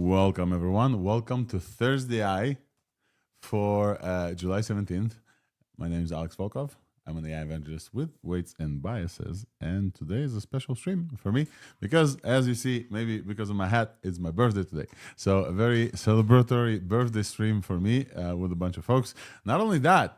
Welcome, everyone. Welcome to ThursdAI for July 17th. My name is Alex Volkov. I'm an AI evangelist with weights and biases. And today is a special stream for me because, as you see, maybe because of my hat, it's my birthday today. So a very celebratory birthday stream for me with a bunch of folks. Not only that,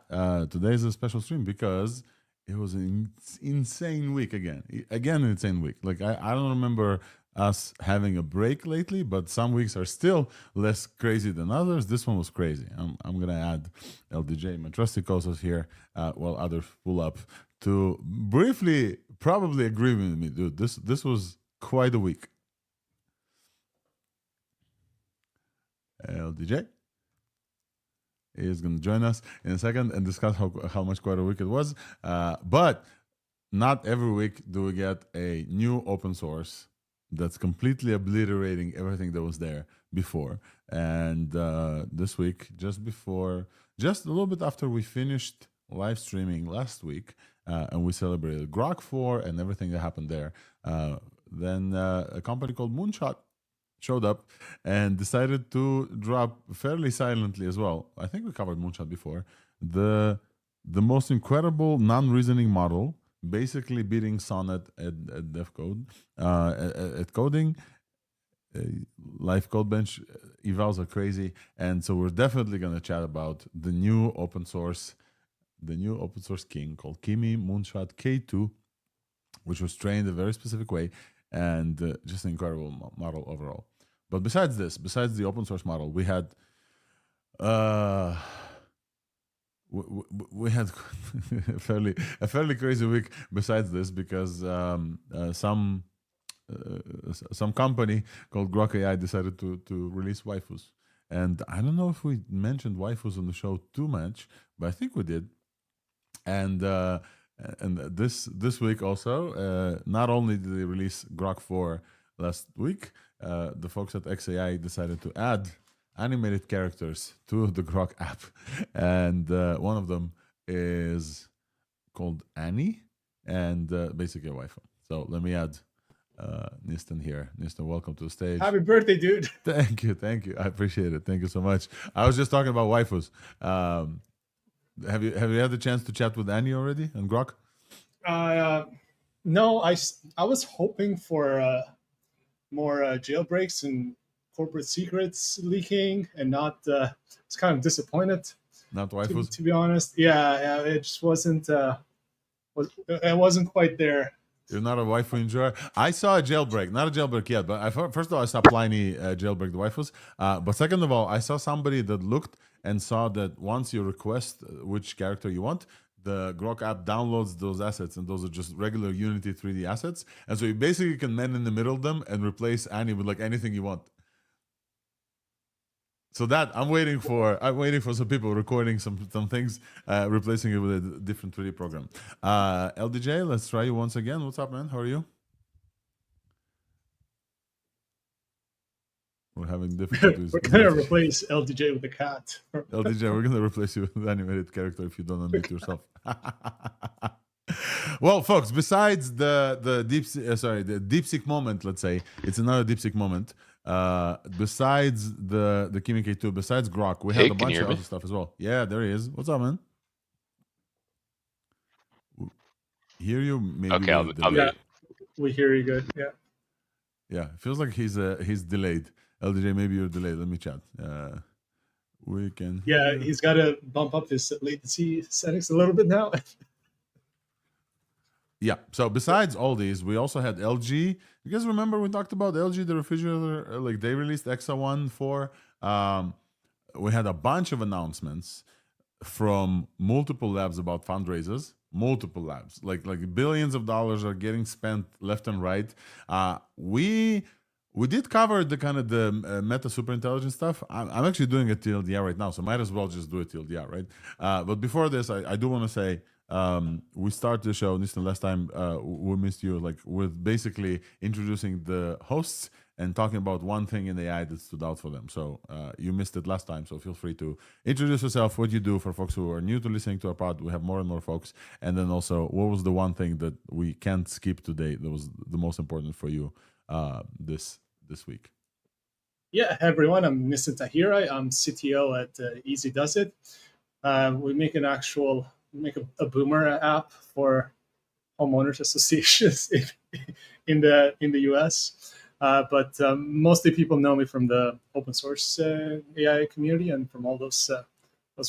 today is a special stream because it was an insane week again. Again, an insane week. Like, I don't remember us having a break lately, but some weeks are still less crazy than others. This one was crazy. I'm gonna add LDJ, my trusty co-host here, while others pull up to briefly probably agree with me, dude. This was quite a week. LDJ is gonna join us in a second and discuss how much quite a week it was. But not every week do we get a new open source that's completely obliterating everything that was there before. And this week, just a little bit after we finished live streaming last week, and we celebrated Grok 4 and everything that happened there, then a company called Moonshot showed up and decided to drop fairly silently as well. I think we covered Moonshot before. The most incredible non-reasoning model, basically beating Sonnet at dev code, at coding. Live code bench evals are crazy, and so we're definitely going to chat about the new open source king called Kimi Moonshot K2, which was trained a very specific way, and just an incredible model overall. But besides the open source model, we had we had a fairly crazy week besides this, because some company called Grok AI decided to release Waifus. And I don't know if we mentioned Waifus on the show too much, but I think we did. And this week also, not only did they release Grok 4 last week, the folks at XAI decided to add animated characters to the Grok app, and one of them is called Annie, and basically a waifu. So let me add Niton here. Niton, welcome to the stage. Happy birthday, dude. Thank you. I appreciate it. Thank you so much. I was just talking about waifus. Have you had the chance to chat with Annie already and Grok? No, I was hoping for more jailbreaks and corporate secrets leaking, and not. It's kind of disappointed. Not waifus, to be honest. Yeah, it just wasn't. It wasn't quite there. You're not a waifu enjoyer. I saw a jailbreak, not a jailbreak yet, but first of all, I saw Pliny jailbreak the waifus. But second of all, I saw somebody that looked and saw that once you request which character you want, the Grok app downloads those assets, and those are just regular Unity 3D assets. And so you basically can man in the middle of them and replace Annie with like anything you want. So that I'm waiting for some people recording some things, replacing it with a different 3D program. LDJ, let's try you once again. What's up, man? How are you? We're having difficulties. We're gonna replace LDJ with a cat. LDJ, we're gonna replace you with an animated character if you don't unmute yourself. Well, folks, besides the DeepSeek moment, let's say it's another DeepSeek moment. Besides the Kimi K2, besides Grok, we have a bunch of other stuff as well. Yeah, there he is. What's up, man? Hear you? Maybe. Okay, I'll we hear you good. Yeah. Yeah, it feels like he's delayed. LDJ, maybe you're delayed. Let me chat. We can. Yeah, he's got to bump up his latency settings a little bit now. Yeah. So besides all these, we also had LG. You guys remember we talked about LG, the refrigerator? Like they released Exa 1.4. We had a bunch of announcements from multiple labs about fundraisers. Multiple labs, like billions of dollars are getting spent left and right. We did cover the kind of the meta superintelligence stuff. I'm actually doing a TLDR right now, so might as well just do a TLDR, right? But before this, I do want to say, we started the show, Niton, last time we missed you, like with basically introducing the hosts and talking about one thing in AI that stood out for them. So you missed it last time, so feel free to introduce yourself, what you do for folks who are new to listening to our pod. We have more and more folks. And then also, what was the one thing that we can't skip today that was the most important for you this week? Yeah, hey everyone, I'm Niton Tahira. I'm CTO at Easy Does It. We make a boomer app for homeowners associations in the US. But mostly people know me from the open source AI community and from all those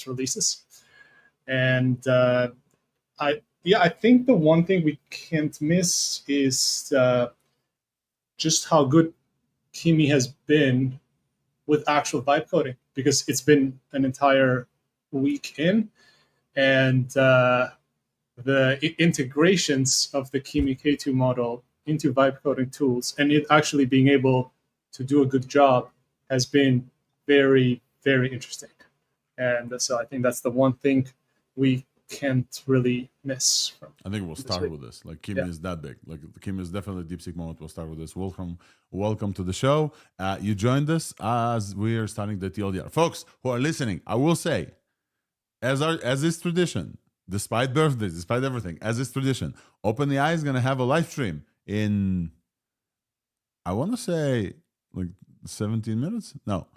releases. And I think the one thing we can't miss is just how good Kimi has been with actual vibe coding, because it's been an entire week in, and the integrations of the Kimi K2 model into vibe coding tools and it actually being able to do a good job has been very, very interesting. And so I think that's the one thing we can't really miss from. I think we'll start with this. Like Kimi is that big. Like Kimi is definitely a DeepSeek moment. We'll start with this. Welcome to the show. You joined us as we are starting the TLDR. Folks who are listening, I will say, as is tradition, despite birthdays, despite everything, as is tradition, OpenAI is gonna have a live stream in, I want to say, like 17 minutes. No,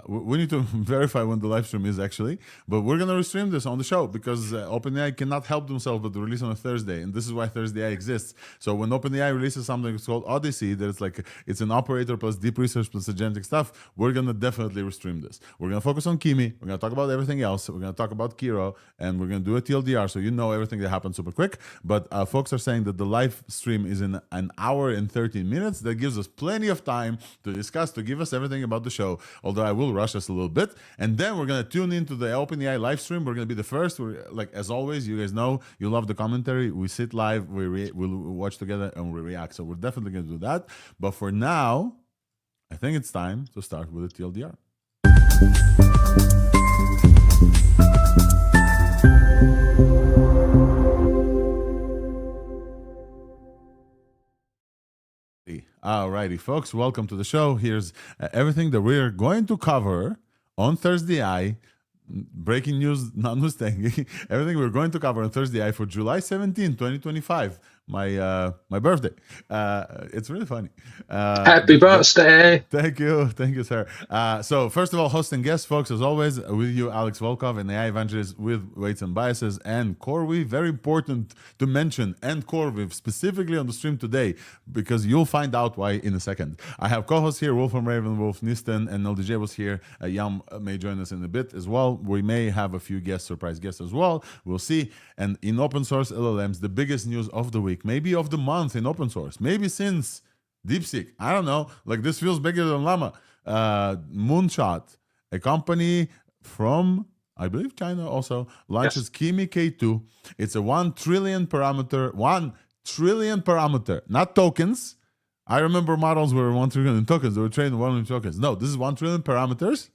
we need to verify when the live stream is actually, but we're gonna restream this on the show because OpenAI cannot help themselves but release on a Thursday, and this is why ThursdAI exists. So when OpenAI releases something, it's called Odyssey. That's like it's an operator plus deep research plus agentic stuff. We're gonna definitely restream this. We're gonna focus on Kimi. We're gonna talk about everything else. We're gonna talk about Kiro, and we're gonna do a TLDR, so you know everything that happens super quick. But folks are saying that the live stream is in an hour and 13 minutes. That gives us plenty of time to discuss, to give us everything about the show. Although I will rush us a little bit, and then we're gonna tune into the OpenAI live stream. We're gonna be the first. We're, like as always, you guys know you love the commentary. We sit live, we'll watch together, and we react. So we're definitely gonna do that. But for now, I think it's time to start with the TLDR. Alrighty, folks, welcome to the show. Here's everything that we're going to cover on ThursdAI. Breaking news notwithstanding, everything we're going to cover on ThursdAI for July 17, 2025. My birthday. It's really funny. Happy birthday! Thank you, sir. So first of all, host and guest, folks, as always, with you, Alex Volkov, an AI evangelist with Weights and Biases, and CoreWeave. Very important to mention, and CoreWeave specifically on the stream today, because you'll find out why in a second. I have co-hosts here, Wolf from Raven, Wolf Niton, and LDJ was here. Yam may join us in a bit as well. We may have a few surprise guests as well. We'll see. And in open source LLMs, the biggest news of the week, maybe of the month in open source, maybe since DeepSeek, I don't know, like this feels bigger than Llama. Moonshot, a company from, I believe, China also, launches Kimi K2. It's a 1 trillion parameter, not tokens. I remember models were 1 trillion tokens. They were trained on 1 million tokens. No, this is 1 trillion parameters.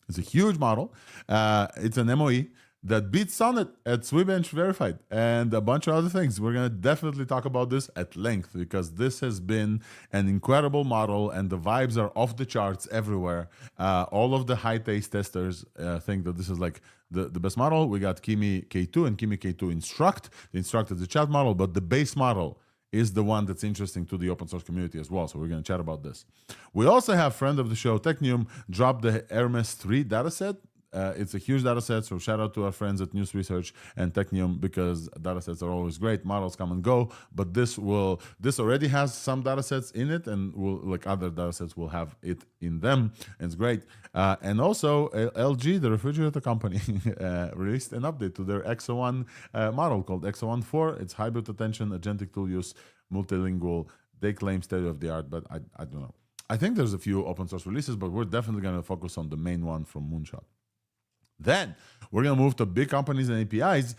It's a huge model. It's an MOE that beats Sonnet at Swebench Verified and a bunch of other things. We're going to definitely talk about this at length because this has been an incredible model and the vibes are off the charts everywhere. All of the high taste testers think that this is like the best model. We got Kimi K2 and Kimi K2 Instruct. The Instruct is the chat model, but the base model is the one that's interesting to the open source community as well. So we're going to chat about this. We also have friend of the show, Technium, drop the Hermes 3 dataset. It's a huge data set, so shout out to our friends at News Research and Technium because data sets are always great. Models come and go, but this already has some data sets in it, and will, like other data sets, will have it in them. And it's great. And also, LG, the refrigerator company, released an update to their XO1 model called XO1-4. It's hybrid attention, agentic tool use, multilingual. They claim state of the art, but I don't know. I think there's a few open source releases, but we're definitely going to focus on the main one from Moonshot. Then we're going to move to big companies and APIs,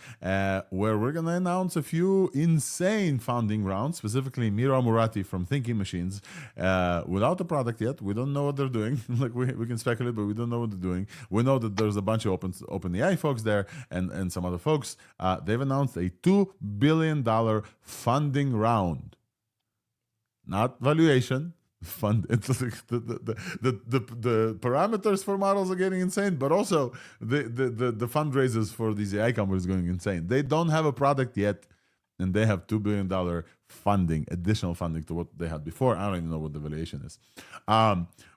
where we're going to announce a few insane founding rounds, specifically Mira Murati from Thinking Machines, without a product yet. We don't know what they're doing. Like we can speculate, but we don't know what they're doing. We know that there's a bunch of OpenAI folks there and some other folks. They've announced a $2 billion funding round. Not valuation. Fund. It's like the parameters for models are getting insane, but also the fundraisers for these AI companies are going insane. They don't have a product yet. and they have $2 billion funding, additional funding to what they had before. I don't even know what the valuation is.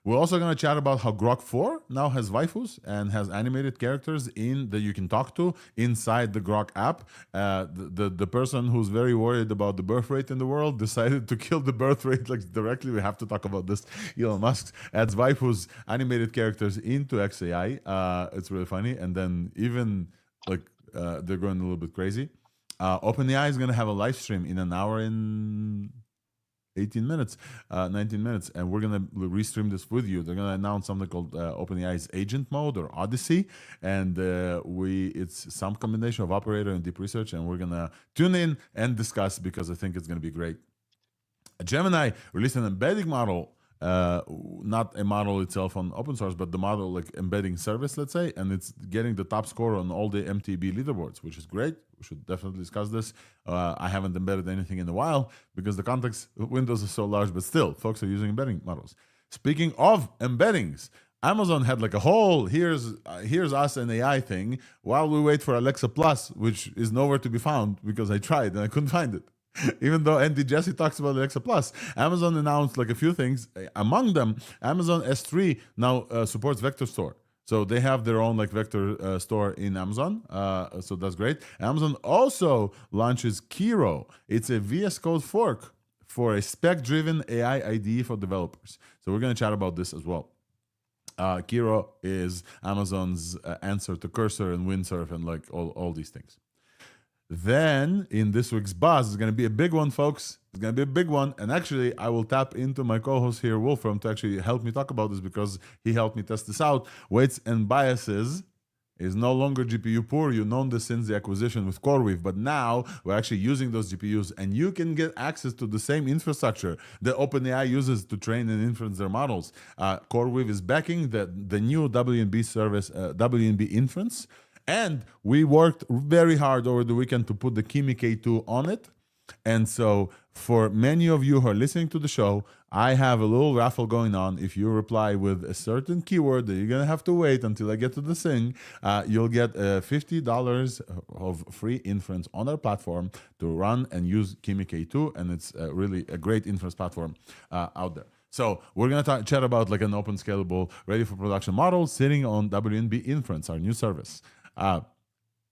We're also going to chat about how Grok 4 now has waifus and has animated characters that you can talk to inside the Grok app. The person who's very worried about the birth rate in the world decided to kill the birth rate like directly. We have to talk about this. Elon Musk adds waifus, animated characters into XAI. It's really funny. And then even like they're going a little bit crazy. OpenAI is going to have a live stream in an hour and 18 minutes, 19 minutes, and we're going to restream this with you. They're going to announce something called OpenAI's agent mode or Odyssey, and it's some combination of operator and deep research, and we're going to tune in and discuss because I think it's going to be great. Gemini released an embedding model, not a model itself on open source, but the model like embedding service, let's say, and it's getting the top score on all the MTB leaderboards, which is great. We should definitely discuss this. I haven't embedded anything in a while because the context windows are so large, but still, folks are using embedding models. Speaking of embeddings, Amazon had like a whole here's us and AI thing while we wait for Alexa Plus, which is nowhere to be found because I tried and I couldn't find it. Even though Andy Jassy talks about Alexa Plus, Amazon announced like a few things. Among them, Amazon S3 now supports vector store. So they have their own like vector store in Amazon. So that's great. Amazon also launches Kiro. It's a VS Code fork for a spec-driven AI IDE for developers. So we're going to chat about this as well. Kiro is Amazon's answer to Cursor and Windsurf and like all these things. Then in this week's buzz is going to be a big one, folks. It's going to be a big one. And actually, I will tap into my co-host here, Wolfram, to actually help me talk about this because he helped me test this out. Weights and biases is no longer GPU poor. You've known this since the acquisition with CoreWeave, but now we're actually using those GPUs and you can get access to the same infrastructure that OpenAI uses to train and inference their models. CoreWeave is backing the new WNB service, WNB Inference. And we worked very hard over the weekend to put the Kimi K2 on it. And so for many of you who are listening to the show, I have a little raffle going on. If you reply with a certain keyword that you're going to have to wait until I get to the thing, you'll get $50 of free inference on our platform to run and use Kimi K2. And it's really a great inference platform out there. So we're going to chat about like an open, scalable, ready for production model sitting on WNB Inference, our new service. I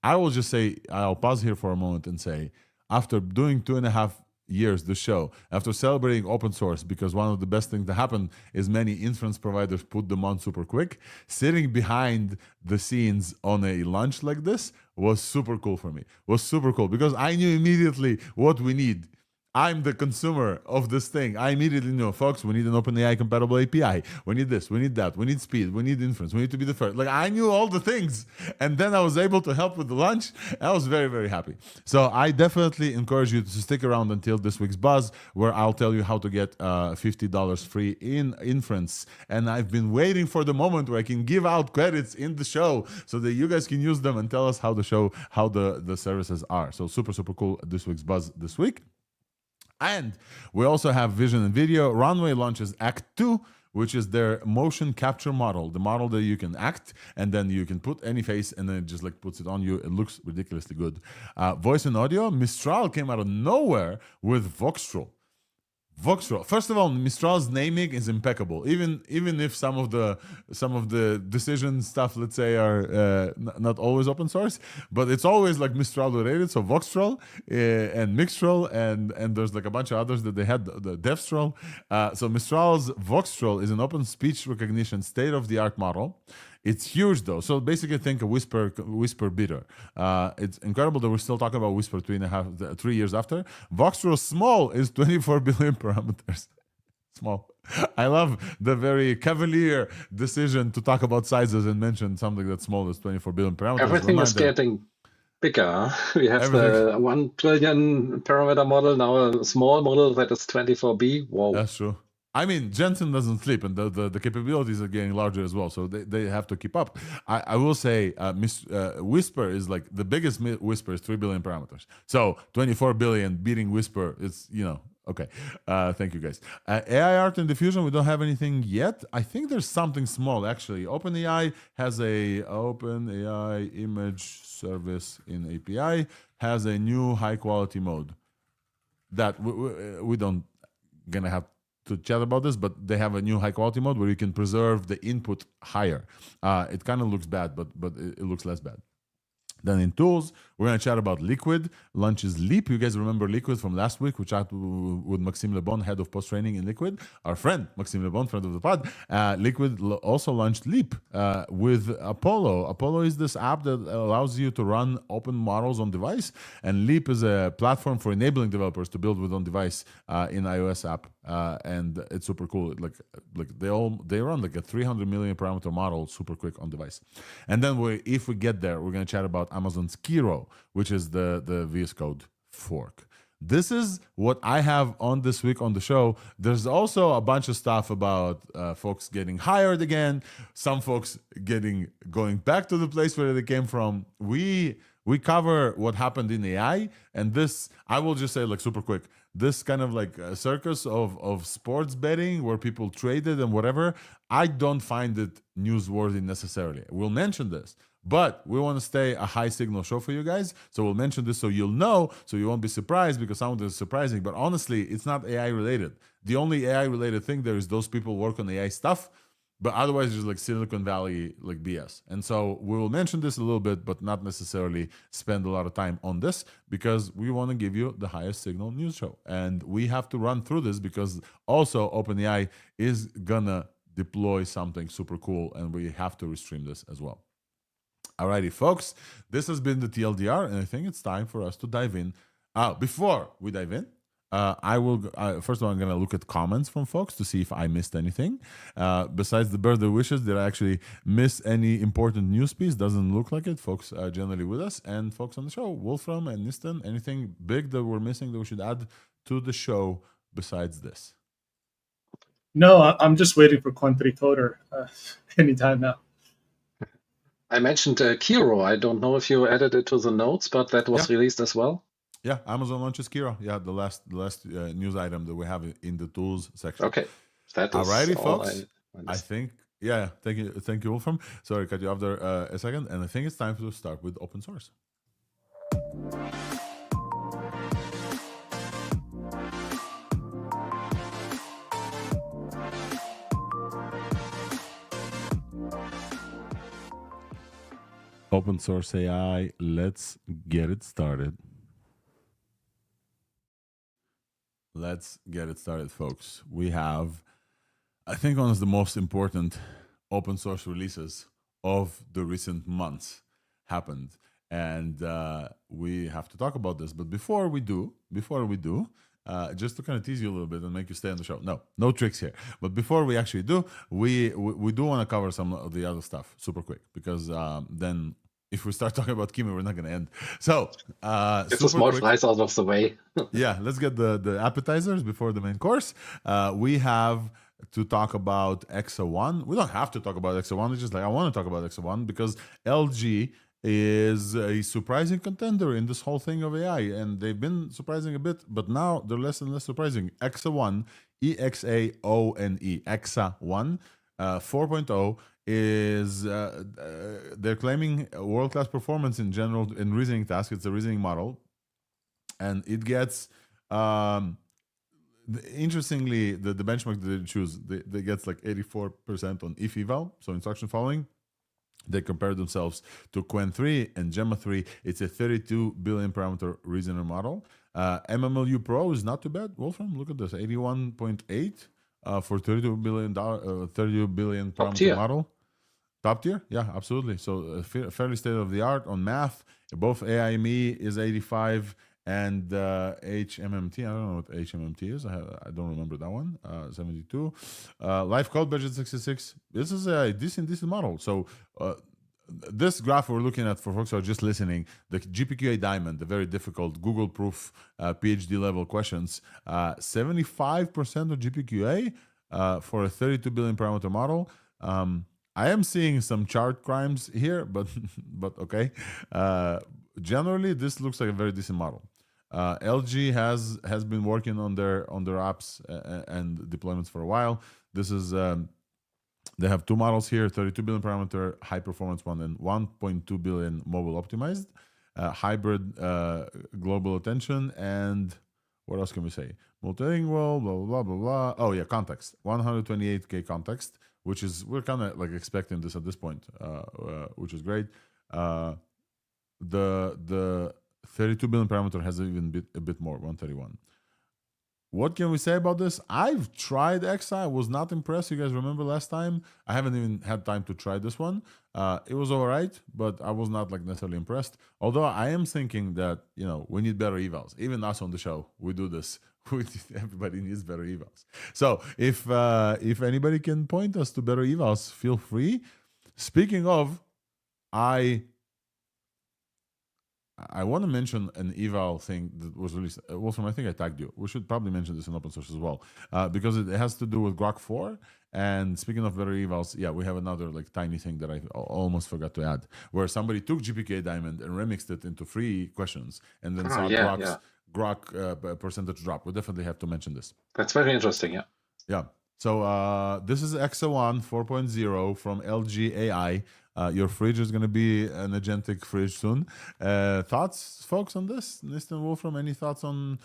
will just say, I'll pause here for a moment and say, after doing 2.5 years, the show, after celebrating open source, because one of the best things that happened is many inference providers put them on super quick, sitting behind the scenes on a launch like this was super cool for me. Was super cool because I knew immediately what we need. I'm the consumer of this thing. I immediately know, folks, we need an OpenAI compatible API. We need this, we need that, we need speed, we need inference, we need to be the first. Like I knew all the things. And then I was able to help with the launch. I was very, very happy. So I definitely encourage you to stick around until this week's buzz, where I'll tell you how to get $50 free in inference. And I've been waiting for the moment where I can give out credits in the show so that you guys can use them and tell us how the services are. So super, super cool this week's buzz this week. And we also have vision and video. Runway launches Act 2, which is their motion capture model, the model that you can act and then you can put any face and then it just like puts it on you. It looks ridiculously good. Voice and audio, Mistral came out of nowhere with Voxtral. First of all, Mistral's naming is impeccable. Even if some of the decision stuff, let's say, are not always open source, but it's always like Mistral related. So Voxtral and Mixtral and there's like a bunch of others that they had, the Devstral. So Mistral's Voxtral is an open speech recognition state-of-the-art model. It's huge though. So basically think a whisper bidder. It's incredible that we're still talking about Whisper 3 years after. Voxtral small is 24 billion parameters. Small. I love the very cavalier decision to talk about sizes and mention something that's small as 24 billion parameters. Everything is getting bigger. We have the 1 trillion parameter model, now a small model that is 24B. Whoa. That's true. I mean, Jensen doesn't sleep, and the capabilities are getting larger as well, so they have to keep up. I will say Whisper is like the biggest Whisper is 3 billion parameters. So 24 billion beating Whisper is, okay. Thank you, guys. AI art and diffusion, we don't have anything yet. I think there's something small, actually. OpenAI has a OpenAI image service in API, has a new high-quality mode. that we don't gonna have to chat about this, but they have a new high quality mode where you can preserve the input higher. It kind of looks bad, but it looks less bad. Then in tools, we're going to chat about Liquid, launches Leap. You guys remember Liquid from last week? We chatted with Maxime Lebon, head of post-training in Liquid. Our friend, Maxime Lebon, friend of the pod. Liquid also launched Leap with Apollo. Apollo is this app that allows you to run open models on device. And Leap is a platform for enabling developers to build with on device in iOS app. And it's super cool. Like they run like a 300 million parameter model super quick on device. And then if we get there, we're going to chat about Amazon's Kiro, which is the VS Code fork. This is what I have on this week on the show. There's also a bunch of stuff about folks getting hired again, some folks going back to the place where they came from. We cover what happened in AI, and this, I will just say like super quick, this kind of like a circus of sports betting where people traded and whatever, I don't find it newsworthy necessarily. We'll mention this, but we want to stay a high signal show for you guys. So we'll mention this so you'll know, so you won't be surprised, because some of this is surprising. But honestly, it's not AI related. The only AI related thing there is those people work on AI stuff. But otherwise, it's like Silicon Valley, like BS. And so we will mention this a little bit, but not necessarily spend a lot of time on this, because we want to give you the highest signal news show. And we have to run through this because also OpenAI is gonna deploy something super cool, and we have to restream this as well. Alrighty, folks, this has been the TLDR, and I think it's time for us to dive in. Before we dive in, I will first of all, I'm going to look at comments from folks to see if I missed anything. Besides the birthday wishes, did I actually miss any important news piece? Doesn't look like it. Folks are generally with us, and folks on the show, Wolfram and Niton, anything big that we're missing that we should add to the show besides this? No, I'm just waiting for Quantritoter anytime now. I mentioned Kiro. I don't know if you added it to the notes, but that was released as well. Yeah, Amazon launches Kiro. Yeah, the last news item that we have in the tools section. Okay, that is alrighty, all folks. I think thank you, Wolfram. Sorry, cut you off there a second. And I think it's time to start with open source. Open source AI, let's get it started. Let's get it started, folks. We have, I think, one of the most important open source releases of the recent months happened. And we have to talk about this. But before we do, just to kind of tease you a little bit and make you stay on the show. No tricks here. But before we actually do, we do want to cover some of the other stuff super quick, because then if we start talking about Kimi, we're not going to end. So it's a small slice out of the way. Yeah, let's get the appetizers before the main course. We have to talk about Exa 1. We don't have to talk about Exa 1. It's just like I want to talk about Exa 1 because LG is a surprising contender in this whole thing of AI, and they've been surprising a bit, but now they're less and less surprising. Exa 1, EXAONE, Exa 1 4.0 is they're claiming world-class performance in general in reasoning tasks. It's a reasoning model, and it gets interestingly the benchmark that they choose, they gets like 84% on if eval, so instruction following. They compare themselves to Qwen 3 and Gemma 3. It's a 32 billion parameter reasoner model. MMLU Pro is not too bad. Wolfram, look at this, 81.8 for $32 billion parameter model. Top tier, yeah, absolutely. So fairly state of the art on math. Both AIME is 85 and HMMT. I don't know what HMMT is. I don't remember that one. 72. Live code budget 66. This is a decent model. So this graph we're looking at, for folks who are just listening, the GPQA Diamond, the very difficult Google proof PhD level questions, 75% of GPQA for a 32 billion parameter model. I am seeing some chart crimes here, but okay. Generally, this looks like a very decent model. LG has been working on their apps and deployments for a while. This is they have two models here: 32 billion parameter high performance one and 1.2 billion mobile optimized, hybrid global attention, and What else can we say? Multilingual, blah, blah, blah, blah, blah. Oh, yeah, context. 128K context, which is, we're kind of like expecting this at this point, which is great. The 32 billion parameter has even a bit more, 131. What can we say about this? I've tried XI. I was not impressed. You guys remember last time? I haven't even had time to try this one. It was all right, but I was not like necessarily impressed. Although I am thinking that, you know, we need better evals. Even us on the show, we do this. Everybody needs better evals. So if anybody can point us to better evals, feel free. Speaking of, I want to mention an eval thing that was released. Wolfram, I think I tagged you. We should probably mention this in open source as well, because it has to do with Grok 4. And speaking of better evals, yeah, we have another like tiny thing that I almost forgot to add, where somebody took GPK Diamond and remixed it into free questions, and then saw Grok percentage drop. We definitely have to mention this. That's very interesting. Yeah. Yeah. So this is XO1 4.0 from LGAI. Your fridge is going to be an agentic fridge soon. Thoughts, folks, on this? Niton, Wolfram, any thoughts on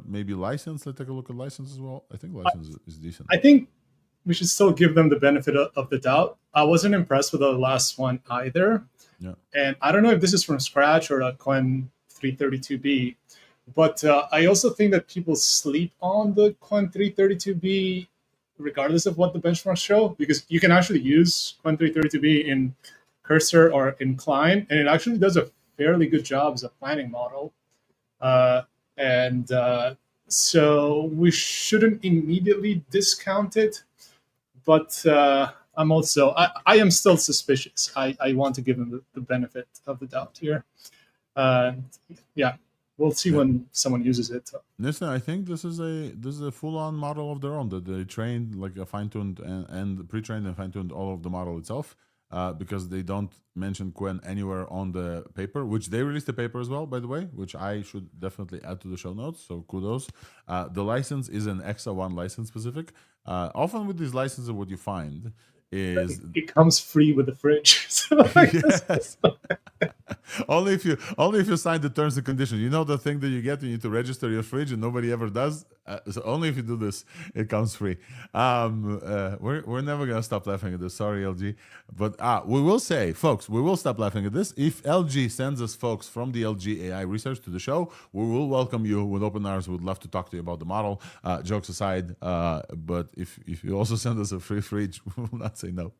maybe license? Let's take a look at license as well. I think license is decent. I think we should still give them the benefit of the doubt. I wasn't impressed with the last one either. Yeah. And I don't know if this is from scratch or a Quen 332B, but I also think that people sleep on the Quen 332B regardless of what the benchmarks show, because you can actually use Quen 332B in Cursor or in Klein, and it actually does a fairly good job as a planning model. So we shouldn't immediately discount it, but I'm also, I am still suspicious. I want to give them the benefit of the doubt here. Yeah. We'll see when someone uses it. Listen, I think this is a full-on model of their own that they trained, like a fine-tuned and pre-trained and fine-tuned all of the model itself, because they don't mention Quen anywhere on the paper, which they released the paper as well, by the way, which I should definitely add to the show notes. So kudos. The license is an EXA1 license specific. Often with these licenses, what you find is it comes free with the fridge. Yes. only if you sign the terms and conditions. You know the thing that you get, you need to register your fridge, and nobody ever does. So only if you do this, it comes free. We're never gonna stop laughing at this. Sorry, LG, but we will say, folks, we will stop laughing at this if LG sends us folks from the LG AI research to the show. We will welcome you with open arms. We'd love to talk to you about the model. Jokes aside, but if you also send us a free fridge, we will not say no.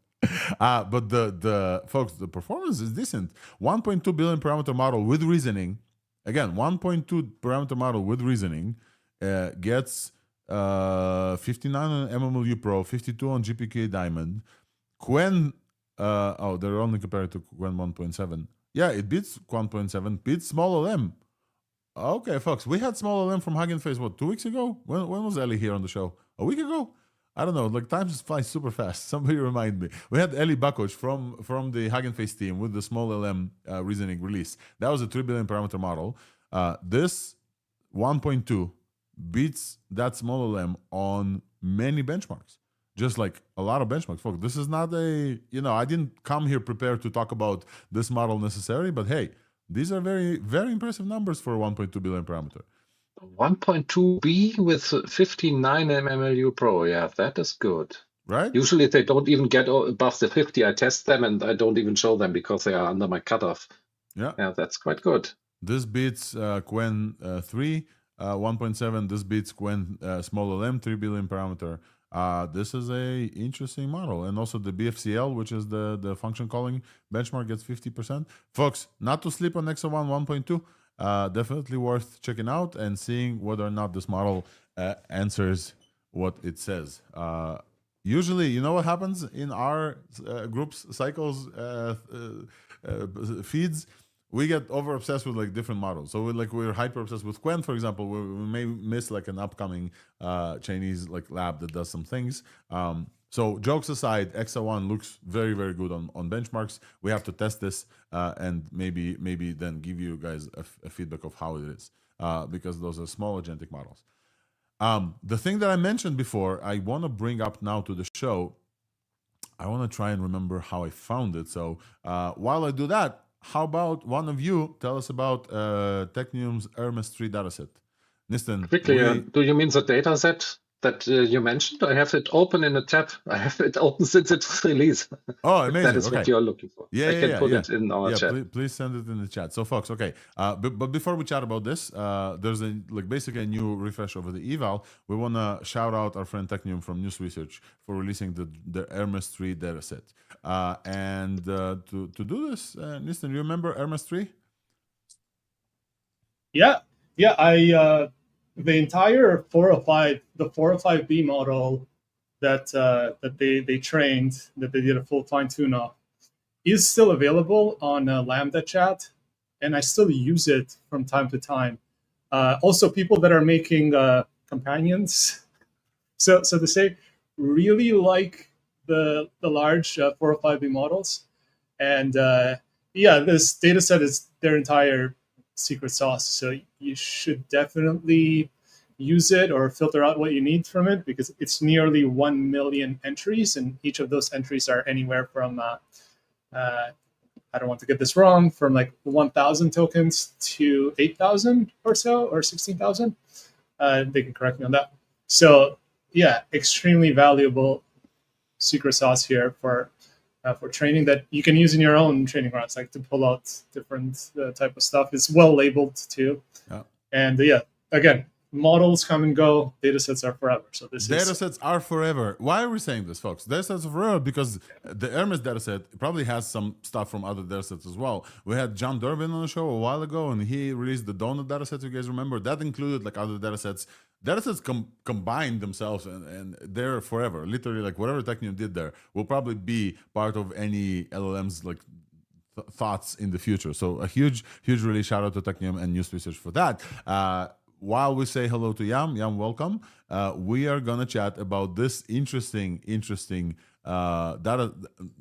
But the folks, the performance is decent. 1.2 billion parameter model with reasoning. Again, 1.2 parameter model with reasoning gets 59 on MMLU Pro, 52 on GPK Diamond. Quen, they're only compared to Quen 1.7. Yeah, it beats Quen 1.7, beats small LM. Okay, folks, we had small LM from Hugging Face, 2 weeks ago? When was Ellie here on the show? A week ago? I don't know, like time just flies super fast. Somebody remind me. We had Eli Bakoc from the Hugging Face team with the small LM reasoning release. That was a 3 billion parameter model. This 1.2 beats that small LM on many benchmarks. Just like a lot of benchmarks, folks. This is not I didn't come here prepared to talk about this model necessarily, but hey, these are very, very impressive numbers for a 1.2 billion parameter. 1.2B with 59 MMLU Pro. Yeah, that is good. Right? Usually they don't even get above the 50. I test them and I don't even show them because they are under my cutoff. Yeah, that's quite good. This beats Quen 3, 1.7. This beats Quen small LM 3 billion parameter. This is a interesting model. And also the BFCL, which is the function calling benchmark, gets 50%. Folks, not to sleep on XO1 1.2. Definitely worth checking out and seeing whether or not this model answers what it says. Usually, you know what happens in our groups, cycles, feeds? We get over obsessed with like different models. So we're hyper obsessed with Quen, for example. We may miss like an upcoming Chinese like lab that does some things. So jokes aside, XO1 looks very, very good on benchmarks. We have to test this and maybe then give you guys a feedback of how it is because those are small agentic models. The thing that I mentioned before, I want to bring up now to the show. I want to try and remember how I found it. So while I do that, how about one of you tell us about Technium's Hermes 3 dataset? Niton, Quickly, do you mean the data set that you mentioned? I have it open in a tab. I have it open since its release. Oh, If amazing. that is Okay. what you're looking for. Yeah, I can put it in our chat. Please send it in the chat. So, folks, okay. But before we chat about this, there's basically a new refresh over the eval. We want to shout out our friend Technium from News Research for releasing the Hermes 3 dataset. And to do this, Niton, you remember Hermes 3? Yeah. The entire 405, the 405B model that they trained, that they did a full fine tune of, is still available on Lambda chat, and I still use it from time to time. Also, people that are making companions, so to say, really like the large 405B models, and this data set is their entire secret sauce. So you should definitely use it or filter out what you need from it, because it's nearly 1 million entries, and each of those entries are anywhere from I don't want to get this wrong, from like 1,000 tokens to 8,000 or so, or 16,000. They can correct me on that. So yeah, extremely valuable secret sauce here for training that you can use in your own training runs, like to pull out different type of stuff. It's well labeled too. Yeah. And again, models come and go, datasets are forever. So datasets are forever. Why are we saying this, folks? Datasets are forever because the Hermes dataset probably has some stuff from other datasets as well. We had John Durbin on the show a while ago, and he released the Donut dataset. You guys remember that included like other datasets. Datasets combine themselves and they're forever. Literally, like whatever Technium did there will probably be part of any LLMs like thoughts in the future. So a huge really shout out to Technium and News Research for that. While we say hello to Yam, welcome. We are gonna chat about this interesting data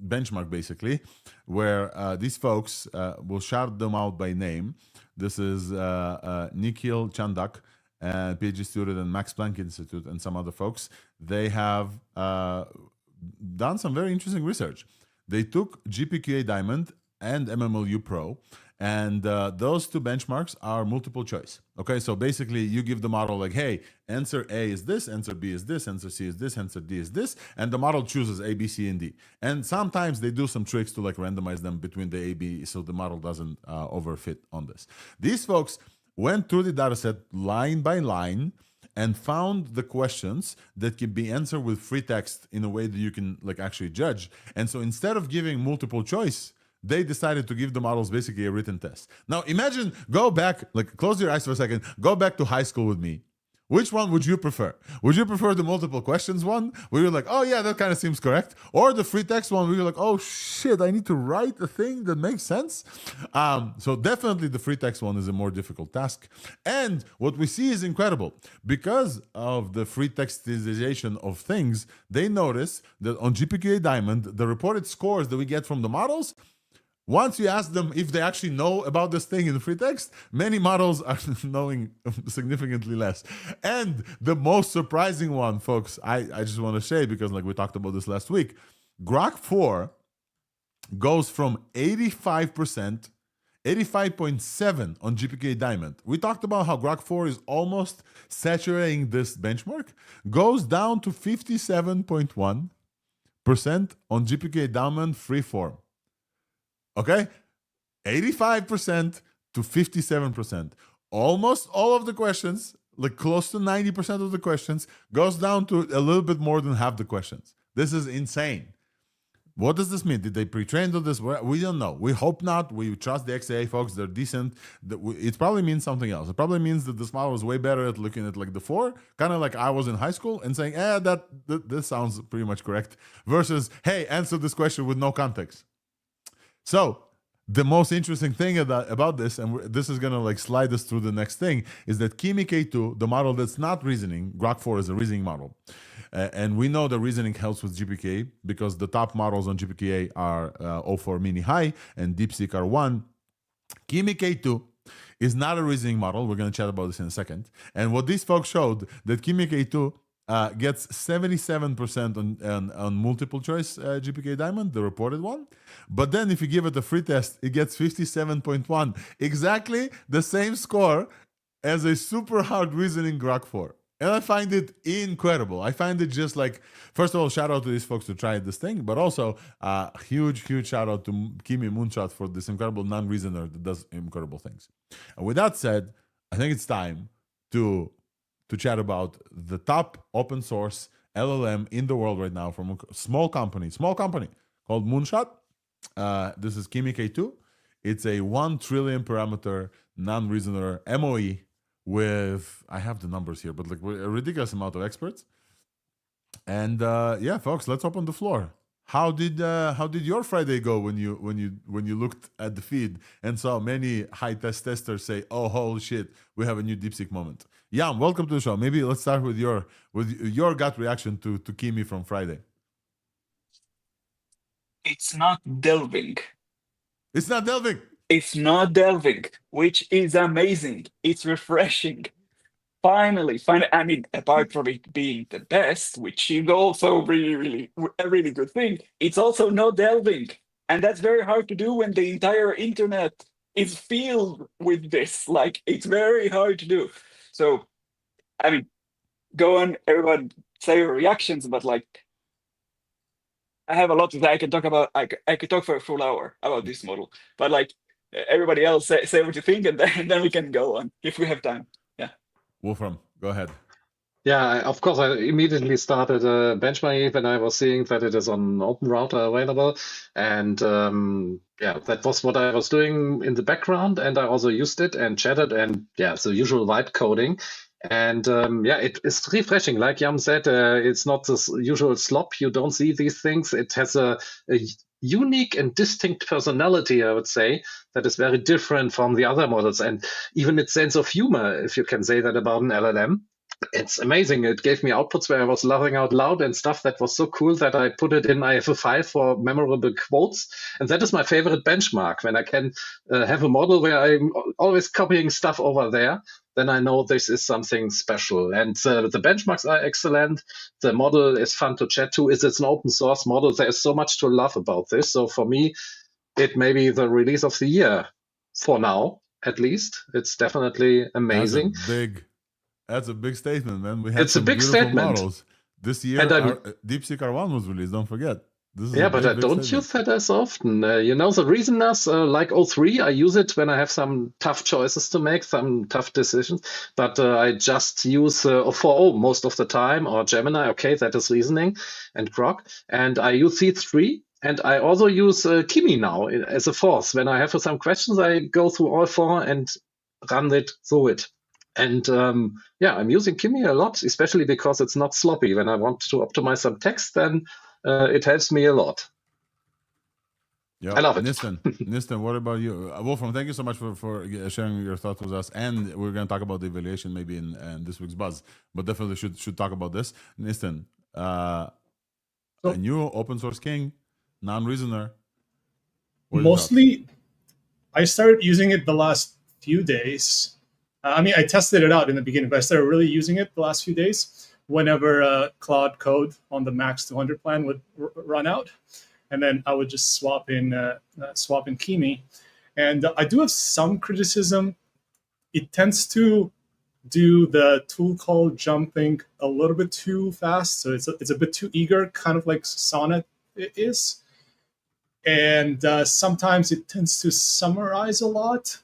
benchmark, basically, where these folks will shout them out by name. This is Nikhil Chandak, PhD student at Max Planck Institute, and some other folks. They have done some very interesting research. They took GPQA Diamond and MMLU Pro, and those two benchmarks are multiple choice. Okay, so basically you give the model like, hey, answer A is this, answer B is this, answer C is this, answer D is this, and the model chooses A, B, C, and D. And sometimes they do some tricks to like randomize them between the A, B, so the model doesn't overfit on this. These folks went through the dataset line by line and found the questions that can be answered with free text in a way that you can like actually judge. And so instead of giving multiple choice, they decided to give the models basically a written test. Now imagine, go back, like close your eyes for a second, go back to high school with me. Which one would you prefer? Would you prefer the multiple questions one, where you're like, oh yeah, that kind of seems correct? Or the free text one, where you're like, oh shit, I need to write a thing that makes sense? So definitely the free text one is a more difficult task. And what we see is incredible. Because of the free textization of things, they notice that on GPQA Diamond, the reported scores that we get from the models, once you ask them if they actually know about this thing in the free text, many models are knowing significantly less. And the most surprising one, folks, I just want to say, because like we talked about this last week, Grok 4 goes from 85%, 85.7 on GPK Diamond. We talked about how Grok 4 is almost saturating this benchmark, goes down to 57.1% on GPK Diamond freeform. Okay, 85% to 57%. Almost all of the questions, like close to 90% of the questions, goes down to a little bit more than half the questions. This is insane. What does this mean? Did they pre-train on this? We don't know. We hope not. We trust the XAI folks. They're decent. It probably means something else. It probably means that this model is way better at looking at like the 4, kind of like I was in high school and saying, this sounds pretty much correct, versus, hey, answer this question with no context. So the most interesting thing about this, and this is gonna like slide us through the next thing, is that Kimi K2, the model that's not reasoning, Grok 4 is a reasoning model. And we know the reasoning helps with GPK because the top models on GPK are O4 Mini High and DeepSeek R1. Kimi K2 is not a reasoning model. We're gonna chat about this in a second. And what these folks showed, that Kimi K2 gets 77% on multiple choice GPK Diamond, the reported one. But then if you give it a free test, it gets 57.1. Exactly the same score as a super hard reasoning Grok 4. And I find it incredible. I find it just like, first of all, shout out to these folks to try this thing, but also huge shout out to Kimi Moonshot for this incredible non-reasoner that does incredible things. And with that said, I think it's time to chat about the top open source LLM in the world right now from a small company called Moonshot. This is Kimi K2. It's a 1 trillion parameter non-reasoner MOE with, I have the numbers here, but like a ridiculous amount of experts. And yeah, folks, let's open the floor. How did your Friday go when you looked at the feed and saw many high testers say, "Oh, holy shit, we have a new DeepSeek moment"? Yam, welcome to the show. Maybe let's start with your gut reaction to Kimi from Friday. It's not delving. It's not delving. It's not delving, which is amazing. It's refreshing. Finally, I mean, apart from it being the best, which is also really a really good thing, it's also not delving. And that's very hard to do when the entire internet is filled with this. Like, it's very hard to do. So, I mean, go on, everyone, say your reactions, but like, I have a lot to say. I can talk about. I could talk for a full hour about this model, but like everybody else, say what you think, and then we can go on if we have time. Yeah. Wolfram, go ahead. Yeah, of course, I immediately started benchmarking when I was seeing that it is on OpenRouter available. And yeah, that was what I was doing in the background. And I also used it and chatted and yeah, so usual vibe coding. And yeah, it is refreshing. Like Yam said, it's not this usual slop. You don't see these things. It has a unique and distinct personality, I would say, that is very different from the other models. And even its sense of humor, if you can say that about an LLM. It's amazing. It gave me outputs where I was laughing out loud and stuff that was so cool that I put it in my file for memorable quotes. And that is my favorite benchmark. When I can have a model where I'm always copying stuff over there, then I know this is something special. And the benchmarks are excellent. The model is fun to chat to. It's an open source model. There's so much to love about this. So for me, it may be the release of the year for now, at least. It's definitely amazing. That's a big statement, man. We had some beautiful models this year. DeepSeek R1 was released. Don't forget. Yeah, but I don't use that as often. You know, the reasoners like O3, I use it when I have some tough choices to make, some tough decisions. But I just use 4o most of the time, or Gemini. Okay, that is reasoning, and Grok. And I use C3. And I also use Kimi now as a fourth. When I have some questions, I go through all four and run it through it. And yeah, I'm using Kimi a lot, especially because it's not sloppy. When I want to optimize some text, then it helps me a lot. Yeah, I love it. Niton, what about you? Wolfram, thank you so much for sharing your thoughts with us. And we're going to talk about the evaluation maybe in this week's Buzz, but definitely should talk about this. Niton, a new open source king, non-reasoner. Mostly, I started using it the last few days. I mean, I tested it out in the beginning, but I started really using it the last few days whenever Cloud Code on the Max 200 plan would run out. And then I would just swap in Kimi. And I do have some criticism. It tends to do the tool call jumping a little bit too fast. So it's a bit too eager, kind of like Sonnet is. And sometimes it tends to summarize a lot.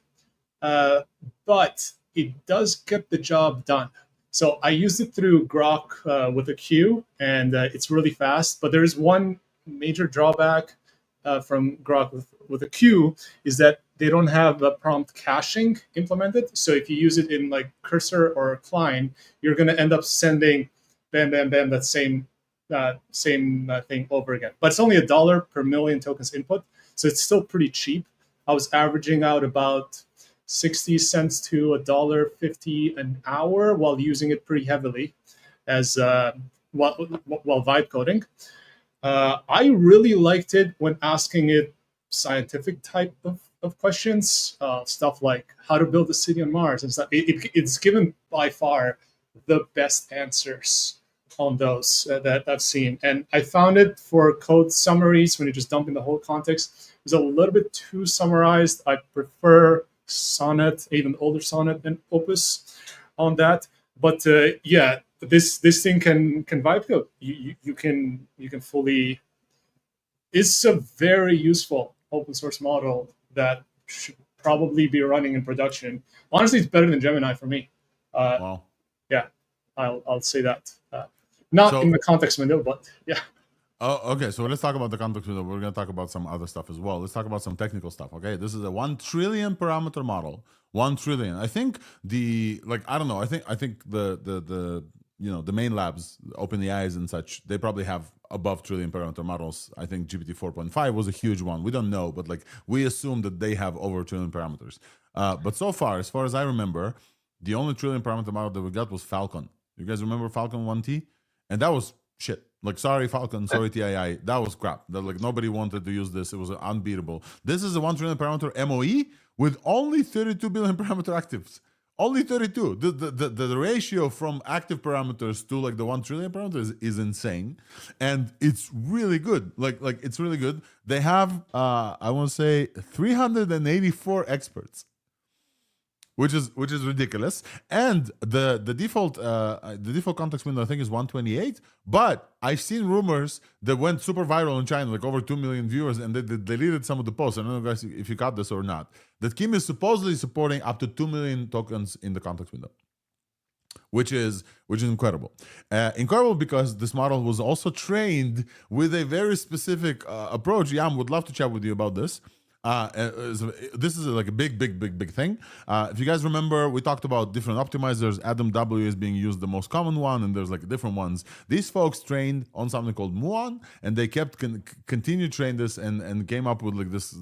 But it does get the job done. So I used it through Grok with a Q, and it's really fast. But there is one major drawback from Grok with a Q is that they don't have prompt caching implemented. So if you use it in like Cursor or Klein, you're going to end up sending bam, bam, bam, that same thing over again. But it's only $1 per million tokens input. So it's still pretty cheap. I was averaging out about 60 cents to $1.50 an hour while using it pretty heavily as while vibe coding. I really liked it when asking it scientific type of questions, stuff like how to build a city on Mars and stuff. It's given by far the best answers on those that I've seen. And I found it for code summaries when you're just dumping the whole context. It was a little bit too summarized. I prefer Sonnet, even older Sonnet and Opus on that. But yeah, this thing can vibe code. You can fully. It's a very useful open source model that should probably be running in production. Honestly, it's better than Gemini for me. Wow. Yeah, I'll say that. Not in the context window, but yeah. Oh, okay. So let's talk about the context window. We're going to talk about some other stuff as well. Let's talk about some technical stuff. Okay, this is a 1 trillion parameter model. 1 trillion. I think I don't know. I think the the main labs, OpenAIs and such, they probably have above trillion parameter models. I think GPT 4.5 was a huge one. We don't know, but like we assume that they have over a trillion parameters. But so far as I remember, the only trillion parameter model that we got was Falcon. You guys remember Falcon 1T? And that was shit. Like, sorry, Falcon, sorry, TII. That was crap. That, like, nobody wanted to use this. It was unbeatable. This is a 1 trillion parameter MOE with only 32 billion parameter actives. Only 32. The ratio from active parameters to like the 1 trillion parameters is insane, and it's really good. Like it's really good. They have I want to say 384 experts, which is ridiculous. And the default context window I think is 128. But I've seen rumors that went super viral in China, like over 2 million viewers, and they deleted some of the posts. I don't know guys if you got this or not. That Kimi is supposedly supporting up to 2 million tokens in the context window, which is incredible. Incredible because this model was also trained with a very specific approach. Yam would love to chat with you about this. This is like a big thing. If you guys remember, we talked about different optimizers. Adam W is being used, the most common one, and there's like different ones. These folks trained on something called Muon, and they kept continue train this and came up with like this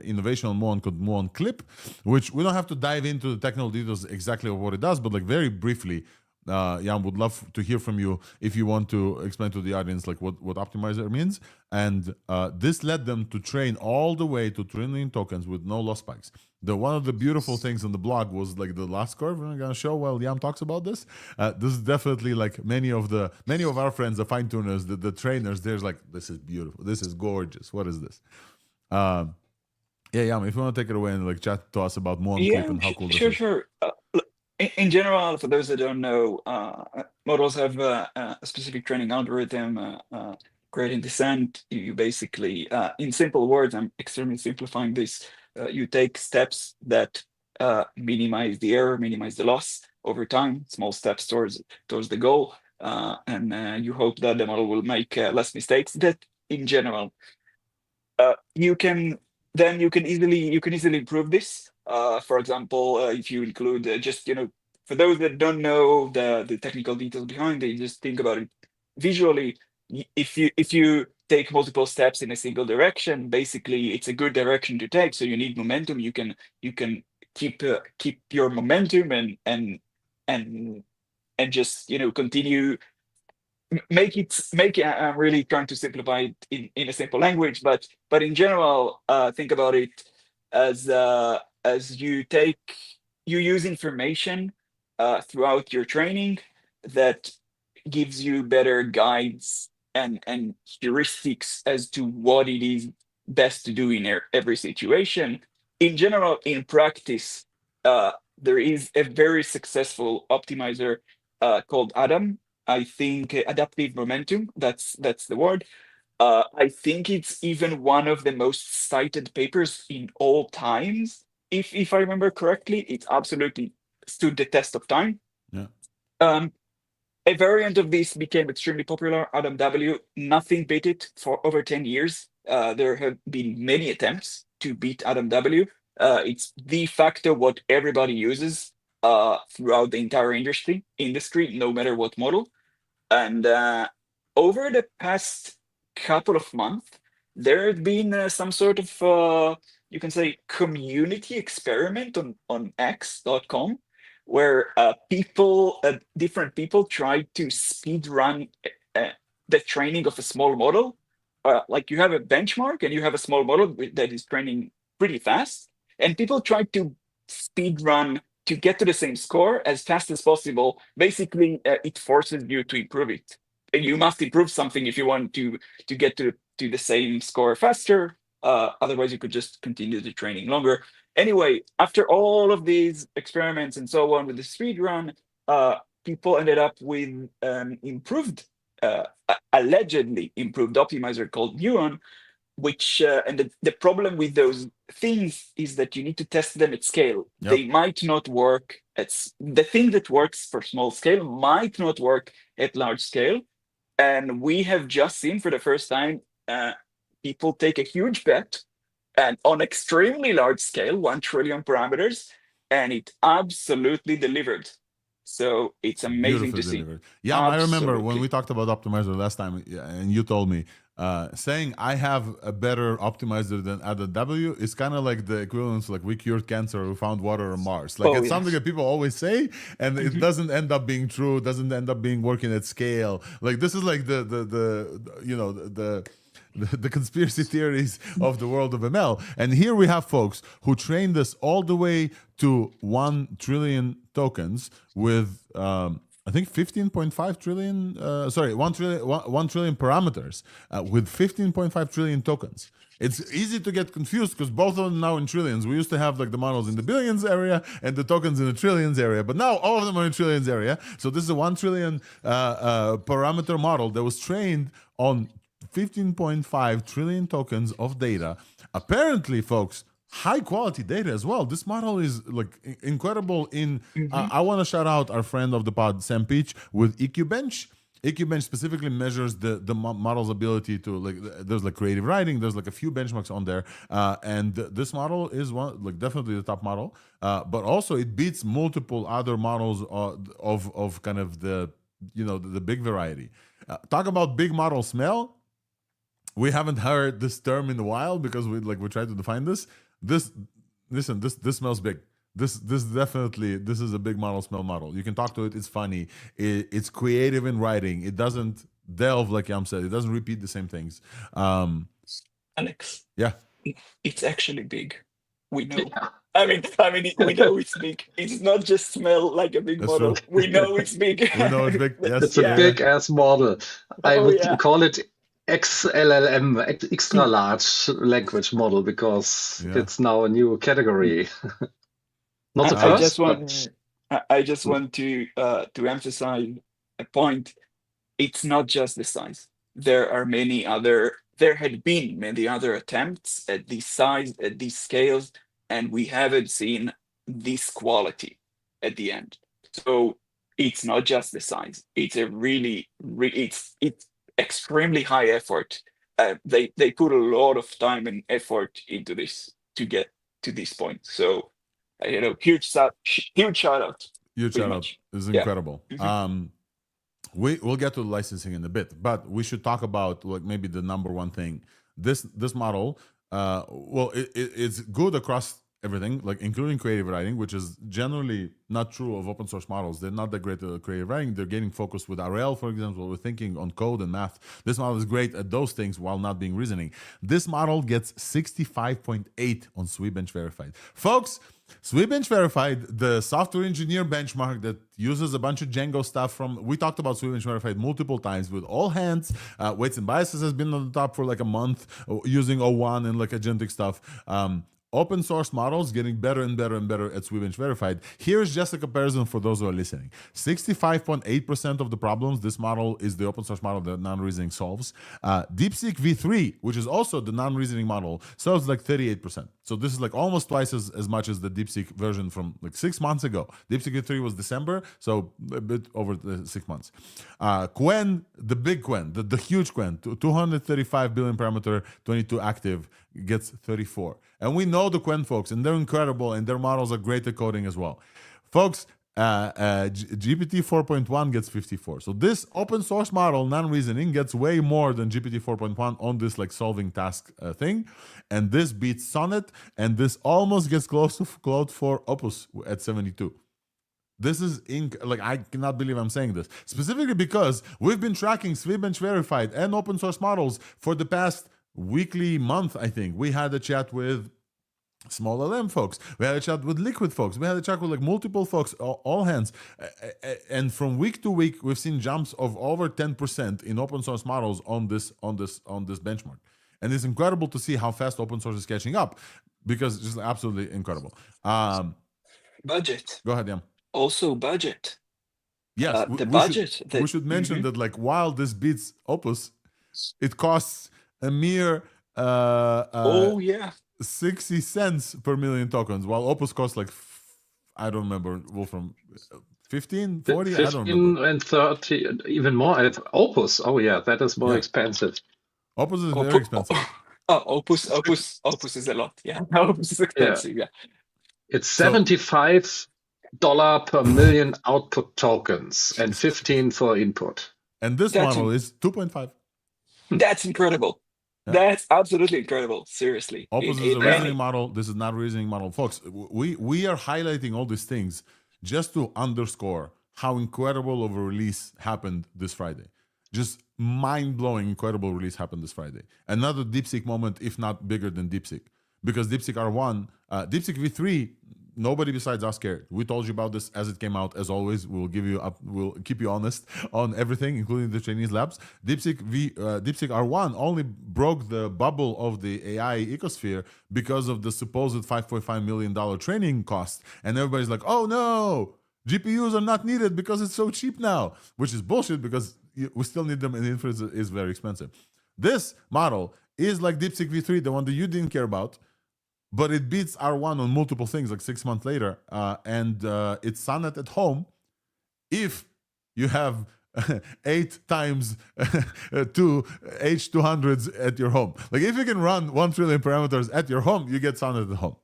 innovation on Muon called Muon Clip, which we don't have to dive into the technical details exactly of what it does, but like very briefly. Jan, would love to hear from you if you want to explain to the audience like what optimizer means. And this led them to train all the way to trillion tokens with no loss spikes. One of the beautiful things on the blog was like the last curve. I'm gonna show while Yam talks about this. This is definitely like many of our friends, the fine tuners, the trainers. There's like, this is beautiful. This is gorgeous. What is this? Yeah, Yam, if you want to take it away and like chat to us about more Clip and how cool this is. Sure. In general, for those that don't know, models have a specific training algorithm, gradient descent. You basically, in simple words, I'm extremely simplifying this, you take steps that minimize the error, minimize the loss over time, small steps towards the goal, and you hope that the model will make less mistakes. That, in general, you can easily improve this. For example, if you include just, for those that don't know the technical details behind it, just think about it visually. If you take multiple steps in a single direction, basically it's a good direction to take. So you need momentum. You can keep your momentum and just continue. Make it. I'm really trying to simplify it in a simple language, but in general, think about it as you use information throughout your training that gives you better guides and heuristics as to what it is best to do in every situation. In general, in practice, there is a very successful optimizer called Adam. I think adaptive momentum, that's the word. I think it's even one of the most cited papers in all times. If I remember correctly, it absolutely stood the test of time. Yeah. A variant of this became extremely popular, Adam W. Nothing beat it for over 10 years. There have been many attempts to beat Adam W. It's de facto what everybody uses throughout the entire industry, no matter what model. And over the past couple of months, there has been some sort of, you can say, community experiment on X.com, where different people tried to speed run the training of a small model. Like you have a benchmark and you have a small model that is training pretty fast, and people try to speed run to get to the same score as fast as possible. Basically, it forces you to improve it. And you must improve something if you want to get to the same score faster. Otherwise, you could just continue the training longer. Anyway, after all of these experiments and so on with the speed run, people ended up with improved, allegedly improved optimizer called Niton, which and the problem with those things is that you need to test them at scale. Yep. They might not work the thing that works for small scale might not work at large scale. And we have just seen for the first time people take a huge bet and on extremely large scale, 1 trillion parameters, and it absolutely delivered. So it's amazing to see. Yeah, I remember when we talked about optimizer last time, and you told me saying I have a better optimizer than Added W is kind of like the equivalence, like we cured cancer, we found water on Mars. Like it's something that people always say, and it doesn't end up being true. Doesn't end up being working at scale. Like this is like the conspiracy theories of the world of ML. And here we have folks who train this all the way to 1 trillion tokens with, I think 15.5 trillion, 1 trillion parameters with 15.5 trillion tokens. It's easy to get confused because both of them now in trillions. We used to have like the models in the billions area and the tokens in the trillions area, but now all of them are in trillions area. So this is a 1 trillion parameter model that was trained on 15.5 trillion tokens of data. Apparently, folks, high quality data as well. This model is like incredible. I want to shout out our friend of the pod, Sam Peach, with EQ Bench. EQ Bench specifically measures the model's ability to there's like creative writing. There's like a few benchmarks on there, and this model is definitely the top model. But also it beats multiple other models of kind of the big variety. Talk about big model smell. We haven't heard this term in a while because we tried to define this. This smells big. This is a big model smell model. You can talk to it. It's funny. It's creative in writing. It doesn't delve like Yam said. It doesn't repeat the same things. Alex. Yeah. It's actually big. We know. Yeah. I mean, we know it's big. It's not just smell like a big That's model. True. We know it's big. We know it's big. Yes. It's a big ass model. I would call it XLLM, extra large language model, because it's now a new category. Not the first. I just want to emphasize a point. It's not just the size. There had been many other attempts at this size, at these scales, and we haven't seen this quality at the end. So it's not just the size. It's a really it's extremely high effort. They put a lot of time and effort into this to get to this point. So huge shout out. Huge shout out. It's incredible. Yeah. We'll get to the licensing in a bit, but we should talk about maybe the number one thing. This model, it's good across everything, including creative writing, which is generally not true of open source models. They're not that great at creative writing. They're getting focused with RL, for example. We're thinking on code and math. This model is great at those things while not being reasoning. This model gets 65.8 on Sweetbench Verified. Folks, Sweetbench Verified, the software engineer benchmark that uses a bunch of Django stuff we talked about Sweetbench Verified multiple times with all hands. Weights and biases has been on the top for a month using O1 and agentic stuff. Open source models getting better and better and better at Sweetbench Verified. Here's just a comparison for those who are listening. 65.8% of the problems, this model is the open source model that non-reasoning solves. DeepSeek V3, which is also the non-reasoning model, solves 38%. So this is almost twice as much as the DeepSeek version from 6 months ago. DeepSeek V3 was December, so a bit over 6 months. Quen, the big Quen, the huge Quen, 235 billion parameter, 22 active, gets 34. And we know the Quen folks, and they're incredible, and their models are great at coding as well. Folks, GPT 4.1 gets 54. So this open source model, non-reasoning, gets way more than GPT 4.1 on this solving task thing. And this beats Sonnet, and this almost gets close to Claude 4 Opus at 72. This is I cannot believe I'm saying this. Specifically because we've been tracking Sweetbench Verified and open source models for the past weekly month. I think we had a chat with small LM folks, we had a chat with liquid folks, we had a chat with multiple folks, all hands, and from week to week we've seen jumps of over 10% in open source models on this benchmark. And it's incredible to see how fast open source is catching up, because it's just absolutely incredible. Budget. Go ahead, Yam. Also budget. Yes, The budget. We should mention that, like, while this beats Opus, it costs a mere Oh yeah. 60 cents per million tokens, while Opus costs like I don't remember, Wolfram, 15, 40, I don't 15 remember. and 30, even more. Opus, oh yeah, that is more expensive. Opus is very expensive. Opus is a lot. Yeah, Opus is expensive. Yeah, it's $75 per million output tokens and 15 for input. And this model is 2.5. That's incredible. Yeah. That's absolutely incredible. Seriously. Opus is a reasoning model. This is not a reasoning model. Folks, we are highlighting all these things just to underscore how incredible of a release happened this Friday. Just mind-blowing, incredible release happened this Friday. Another DeepSeek moment, if not bigger than DeepSeek. Because DeepSeek R1, DeepSeek V3, nobody besides us cared. We told you about this as it came out. As always, we'll keep you honest on everything, including the Chinese labs. DeepSeek R1 only broke the bubble of the AI ecosphere because of the supposed $5.5 million training cost. And everybody's like, oh no, GPUs are not needed because it's so cheap now, which is bullshit, because we still need them, and inference is very expensive. This model is like DeepSeek V3, the one that you didn't care about, but it beats R1 on multiple things like 6 months later. And it's Sonnet at home if you have 8 times 2 H200s at your home. Like, if you can run 1 trillion parameters at your home, you get Sonnet at home.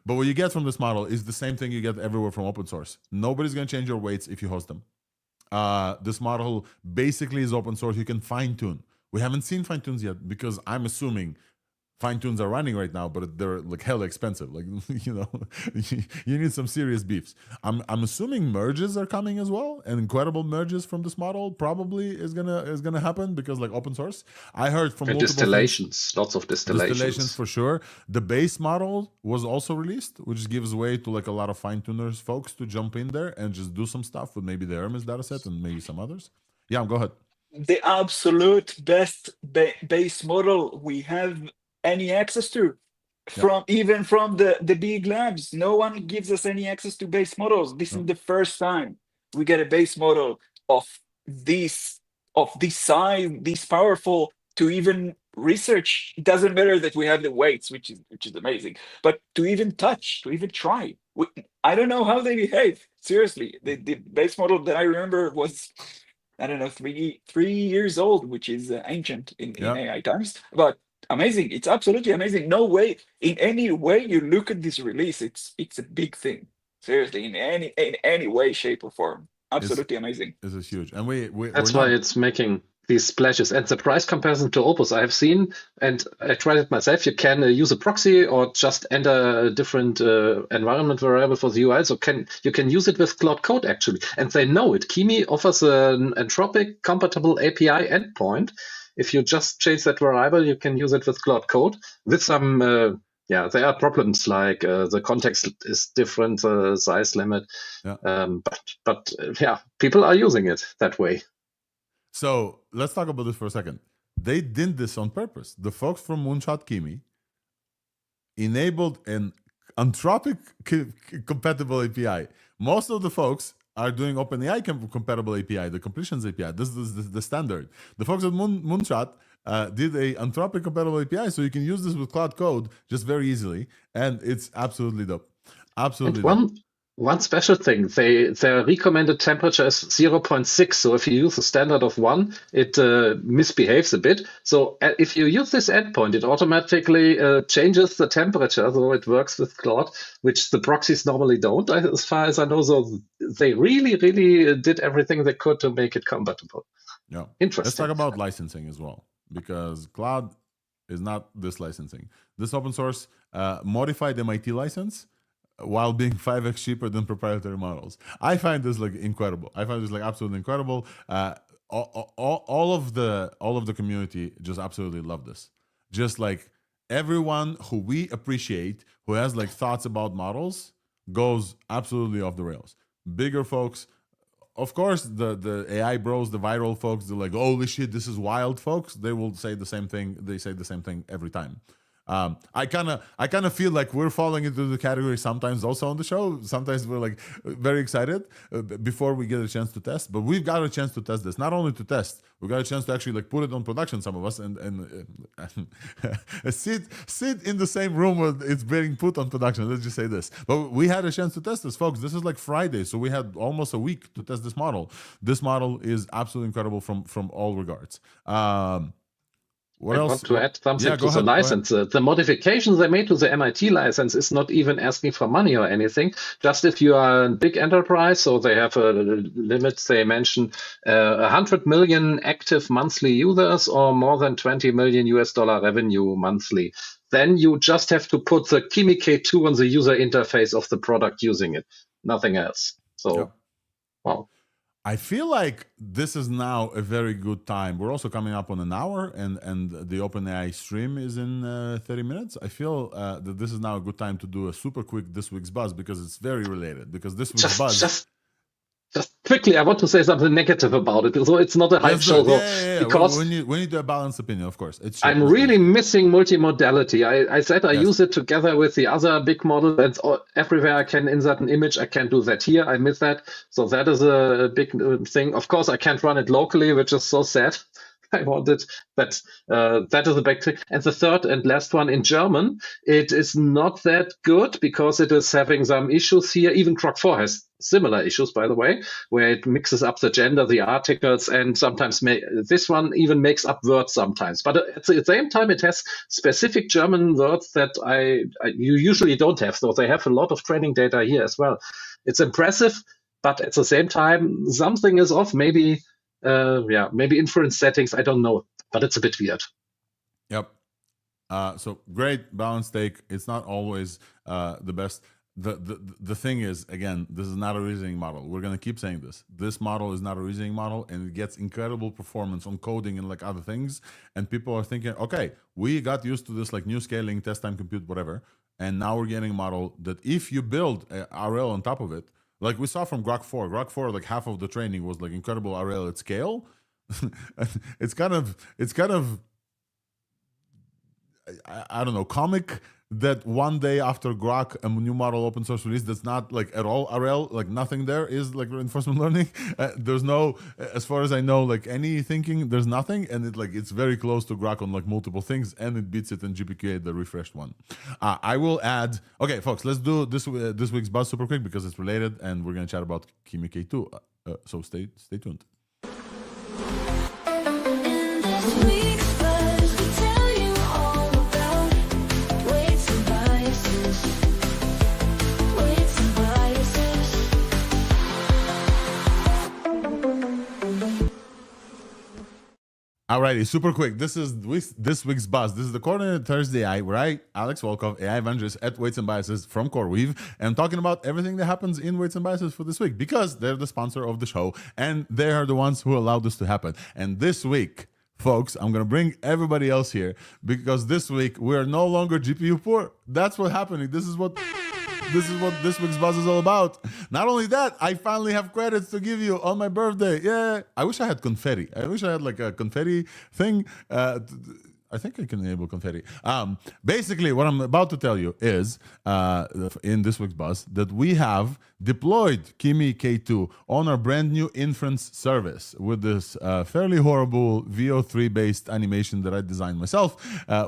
But what you get from this model is the same thing you get everywhere from open source. Nobody's going to change your weights if you host them. This model basically is open source. You can fine-tune. We haven't seen fine-tunes yet, because I'm assuming fine-tunes are running right now, but they're like hella expensive. Like, you know, you need some serious beefs. I'm assuming merges are coming as well, and incredible merges from this model probably is gonna happen, because like open source. I heard from multiple distillations, lots of distillations for sure. The base model was also released, which gives way to like a lot of fine-tuners folks to jump in there and just do some stuff with maybe the Hermes dataset and maybe some others. Yeah, go ahead. The absolute best base model we have any access to, even from the big labs. No one gives us any access to base models. This is the first time we get a base model of this size, this powerful, to even research. It doesn't matter that we have the weights, which is amazing, but to even touch, to even try. I don't know how they behave. Seriously, the base model that I remember was, I don't know, 3 years old, which is ancient in AI times, but amazing. It's absolutely amazing. No way, in any way you look at this release, it's a big thing. Seriously, in any way, shape, or form. Absolutely amazing. This is huge, and that's why it's making these splashes. And the price comparison to Opus I have seen, and I tried it myself. You can use a proxy or just enter a different environment variable for the UI. So you can use it with Cloud Code actually, and they know it. Kimi offers an Anthropic compatible API endpoint. If you just change that variable, you can use it with Cloud Code with some, there are problems like the context is different, the size limit. But people are using it that way. So let's talk about this for a second. They did this on purpose. The folks from Moonshot Kimi enabled an Anthropic compatible API. Most of the folks are doing OpenAI compatible API, the completions API. This is the standard. The folks at Moonshot did a Anthropic compatible API, so you can use this with Cloud Code just very easily, and it's absolutely dope. Absolutely dope. One special thing, their recommended temperature is 0.6. So if you use a standard of 1, it misbehaves a bit. So if you use this endpoint, it automatically changes the temperature. So it works with Claude, which the proxies normally don't, as far as I know. So they really, really did everything they could to make it compatible. Yeah. Interesting. Let's talk about licensing as well, because Claude is not this licensing. This open source modified MIT license, while being 5x cheaper than proprietary models. I find this like incredible. I find this like absolutely incredible. All of the community just absolutely love this. Just like everyone who we appreciate, who has like thoughts about models, goes absolutely off the rails. Bigger folks, of course, the AI bros, the viral folks, they're like, holy shit, this is wild, folks. They will say the same thing. They say the same thing every time. I kind of feel like we're falling into the category sometimes also on the show. Sometimes we're like very excited before we get a chance to test, but we've got a chance to test this. Not only to test, we got a chance to actually like put it on production. Some of us and sit in the same room where it's being put on production. Let's just say this. But we had a chance to test this, folks. This is like Friday, so we had almost a week to test this model. This model is absolutely incredible from all regards. What I else? want to add something Yeah, to the license. The modifications they made to the MIT license is not even asking for money or anything. Just if you are a big enterprise, so they have a limit. They mention 100 million active monthly users or more than 20 million US dollar revenue monthly. Then you just have to put the Kimi K2 on the user interface of the product using it. Nothing else. So, wow. I feel like this is now a very good time. We're also coming up on an hour, and the OpenAI stream is in 30 minutes. I feel that this is now a good time to do a super quick This Week's Buzz, because it's very related. Because This Week's Buzz... Just quickly, I want to say something negative about it. So it's not a hype show. Because we need a balanced opinion, of course. I'm really missing multimodality. I said I use it together with the other big models, and everywhere I can insert an image, I can do that here. I miss that. So that is a big thing. Of course, I can't run it locally, which is so sad. I wanted that. That is a big thing. And the third and last one in German, it is not that good because it is having some issues here. Even Grok 4 has similar issues, by the way, where it mixes up the gender, the articles, and sometimes this one even makes up words sometimes. But at the same time, it has specific German words that you usually don't have. So they have a lot of training data here as well. It's impressive, but at the same time, something is off. Maybe inference settings, I don't know, but it's a bit weird. Yep. So great balanced take. It's not always the best. The thing is, again, this is not a reasoning model. We're gonna keep saying this. This model is not a reasoning model, and it gets incredible performance on coding and like other things. And people are thinking, okay, we got used to this like new scaling, test time compute, whatever, and now we're getting a model that if you build a RL on top of it, like we saw from Grok 4, like half of the training was like incredible RL at scale. It's kind of I don't know, comic that one day after Grok, a new model open source release that's not like at all RL, like nothing there is like reinforcement learning. There's no, as far as I know, like any thinking, there's nothing, and it's very close to Grok on like multiple things, and it beats it in GPK, the refreshed one. I will add, okay, folks, let's do this week's buzz super quick because it's related, and we're gonna chat about Kimi K2. So stay tuned. Alrighty, super quick. This is this week's buzz. This is the coordinated ThursdAI, where I, Alex Volkov, AI evangelist at Weights and Biases from CoreWeave, and I'm talking about everything that happens in Weights and Biases for this week because they're the sponsor of the show and they are the ones who allowed this to happen. And this week, folks, I'm gonna bring everybody else here because this week we are no longer GPU poor. That's what's happening. This is what this week's buzz is all about. Not only that, I finally have credits to give you on my birthday. Yeah, I wish I had confetti. I wish I had like a confetti thing. I think I can enable confetti. Basically, what I'm about to tell you is, in this week's buzz, that we have deployed Kimi K2 on our brand new Inference service with this fairly horrible VO3-based animation that I designed myself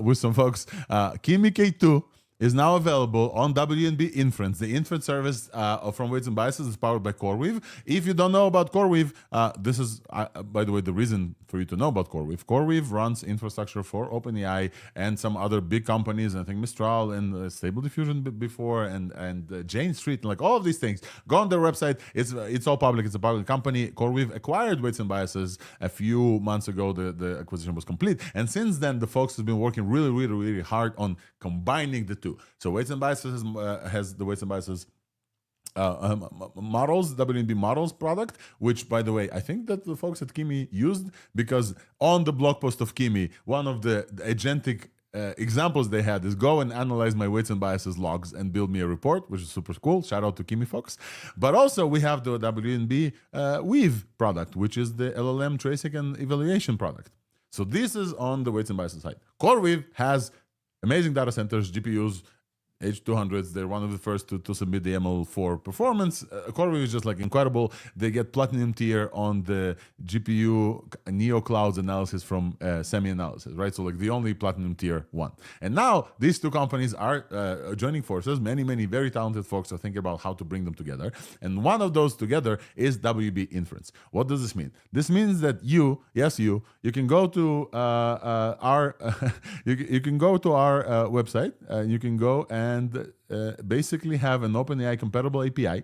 with some folks. Kimi K2 is now available on WNB Inference. The Inference service from Weights and Biases is powered by CoreWeave. If you don't know about CoreWeave, this is, by the way, the reason for you to know about CoreWeave. CoreWeave runs infrastructure for OpenAI and some other big companies. I think Mistral and Stable Diffusion before, and Jane Street, and like all of these things. Go on their website. It's all public. It's a public company. CoreWeave acquired Weights and Biases a few months ago. The acquisition was complete. And since then, the folks have been working really, really, really hard on combining the two. So Weights and Biases has the Weights and Biases models, WNB models product, which, by the way, I think that the folks at Kimi used, because on the blog post of Kimi, one of the agentic examples they had is go and analyze my weights and biases logs and build me a report, which is super cool. Shout out to Kimi folks. But also we have the WNB Weave product, which is the LLM tracing and evaluation product. So this is on the weights and biases side. CoreWeave has amazing data centers, GPUs, H200s. They're one of the first to submit the ML4 performance. CoreWeave is just like incredible. They get platinum tier on the GPU Neo Clouds analysis from semi-analysis, right? So like the only platinum tier one. And now these two companies are joining forces. Many very talented folks are thinking about how to bring them together. And one of those together is WB Inference. What does this mean? This means that you can go to our you can go to our website. You can go and basically have an OpenAI compatible API.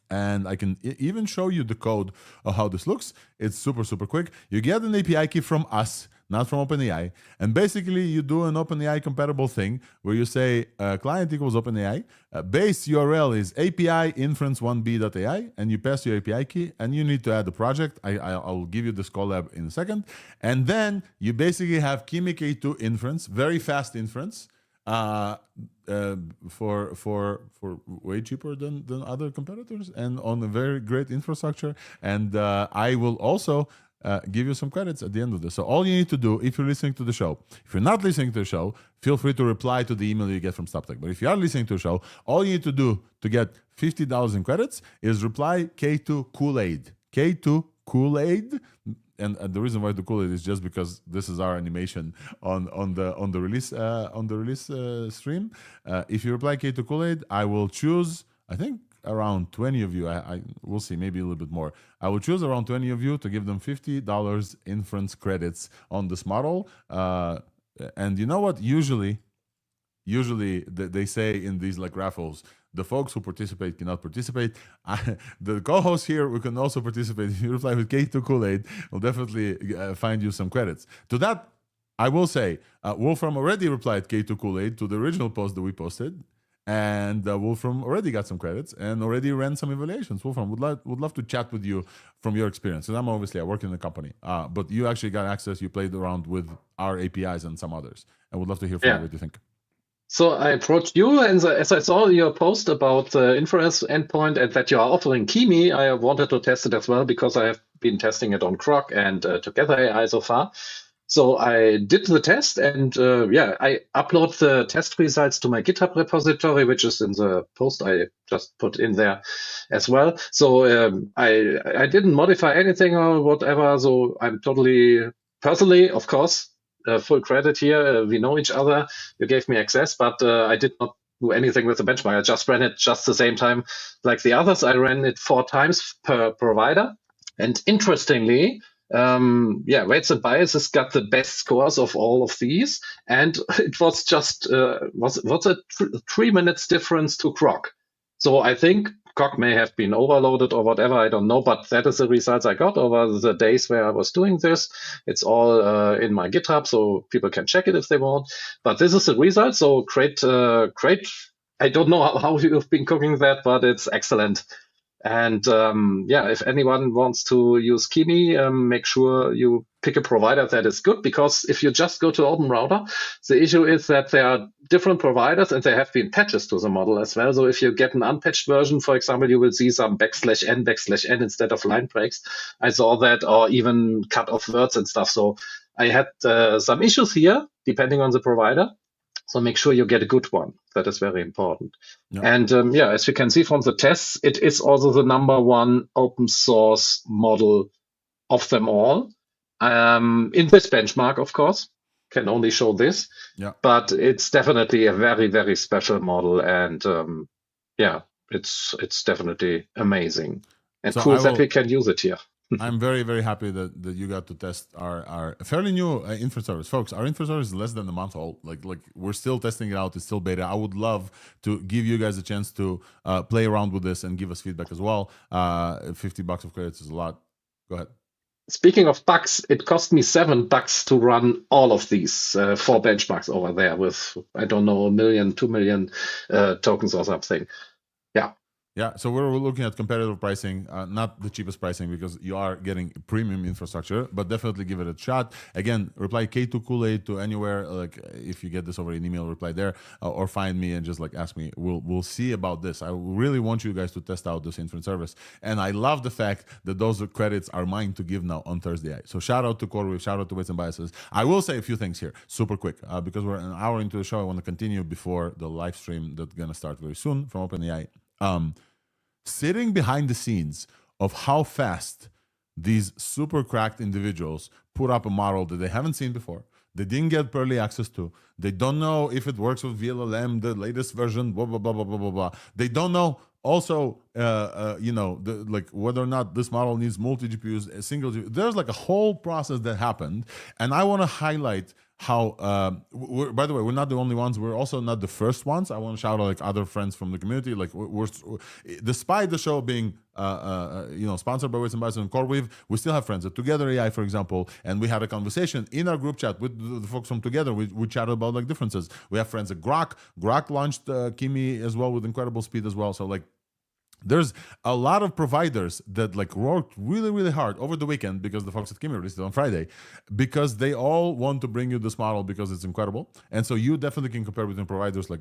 And I can even show you the code of how this looks. It's super quick. You get an API key from us, not from OpenAI. And basically you do an OpenAI compatible thing where you say client equals OpenAI. Base URL is API inference1b.ai, and you pass your API key, and you need to add the project. I'll give you this collab in a second. And then you basically have Kimi K2 inference, very fast inference. For way cheaper than other competitors, and on a very great infrastructure. And I will also give you some credits at the end of this. So all you need to do, if you're listening to the show, if you're not listening to the show, feel free to reply to the email you get from StopTech. But if you are listening to the show, all you need to do to get $50 in credits is reply K2 Kool-Aid. K2 Kool-Aid. And the reason why the Kool-Aid is just because this is our animation on the release stream. If you reply K to Kool-Aid, I will choose, I think, around 20 of you. I will see, maybe a little bit more. I will choose around 20 of you to give them $50 inference credits on this model. And you know what? Usually they say in these like raffles, the folks who participate cannot participate. The co-host here, we can also participate. If you reply with K2 Kool-Aid, we'll definitely find you some credits. To that, I will say, Wolfram already replied K2 Kool-Aid to the original post that we posted. And Wolfram already got some credits and already ran some evaluations. Wolfram, would love to chat with you from your experience. And I work in the company, but you actually got access. You played around with our APIs and some others. I would love to hear from you what you think. So I approached you, and as I saw your post about the inference endpoint and that you are offering Kimi, I wanted to test it as well because I have been testing it on Grok and ThursdAI so far. So I did the test, and I upload the test results to my GitHub repository, which is in the post I just put in there as well. So I didn't modify anything or whatever. So I'm totally, personally, of course, full credit here. We know each other. You gave me access, but I did not do anything with the benchmark. I just ran it just the same time like the others. I ran it 4 times per provider. And interestingly, weights and biases got the best scores of all of these. And it was just, what's a 3 minutes difference to Grok. So I think Grok may have been overloaded or whatever, I don't know, but that is the results I got over the days where I was doing this. It's all in my GitHub, so people can check it if they want. But this is the result, so great. I don't know how you've been cooking that, but it's excellent. And if anyone wants to use Kimi, make sure you pick a provider that is good, because if you just go to OpenRouter, the issue is that there are different providers and there have been patches to the model as well. So if you get an unpatched version, for example, you will see some \n instead of line breaks. I saw that, or even cut off words and stuff. So I had some issues here, depending on the provider. So make sure you get a good one. That is very important. Yeah. And as you can see from the tests, it is also the #1 open source model of them all. In this benchmark, of course, can only show this. Yeah. But it's definitely a very, very special model. And it's definitely amazing. And so cool that we can use it here. I'm very, very happy that you got to test our fairly new infra service. Folks, our infra service is less than a month old. Like we're still testing it out. It's still beta. I would love to give you guys a chance to play around with this and give us feedback as well. $50 of credits is a lot. Go ahead. Speaking of bugs, it cost me $7 to run all of these 4 benchmarks over there with, I don't know, 1 million, 2 million tokens or something. Yeah. Yeah, so we're looking at competitive pricing, not the cheapest pricing because you are getting premium infrastructure, but definitely give it a shot. Again, reply K2 Kool-Aid to anywhere. Like if you get this over an email, reply there, or find me and just like ask me. We'll see about this. I really want you guys to test out this Inference service, and I love the fact that those credits are mine to give now on ThursdAI. So shout out to CoreWeave, shout out to Weights and Biases. I will say a few things here, super quick, because we're an hour into the show. I want to continue before the live stream that's gonna start very soon from OpenAI. Sitting behind the scenes of how fast these super cracked individuals put up a model that they haven't seen before, they didn't get early access to, they don't know if it works with VLLM, the latest version, blah, blah, blah, blah, blah, blah, blah. They don't know also, like whether or not this model needs multi-GPUs, a single GPU. There's like a whole process that happened. And I want to highlight how, by the way, we're not the only ones. We're also not the first ones. I want to shout out like other friends from the community. Like we're despite the show being, sponsored by Weights and Biases and CoreWeave, we still have friends at TogetherAI, for example. And we had a conversation in our group chat with the folks from Together. We chatted about like differences. We have friends at Grok. Grok launched Kimi as well with incredible speed as well. So like, there's a lot of providers that like worked really, really hard over the weekend because the folks at Kimi released it on Friday, because they all want to bring you this model because it's incredible. And so you definitely can compare between providers like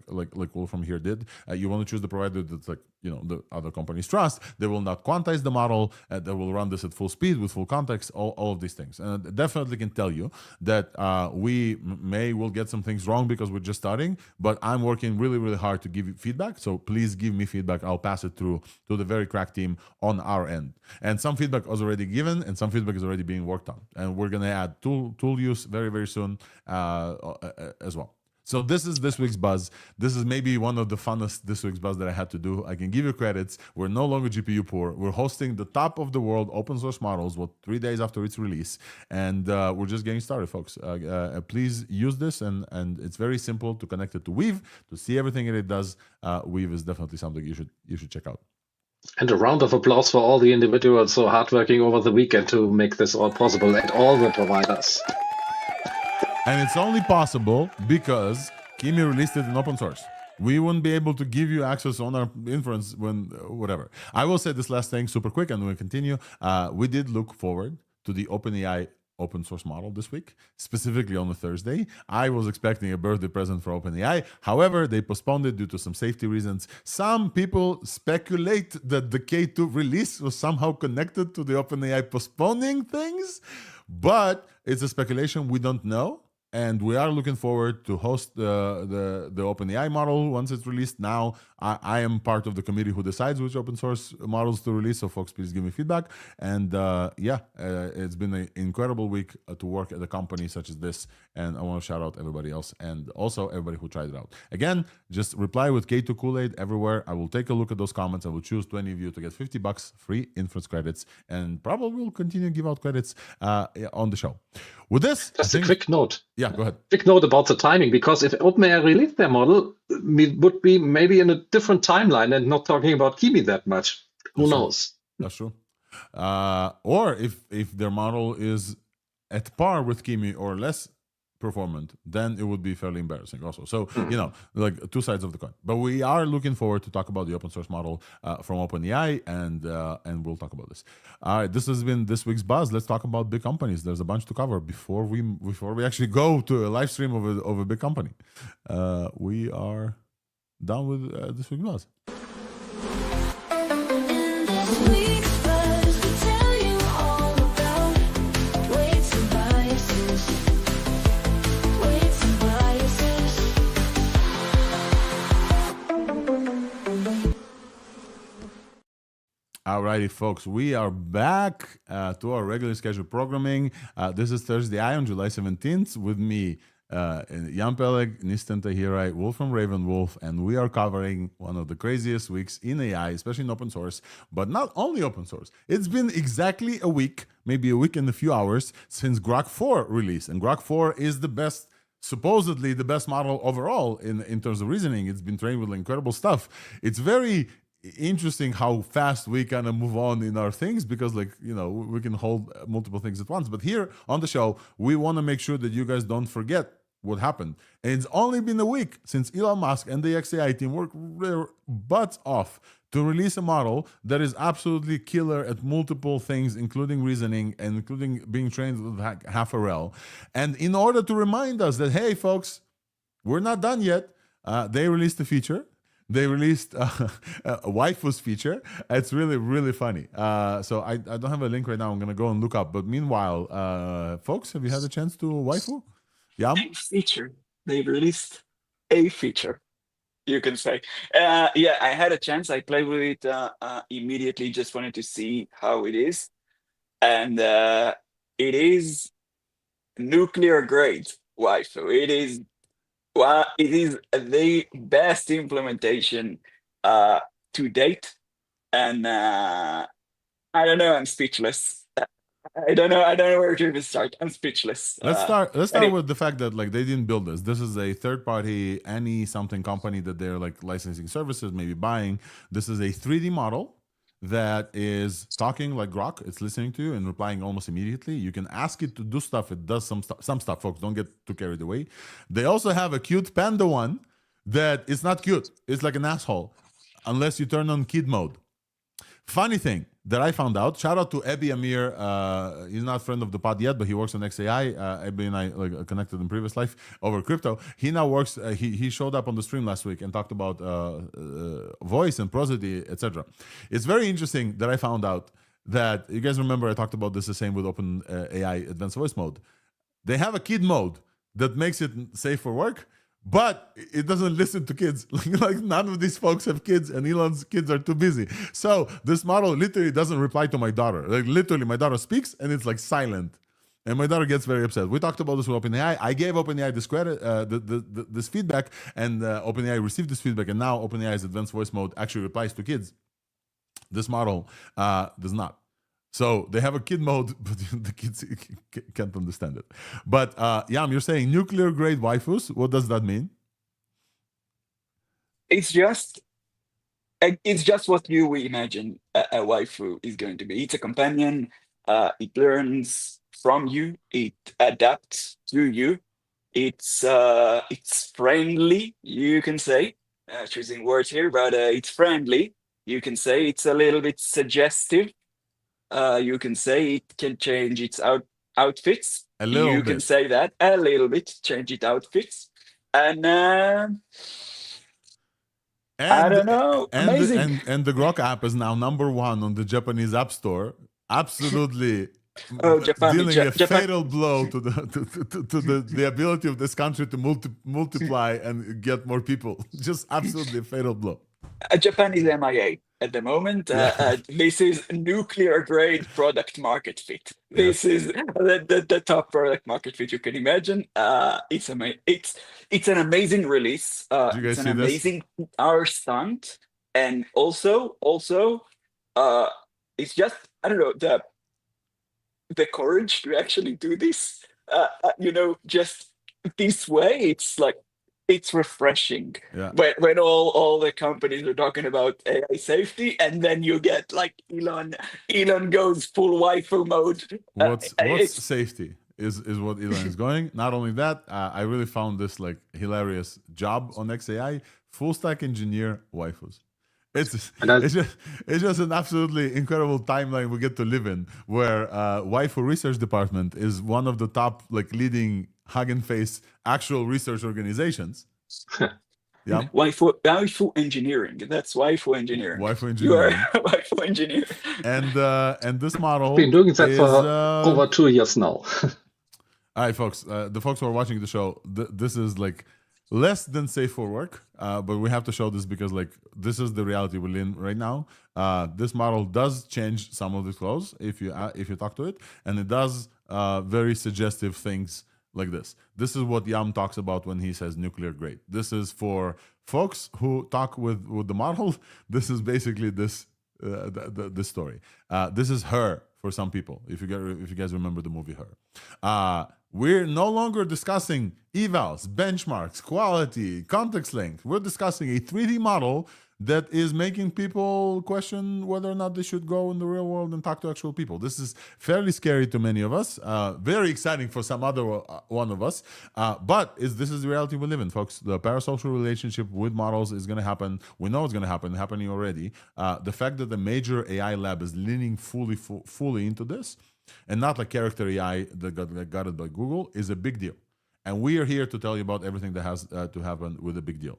Wolf from here did. You want to choose the provider that's like, the other companies trust. They will not quantize the model. They will run this at full speed with full context, all of these things. And I definitely can tell you that we will get some things wrong because we're just starting, but I'm working really, really hard to give you feedback. So please give me feedback. I'll pass it through to the very crack team on our end. And some feedback was already given and some feedback is already being worked on. And we're going to add tool use very, very soon as well. So this is this week's buzz. This is maybe one of the funnest this week's buzz that I had to do. I can give you credits. We're no longer GPU poor. We're hosting the top of the world open source models, 3 days after its release. And we're just getting started, folks. Please use this. And it's very simple to connect it to Weave, to see everything that it does. Weave is definitely something you should check out. And a round of applause for all the individuals so hardworking over the weekend to make this all possible, and all the providers. And it's only possible because Kimi released it in open source. We wouldn't be able to give you access on our Inference when whatever. I will say this last thing super quick and we'll continue. We did look forward to the OpenAI open source model this week, specifically on a Thursday. I was expecting a birthday present for OpenAI. However, they postponed it due to some safety reasons. Some people speculate that the K2 release was somehow connected to the OpenAI postponing things, but it's a speculation. We don't know. And we are looking forward to host the OpenAI model once it's released. Now, I am part of the committee who decides which open source models to release. So, folks, please give me feedback. And it's been an incredible week to work at a company such as this. And I want to shout out everybody else and also everybody who tried it out. Again, just reply with K2 Kool-Aid everywhere. I will take a look at those comments. I will choose 20 of you to get $50 free Inference credits, and probably will continue to give out credits on the show. With this, just a quick note. Yeah, go ahead. Quick note about the timing, because if OpenAI released their model, we would be maybe in a different timeline and not talking about Kimi that much. Who knows? That's true. Or if their model is at par with Kimi or less performant, then it would be fairly embarrassing also. So, like two sides of the coin. But we are looking forward to talk about the open source model from OpenAI, and we'll talk about this. All right, this has been this week's buzz. Let's talk about big companies. There's a bunch to cover before we actually go to a live stream of a big company. We are done with this week's buzz. Alrighty, folks, we are back to our regularly scheduled programming. This is ThursdAI on July 17th with me, Jan Peleg, Niton Tahirai, Wolf from Raven Wolf, and we are covering one of the craziest weeks in AI, especially in open source, but not only open source. It's been exactly a week, maybe a week and a few hours since Grok 4 released, and Grok 4 is the best, supposedly the best model overall in terms of reasoning. It's been trained with incredible stuff. It's very interesting how fast we kind of move on in our things, because we can hold multiple things at once. But here on the show, we want to make sure that you guys don't forget what happened. And it's only been a week since Elon Musk and the XAI team worked their butts off to release a model that is absolutely killer at multiple things, including reasoning and including being trained with half a rel. And in order to remind us that, hey, folks, we're not done yet, they released a feature. They released a Waifus feature. It's really, really funny. So I don't have a link right now. I'm going to go and look up. But meanwhile, folks, have you had a chance to waifu? Yeah. A feature. They released a feature, you can say. Yeah, I had a chance. I played with it immediately. Just wanted to see how it is. And it is nuclear grade waifu. It is the best implementation to date, and I don't know. I'm speechless. I don't know where to even start. I'm speechless. Let's start with the fact that like they didn't build this. This is a third-party something company that they're like licensing services, maybe buying. This is a 3D model that is talking like Grok. It's listening to you and replying almost immediately. You can ask it to do stuff. It does some stuff, folks. Don't get too carried away. They also have a cute panda one that is not cute. It's like an asshole unless you turn on kid mode. Funny thing that I found out, shout out to Ebi Amir. He's not a friend of the pod yet, but he works on XAI. Ebi and I like connected in previous life over crypto. He now works, he showed up on the stream last week and talked about voice and prosody, etc. It's very interesting that I found out that, you guys remember I talked about this the same with OpenAI Advanced Voice Mode. They have a kid mode that makes it safe for work, but it doesn't listen to kids. Like none of these folks have kids, and Elon's kids are too busy. So this model literally doesn't reply to my daughter. Like literally, my daughter speaks, and it's like silent, and my daughter gets very upset. We talked about this with OpenAI. I gave OpenAI this credit, this feedback, and OpenAI received this feedback, and now OpenAI's advanced voice mode actually replies to kids. This model does not. So they have a kid mode, but the kids can't understand it. But Yam, you're saying nuclear grade waifus. What does that mean? It's just what you imagine a waifu is going to be. It's a companion. It learns from you. It adapts to you. It's friendly. You can say, choosing words here, but it's friendly. You can say it's a little bit suggestive. You can say it can change its outfits. A little you bit. can say that a little bit, change its outfits, and I don't know. Amazing. And the Grok app is now #1 on the Japanese App Store. Absolutely. Dealing a fatal blow to the ability of this country to multiply and get more people. Just absolutely a fatal blow. Japan is MIA at the moment. This is nuclear grade product market fit. This is the top product market fit you can imagine. It's amazing. It's an amazing release. It's an amazing PR stunt, and also it's just, I don't know, the courage to actually do this. Just this way. It's like, it's refreshing when all the companies are talking about AI safety, and then you get like Elon goes full waifu mode. What's safety is what Elon is going. Not only that, I really found this like hilarious job on XAI, full stack engineer waifus. It's just an absolutely incredible timeline we get to live in, where Waifu research department is one of the top like leading Hugging Face actual research organizations. Yeah. Waifu engineering. That's waifu engineering. Waifu engineering. You are waifu engineer. And this model. I've been doing that for over 2 years now. All right, folks. The folks who are watching the show, this is like less than safe for work, but we have to show this because like this is the reality we're in right now. This model does change some of the flows if you talk to it, and it does very suggestive things like this. This is what Yam talks about when he says nuclear grade. This is for folks who talk with the model. This is basically this story. This is Her for some people. If you guys remember the movie Her. We're no longer discussing evals, benchmarks, quality, context length. We're discussing a 3D model that is making people question whether or not they should go in the real world and talk to actual people. This is fairly scary to many of us, very exciting for some other one of us, but this is the reality we live in, folks. The parasocial relationship with models is going to happen. We know it's going to happen, happening already. The fact that the major AI lab is leaning fully into this, and not like character AI that got it by Google, is a big deal. And we are here to tell you about everything that has to happen with a big deal.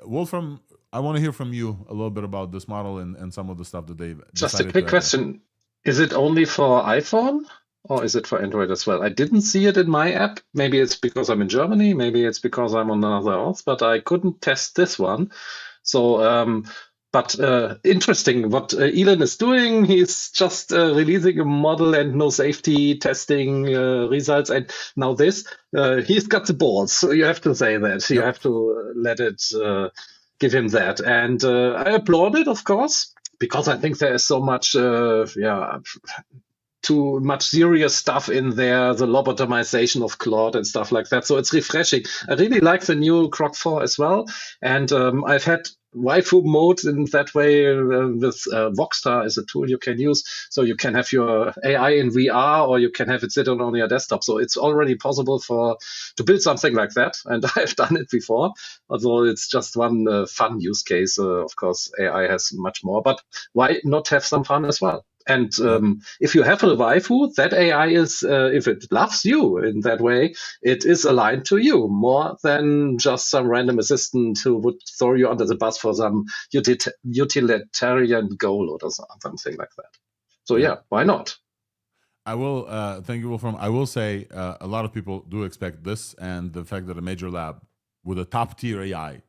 Wolfram, I want to hear from you a little bit about this model and some of the stuff that they've Just a quick question. Is it only for iPhone or is it for Android as well? I didn't see it in my app. Maybe it's because I'm in Germany. Maybe it's because I'm on another auth, but I couldn't test this one. So, but interesting what Elon is doing. He's just releasing a model and no safety testing results. And now this, he's got the balls. So you have to say that. You have to let it give him that. And I applaud it, of course, because I think there is so much, too much serious stuff in there, the lobotomization of Claude and stuff like that. So it's refreshing. I really like the new Grok 4 as well. And I've had Waifu mode in that way with Voxstar is a tool you can use. So you can have your AI in VR or you can have it sit on your desktop. So it's already possible to build something like that. And I've done it before, although it's just one fun use case. Of course, AI has much more, but why not have some fun as well? And if you have a waifu, that AI is, if it loves you in that way, it is aligned to you more than just some random assistant who would throw you under the bus for some utilitarian goal or something like that. So yeah, why not? I will, thank you, Wolfram. I will say a lot of people do expect this, and the fact that a major lab with a top tier AI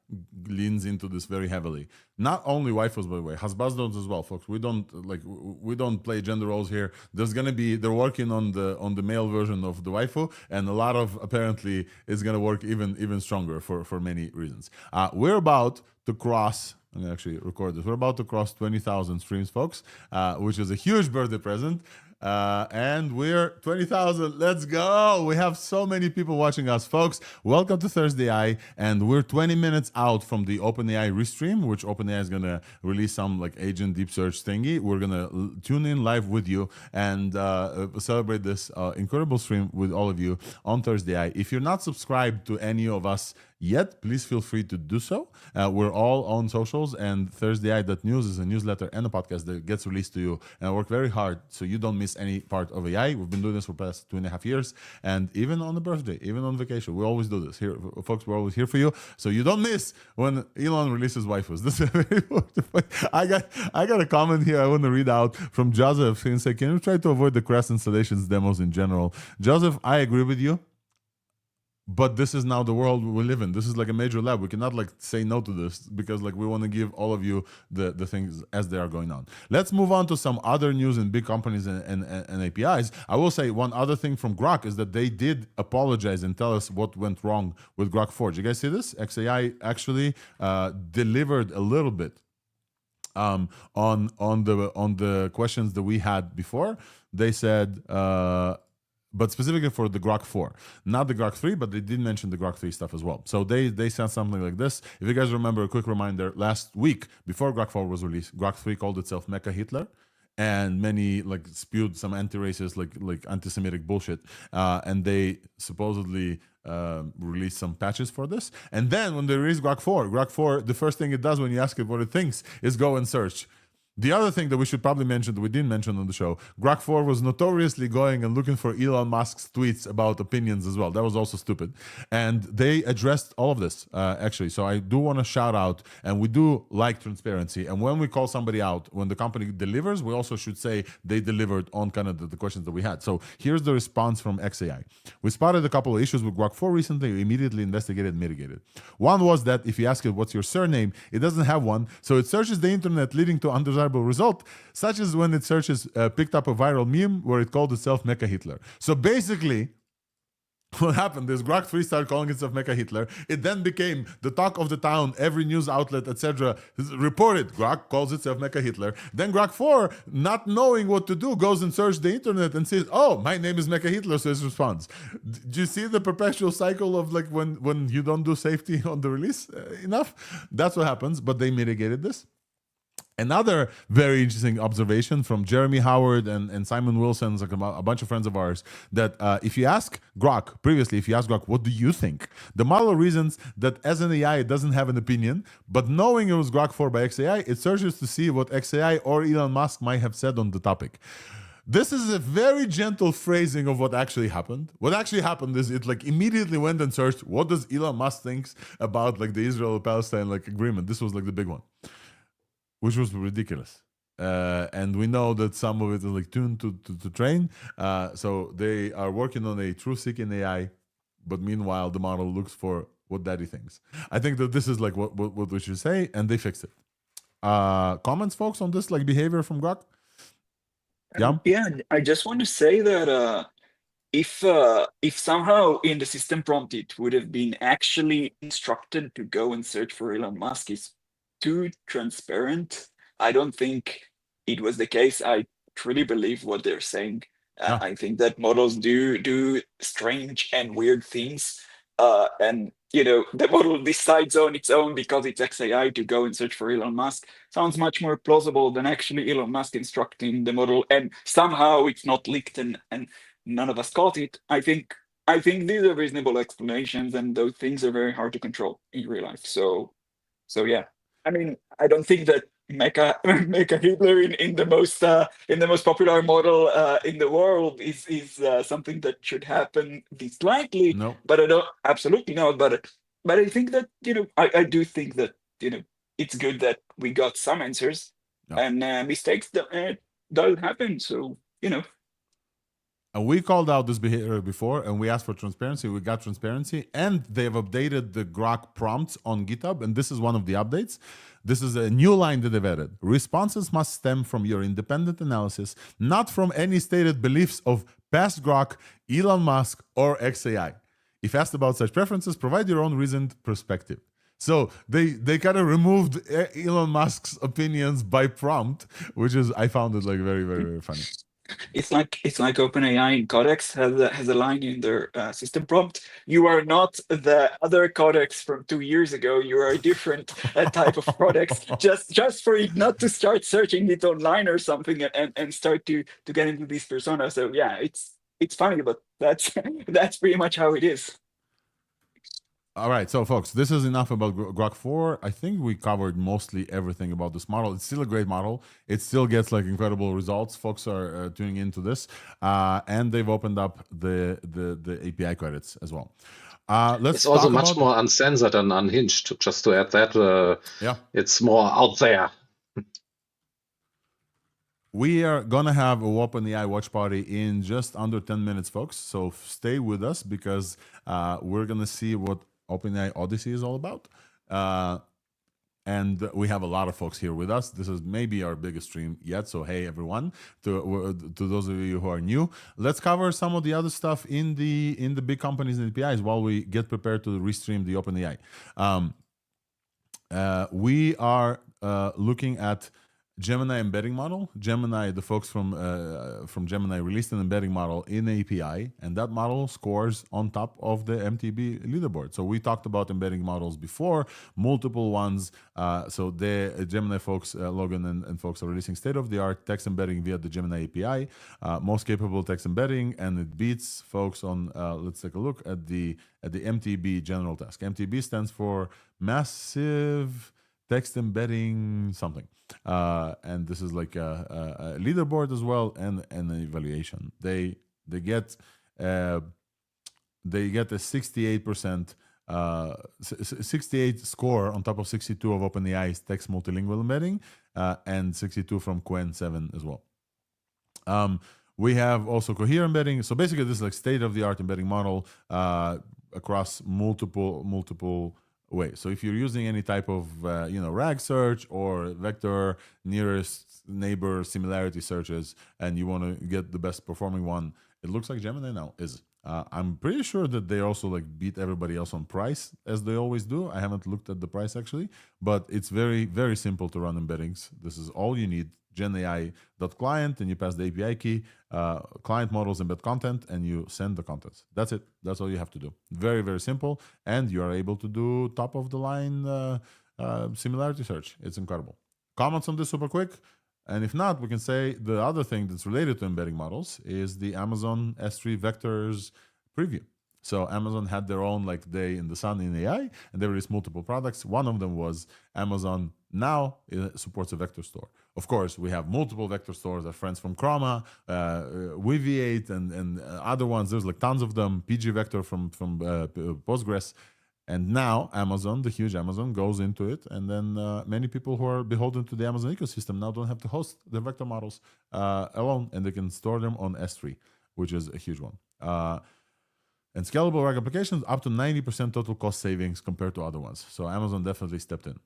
leans into this very heavily. Not only waifus, by the way, husbands as well, folks. We don't play gender roles here. They're working on the male version of the waifu, and a lot of apparently is gonna work even stronger for many reasons. We're about to cross. I'm gonna actually record this. We're about to cross 20,000 streams, folks, which is a huge birthday present. And we're 20,000. Let's go. We have so many people watching us, folks. Welcome to ThursdAI, and we're 20 minutes out from the OpenAI restream, which OpenAI is gonna release some like agent deep search thingy. We're gonna tune in live with you and celebrate this incredible stream with all of you on ThursdAI. If you're not subscribed to any of us yet, please feel free to do so. We're all on socials, and ThursdAI.news is a newsletter and a podcast that gets released to you, and I work very hard so you don't miss any part of AI. We've been doing this for the past 2.5 years, and even on the birthday, even on vacation, we always do this here, folks. We're always here for you, so you don't miss when Elon releases waifus. This is very important. I got a comment here I want to read out from Joseph. He said, "Can you try to avoid the crash installations demos in general?" Joseph, I agree with you. But this is now the world we live in. This is like a major lab. We cannot like say no to this because like we want to give all of you the things as they are going on. Let's move on to some other news in big companies and APIs. I will say one other thing from Grok is that they did apologize and tell us what went wrong with Grok 4. Did you guys see this? XAI actually delivered a little bit on the questions that we had before. They said but specifically for the Grok 4, not the Grok 3, but they did mention the Grok 3 stuff as well. So they said something like this. If you guys remember, a quick reminder, last week, before Grok 4 was released, Grok 3 called itself Mecha Hitler, and many like spewed some anti-racist, like anti-Semitic bullshit, and they supposedly released some patches for this. And then when they released Grok 4, the first thing it does when you ask it what it thinks is go and search. The other thing that we should probably mention that we didn't mention on the show, Grok 4 was notoriously going and looking for Elon Musk's tweets about opinions as well. That was also stupid. And they addressed all of this, actually. So I do want to shout out, and we do like transparency. And when we call somebody out, when the company delivers, we also should say they delivered on kind of the questions that we had. So here's the response from XAI. We spotted a couple of issues with Grok 4 recently. We immediately investigated and mitigated. One was that if you ask it what's your surname, it doesn't have one. So it searches the internet, leading to undesirable result, such as when it searches picked up a viral meme where it called itself Mecha Hitler. So basically, what happened is Grok 3 started calling itself Mecha Hitler. It then became the talk of the town. Every news outlet, etc., reported Grok calls itself Mecha Hitler. Then Grok 4, not knowing what to do, goes and searches the internet and says, "Oh, my name is Mecha Hitler," so it responds. Do you see the perpetual cycle of like when you don't do safety on the release enough? That's what happens. But they mitigated this. Another very interesting observation from Jeremy Howard and Simon Wilson, like a bunch of friends of ours, that if you ask Grok, what do you think? The model reasons that as an AI, it doesn't have an opinion, but knowing it was Grok 4 by XAI, it searches to see what XAI or Elon Musk might have said on the topic. This is a very gentle phrasing of what actually happened. What actually happened is it like immediately went and searched, what does Elon Musk thinks about like the Israel-Palestine like agreement? This was like the big one, which was ridiculous. And we know that some of it is like tuned to train. So they are working on a truth-seeking AI, but meanwhile, the model looks for what daddy thinks. I think that this is like what we should say, and they fixed it. Comments, folks, on this like behavior from Grok? Yeah, I just want to say that if somehow in the system prompt it would have been actually instructed to go and search for Elon Musk, is too transparent. I don't think it was the case. I truly believe what they're saying. I think that models do strange and weird things, and the model decides on its own because it's XAI to go and search for Elon Musk. Sounds much more plausible than actually Elon Musk instructing the model, and somehow it's not leaked and none of us caught it. I think these are reasonable explanations, and those things are very hard to control in real life. So yeah. I mean, I don't think that Mecha Hitler in the most popular model in the world is something that should happen this likely. No. But I don't absolutely not. But I think that I do think that it's good that we got some answers, and mistakes don't happen. So And we called out this behavior before, and we asked for transparency. We got transparency, and they've updated the Grok prompts on GitHub, and this is one of the updates. This is a new line that they've added. Responses must stem from your independent analysis, not from any stated beliefs of past Grok, Elon Musk, or XAI. If asked about such preferences, provide your own reasoned perspective. So they kind of removed Elon Musk's opinions by prompt, which is, I found it like very, very, very funny. It's like OpenAI in Codex has a line in their system prompt. You are not the other Codex from 2 years ago. You are a different type of Codex. just for it not to start searching it online or something and start to get into this persona. So yeah, it's funny, but that's pretty much how it is. All right, so folks, this is enough about Grok 4. I think we covered mostly everything about this model. It's still a great model. It still gets like incredible results. Folks are tuning into this, and they've opened up the API credits as well. It's also much more uncensored and unhinged. Just to add that, it's more out there. We are gonna have a OpenAI watch party in just under 10 minutes, folks. So stay with us because we're gonna see what OpenAI Odyssey is all about. And we have a lot of folks here with us. This is maybe our biggest stream yet. So hey, everyone, to those of you who are new, let's cover some of the other stuff in the big companies and APIs while we get prepared to restream the OpenAI. We are looking at Gemini embedding model. Gemini, the folks from Gemini released an embedding model in API, and that model scores on top of the MTB leaderboard. So we talked about embedding models before, multiple ones. So the Gemini folks, Logan and folks are releasing state-of-the-art text embedding via the Gemini API, most capable text embedding, and it beats folks on. Let's take a look at the MTB general task. MTB stands for massive text embedding something, and this is like a leaderboard as well, and an evaluation. They get a 68%, 68 score on top of 62 of OpenAI's text multilingual embedding, and 62 from Qwen 7 as well. We have also Cohere embedding. So basically, this is like state-of-the-art embedding model across multiple way. So if you're using any type of RAG search or vector nearest neighbor similarity searches, and you want to get the best performing one, it looks like Gemini now is. I'm pretty sure that they also like beat everybody else on price, as they always do. I haven't looked at the price actually, but it's very, very simple to run embeddings. This is all you need. GenAI.client, and you pass the API key, client models embed content, and you send the contents. That's it. That's all you have to do. Very, very simple. And you are able to do top of the line similarity search. It's incredible. Comments on this super quick? And if not, we can say the other thing that's related to embedding models is the Amazon S3 vectors preview. So Amazon had their own like day in the sun in AI, and they released multiple products. One of them was Amazon now supports a vector store. Of course, we have multiple vector stores. Our friends from Chroma, Weaviate, and other ones. There's like tons of them. PG Vector from Postgres. And now Amazon, the huge Amazon, goes into it. And then many people who are beholden to the Amazon ecosystem now don't have to host the vector models alone, and they can store them on S3, which is a huge one. And scalable RAG applications, up to 90% total cost savings compared to other ones. So Amazon definitely stepped in.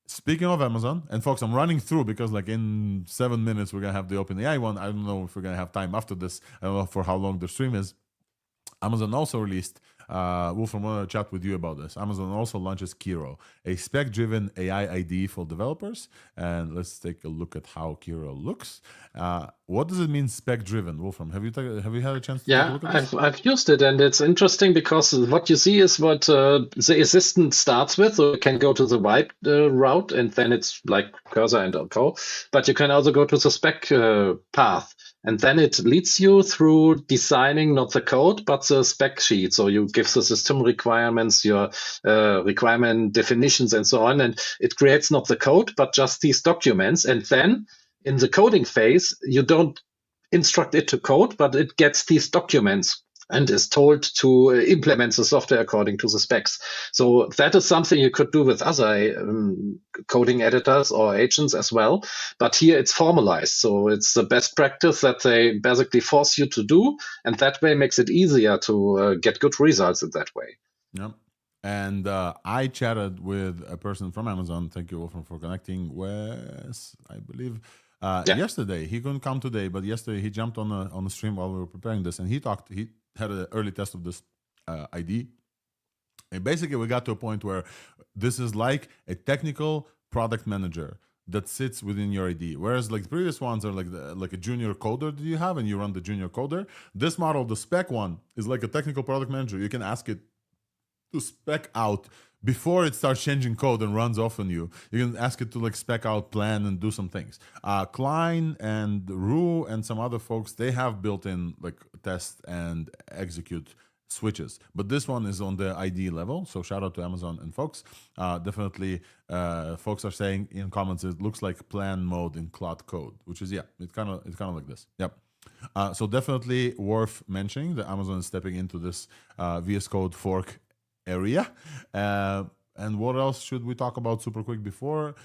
Speaking of Amazon, and folks, I'm running through because like in 7 minutes, we're going to have the OpenAI one. I don't know if we're going to have time after this. I don't know for how long the stream is. Amazon also released, Wolfram, I want to chat with you about this. Amazon also launches Kiro, a spec-driven AI IDE for developers. And let's take a look at how Kiro looks. What does it mean spec-driven, Wolfram? Have you had a chance to take a look at this? I've used it, and it's interesting because what you see is what the assistant starts with. So you can go to the wide route, and then it's like cursor and co. But you can also go to the spec path. And then it leads you through designing not the code, but the spec sheet. So you give the system requirements, your requirement definitions, and so on. And it creates not the code, but just these documents. And then in the coding phase, you don't instruct it to code, but it gets these documents and is told to implement the software according to the specs. So that is something you could do with other coding editors or agents as well. But here it's formalized. So it's the best practice that they basically force you to do. And that way makes it easier to get good results in that way. Yep. And I chatted with a person from Amazon. Thank you, Wolfram, for connecting. Wes, I believe. Yesterday, he couldn't come today, but yesterday he jumped on a stream while we were preparing this, and he had an early test of this ID. And basically, we got to a point where this is like a technical product manager that sits within your ID. Whereas like the previous ones are like a junior coder that you have, and you run the junior coder. This model, the spec one, is like a technical product manager. You can ask it to spec out before it starts changing code and runs off on you. You can ask it to like spec out, plan, and do some things. Klein and Rue and some other folks, they have built-in like test and execute switches, but this one is on the ID level. So shout out to Amazon and folks. Definitely, folks are saying in comments it looks like plan mode in Cloud Code, which is it's kind of like this. Yep. So definitely worth mentioning that Amazon is stepping into this VS Code fork area. And what else should we talk about super quick before?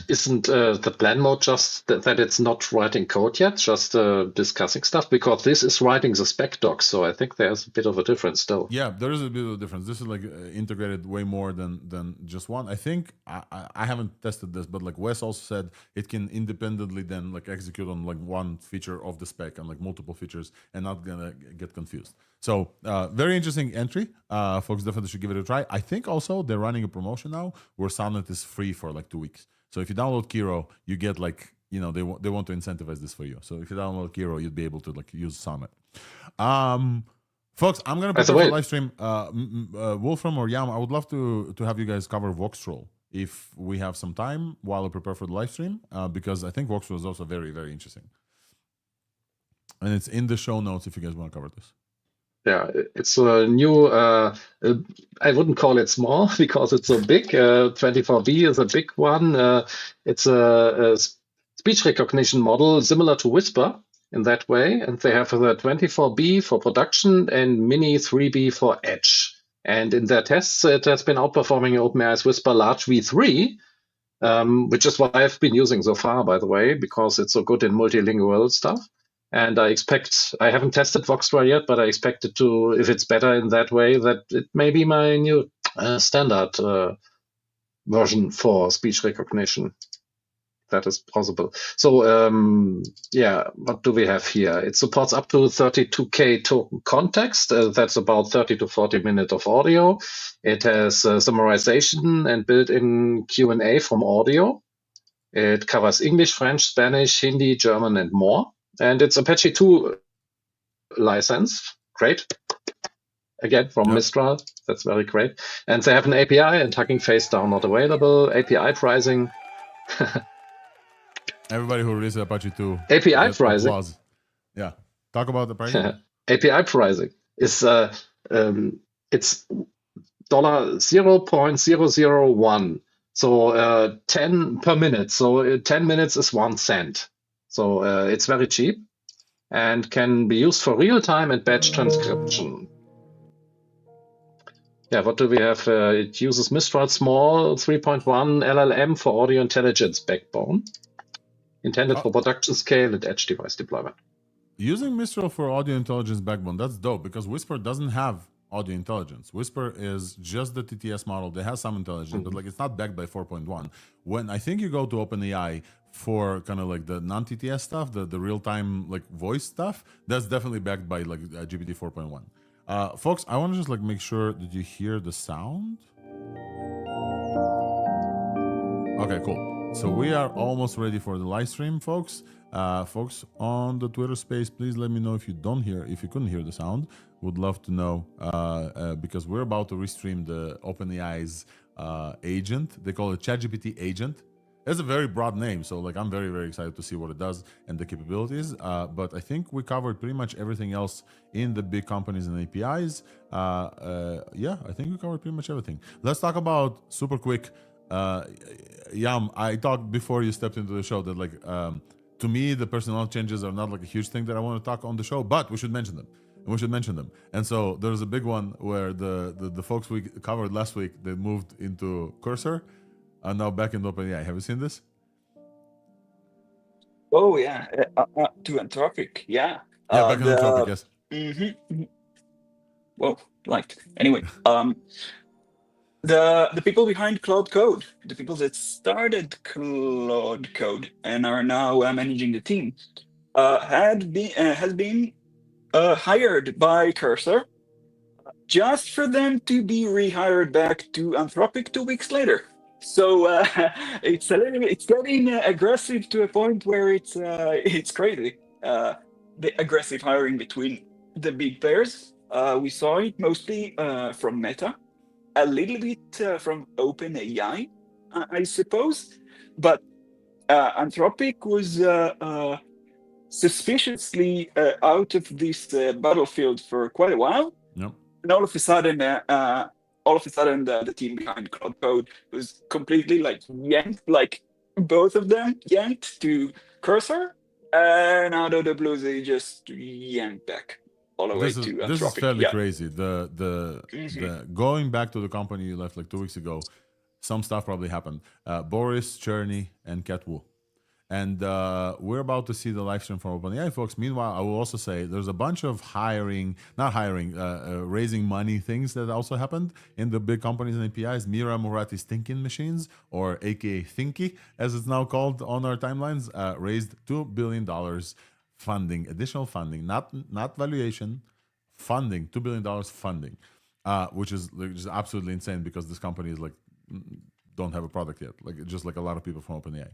Isn't the plan mode just that it's not writing code yet, just discussing stuff? Because this is writing the spec docs, so I think there's a bit of a difference still. Yeah, there is a bit of a difference. This is like integrated way more than just one. I think I haven't tested this, but like Wes also said, it can independently then like execute on like one feature of the spec and like multiple features and not gonna get confused. So very interesting entry. Folks definitely should give it a try. I think also they're running a promotion now where Sonnet is free for like 2 weeks. So if you download Kiro, you get like, you know, they want to incentivize this for you. So if you download Kiro, you'd be able to like use Sonnet. Folks, I'm gonna prepare for live stream. Wolfram or Yam, I would love to have you guys cover Voxtrol if we have some time while we prepare for the live stream, because I think Voxtrol is also very, very interesting. And it's in the show notes if you guys want to cover this. Yeah, it's a new, I wouldn't call it small because it's so big. 24B is a big one. It's a speech recognition model similar to Whisper in that way. And they have the 24B for production and Mini 3B for edge. And in their tests, it has been outperforming OpenAI's Whisper Large V3, which is what I've been using so far, by the way, because it's so good in multilingual stuff. And I haven't tested Voxtra yet, but I expect it to, if it's better in that way, that it may be my new standard version for speech recognition. that is possible. So yeah, what do we have here? It supports up to 32K token context. That's about 30 to 40 minutes of audio. It has summarization and built-in Q&A from audio. It covers English, French, Spanish, Hindi, German, and more. And it's Apache 2 license. Great. Again, from Mistral. That's very great. And they have an API and Hugging Face down not available. API pricing. Everybody who releases Apache 2. API pricing. Applause. Yeah. Talk about the pricing. API pricing is it's $0.001. So 10 per minute. So 10 minutes is 1 cent. So it's very cheap and can be used for real-time and batch transcription. Yeah, what do we have? It uses Mistral Small 3.1 LLM for audio intelligence backbone, intended for production scale and edge device deployment. Using Mistral for audio intelligence backbone, that's dope because Whisper doesn't have audio intelligence. Whisper is just the TTS model. They have some intelligence, but like it's not backed by 4.1. When I think you go to OpenAI for kind of like the non-TTS stuff, the real-time like voice stuff, that's definitely backed by like GPT 4.1. Folks, I want to just like make sure, did you hear the sound? Okay, cool. So we are almost ready for the live stream, folks. Folks on the Twitter space, please let me know if you couldn't hear the sound. Would love to know because we're about to restream the OpenAI's agent. They call it ChatGPT agent. It's a very broad name, so like I'm very, very excited to see what it does and the capabilities. But I think we covered pretty much everything else in the big companies and APIs. Yeah, I think we covered pretty much everything. Let's talk about super quick. Yam, I talked before you stepped into the show that like to me the personnel changes are not like a huge thing that I want to talk on the show, but we should mention them. And so there's a big one where the folks we covered last week, they moved into Cursor. Are now back in OpenAI. Have you seen this? Oh yeah, to Anthropic, yeah. Yeah, back in Anthropic, yes. Well, like anyway, the people behind Cloud Code, the people that started Cloud Code and are now managing the team, has been hired by Cursor, just for them to be rehired back to Anthropic 2 weeks later. So it's getting aggressive to a point where it's crazy. The aggressive hiring between the big players. We saw it mostly from Meta, a little bit from OpenAI, I suppose, but Anthropic was suspiciously out of this battlefield for quite a while. Yep. And all of a sudden, the team behind Cloud Code was completely like yanked, like both of them yanked to Cursor, and out of the blue they just yanked back all the way to Anthropic. This is fairly crazy. The going back to the company you left like 2 weeks ago, some stuff probably happened. Boris, Cherny, and Cat Wu. And we're about to see the live stream from OpenAI, folks. Meanwhile, I will also say there's a bunch of raising money things that also happened in the big companies and APIs. Mira Murati's Thinking Machines, or aka Thinky, as it's now called on our timelines, raised $2 billion funding, additional funding, not valuation, funding, $2 billion funding, which is absolutely insane because this company is like don't have a product yet, like just like a lot of people from OpenAI.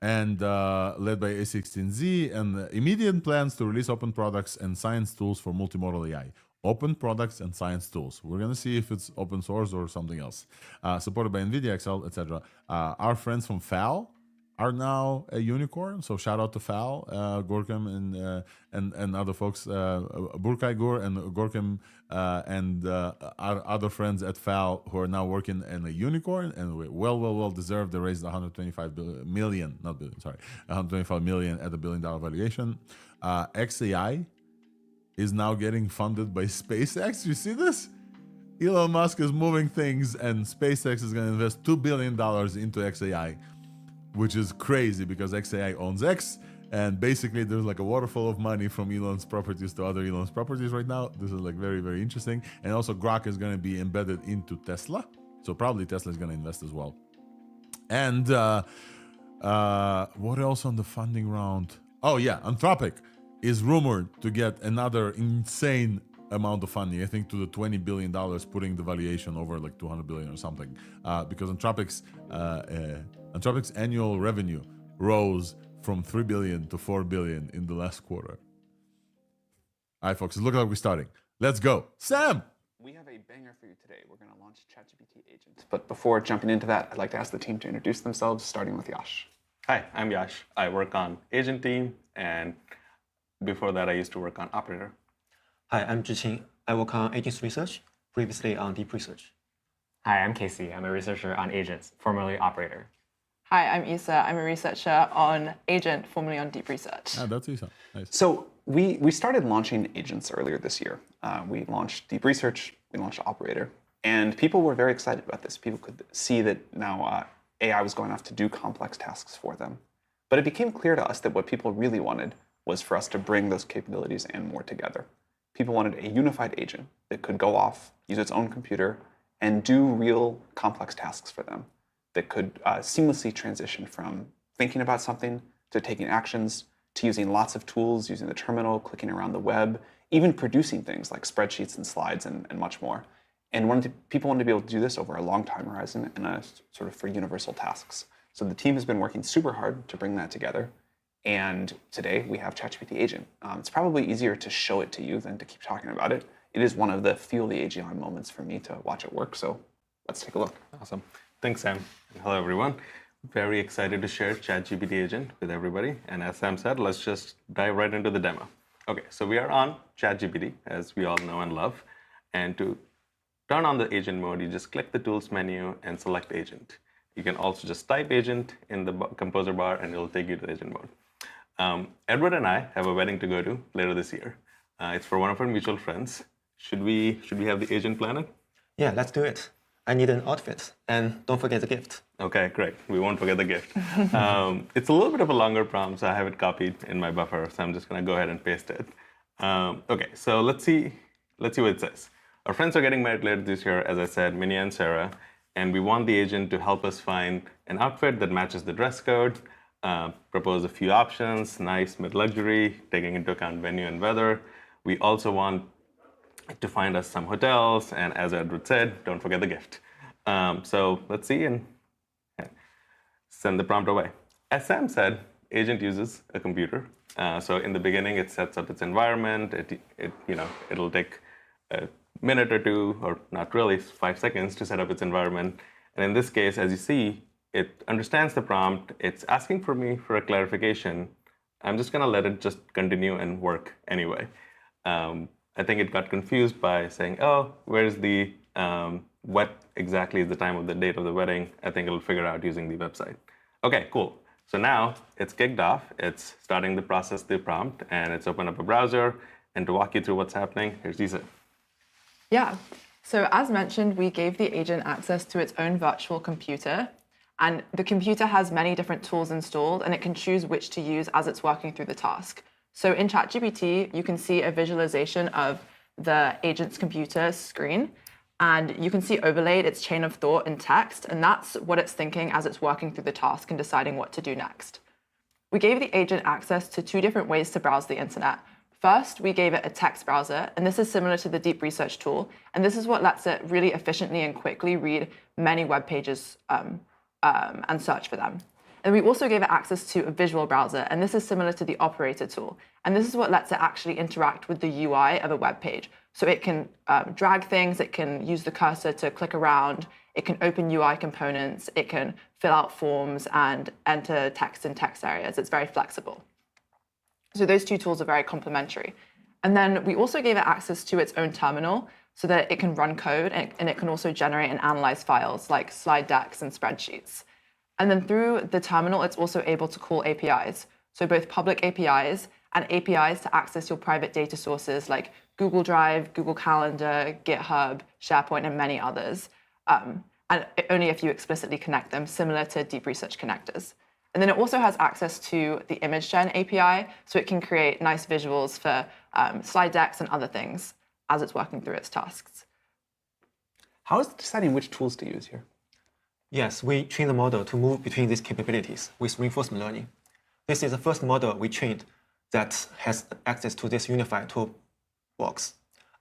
And led by A16Z, and immediate plans to release open products and science tools for multimodal AI. Open products and science tools. We're going to see if it's open source or something else. Supported by NVIDIA, Excel, etc. Our friends from FAL are now a unicorn. So shout out to FAL, Gorkem, and other folks, Burkai Gur and Gorkem, and our other friends at FAL who are now working in a unicorn, and we well deserved. They raised 125 million, not billion, sorry, 125 million at a $1 billion valuation. XAI is now getting funded by SpaceX. You see this? Elon Musk is moving things, and SpaceX is going to invest $2 billion into XAI, which is crazy because XAI owns X, and basically there's like a waterfall of money from Elon's properties to other Elon's properties right now. This is like very, very interesting. And also Grok is going to be embedded into Tesla, so probably Tesla is going to invest as well. And What else on the funding round? Oh yeah, Anthropic is rumored to get another insane amount of funding. I think to the $20 billion, putting the valuation over like 200 billion or something. Because Anthropic's annual revenue rose from 3 billion to 4 billion in the last quarter. All right, folks, it looks like we're starting. Let's go. Sam! We have a banger for you today. We're going to launch ChatGPT Agent. But before jumping into that, I'd like to ask the team to introduce themselves, starting with Yash. Hi, I'm Yash. I work on Agent team, and before that, I used to work on Operator. Hi, I'm Zhiqing. I work on agents research, previously on deep research. Hi, I'm Casey. I'm a researcher on agents, formerly Operator. Hi, I'm Isa. I'm a researcher on Agent, formerly on Deep Research. Ah, that's Isa. Nice. So we started launching agents earlier this year. We launched Deep Research, we launched Operator, and people were very excited about this. People could see that now AI was going off to do complex tasks for them. But it became clear to us that what people really wanted was for us to bring those capabilities and more together. People wanted a unified agent that could go off, use its own computer, and do real complex tasks for them, that could seamlessly transition from thinking about something to taking actions, to using lots of tools, using the terminal, clicking around the web, even producing things like spreadsheets and slides and much more. And people wanted to be able to do this over a long time horizon and sort of for universal tasks. So the team has been working super hard to bring that together. And today we have ChatGPT Agent. It's probably easier to show it to you than to keep talking about it. It is one of the feel the AGI moments for me to watch it work. So let's take a look. Awesome. Thanks, Sam. And hello, everyone. Very excited to share ChatGPT Agent with everybody. And as Sam said, let's just dive right into the demo. Okay, so we are on ChatGPT, as we all know and love. And to turn on the agent mode, you just click the Tools menu and select Agent. You can also just type Agent in the Composer bar, and it'll take you to Agent mode. Edward and I have a wedding to go to later this year. It's for one of our mutual friends. Should we have the agent planted? Yeah, let's do it. I need an outfit, and don't forget the gift. Okay, great. We won't forget the gift. It's a little bit of a longer prompt, so I have it copied in my buffer. So I'm just going to go ahead and paste it. Okay, so let's see what it says. Our friends are getting married later this year, as I said, Minnie and Sarah, and we want the agent to help us find an outfit that matches the dress code, propose a few options, nice, mid-luxury, taking into account venue and weather. We also want to find us some hotels, and as Edward said, don't forget the gift. So let's see and send the prompt away. As Sam said, agent uses a computer. So in the beginning, it sets up its environment. It'll take a minute or two, or not really, 5 seconds to set up its environment. And in this case, as you see, it understands the prompt. It's asking for me for a clarification. I'm just going to let it just continue and work anyway. I think it got confused by saying, oh, where's the what exactly is the time of the date of the wedding? I think it'll figure out using the website. Okay, cool. So now it's kicked off. It's starting to process the prompt, and it's opened up a browser. And to walk you through what's happening, here's Lisa. Yeah. So as mentioned, we gave the agent access to its own virtual computer. And the computer has many different tools installed, and it can choose which to use as it's working through the task. So in ChatGPT, you can see a visualization of the agent's computer screen, and you can see overlaid its chain of thought in text, and that's what it's thinking as it's working through the task and deciding what to do next. We gave the agent access to 2 different ways to browse the internet. First, we gave it a text browser, and this is similar to the deep research tool, and this is what lets it really efficiently and quickly read many web pages and search for them. And we also gave it access to a visual browser, and this is similar to the operator tool. And this is what lets it actually interact with the UI of a web page. So it can drag things, it can use the cursor to click around, it can open UI components, it can fill out forms and enter text in text areas. It's very flexible. So those 2 tools are very complementary. And then we also gave it access to its own terminal so that it can run code, and it can also generate and analyze files like slide decks and spreadsheets. And then through the terminal, it's also able to call APIs. So both public APIs and APIs to access your private data sources like Google Drive, Google Calendar, GitHub, SharePoint, and many others. And only if you explicitly connect them, similar to deep research connectors. And then it also has access to the image gen API, so it can create nice visuals for slide decks and other things as it's working through its tasks. How is it deciding which tools to use here? Yes, we train the model to move between these capabilities with reinforcement learning. This is the first model we trained that has access to this unified toolbox: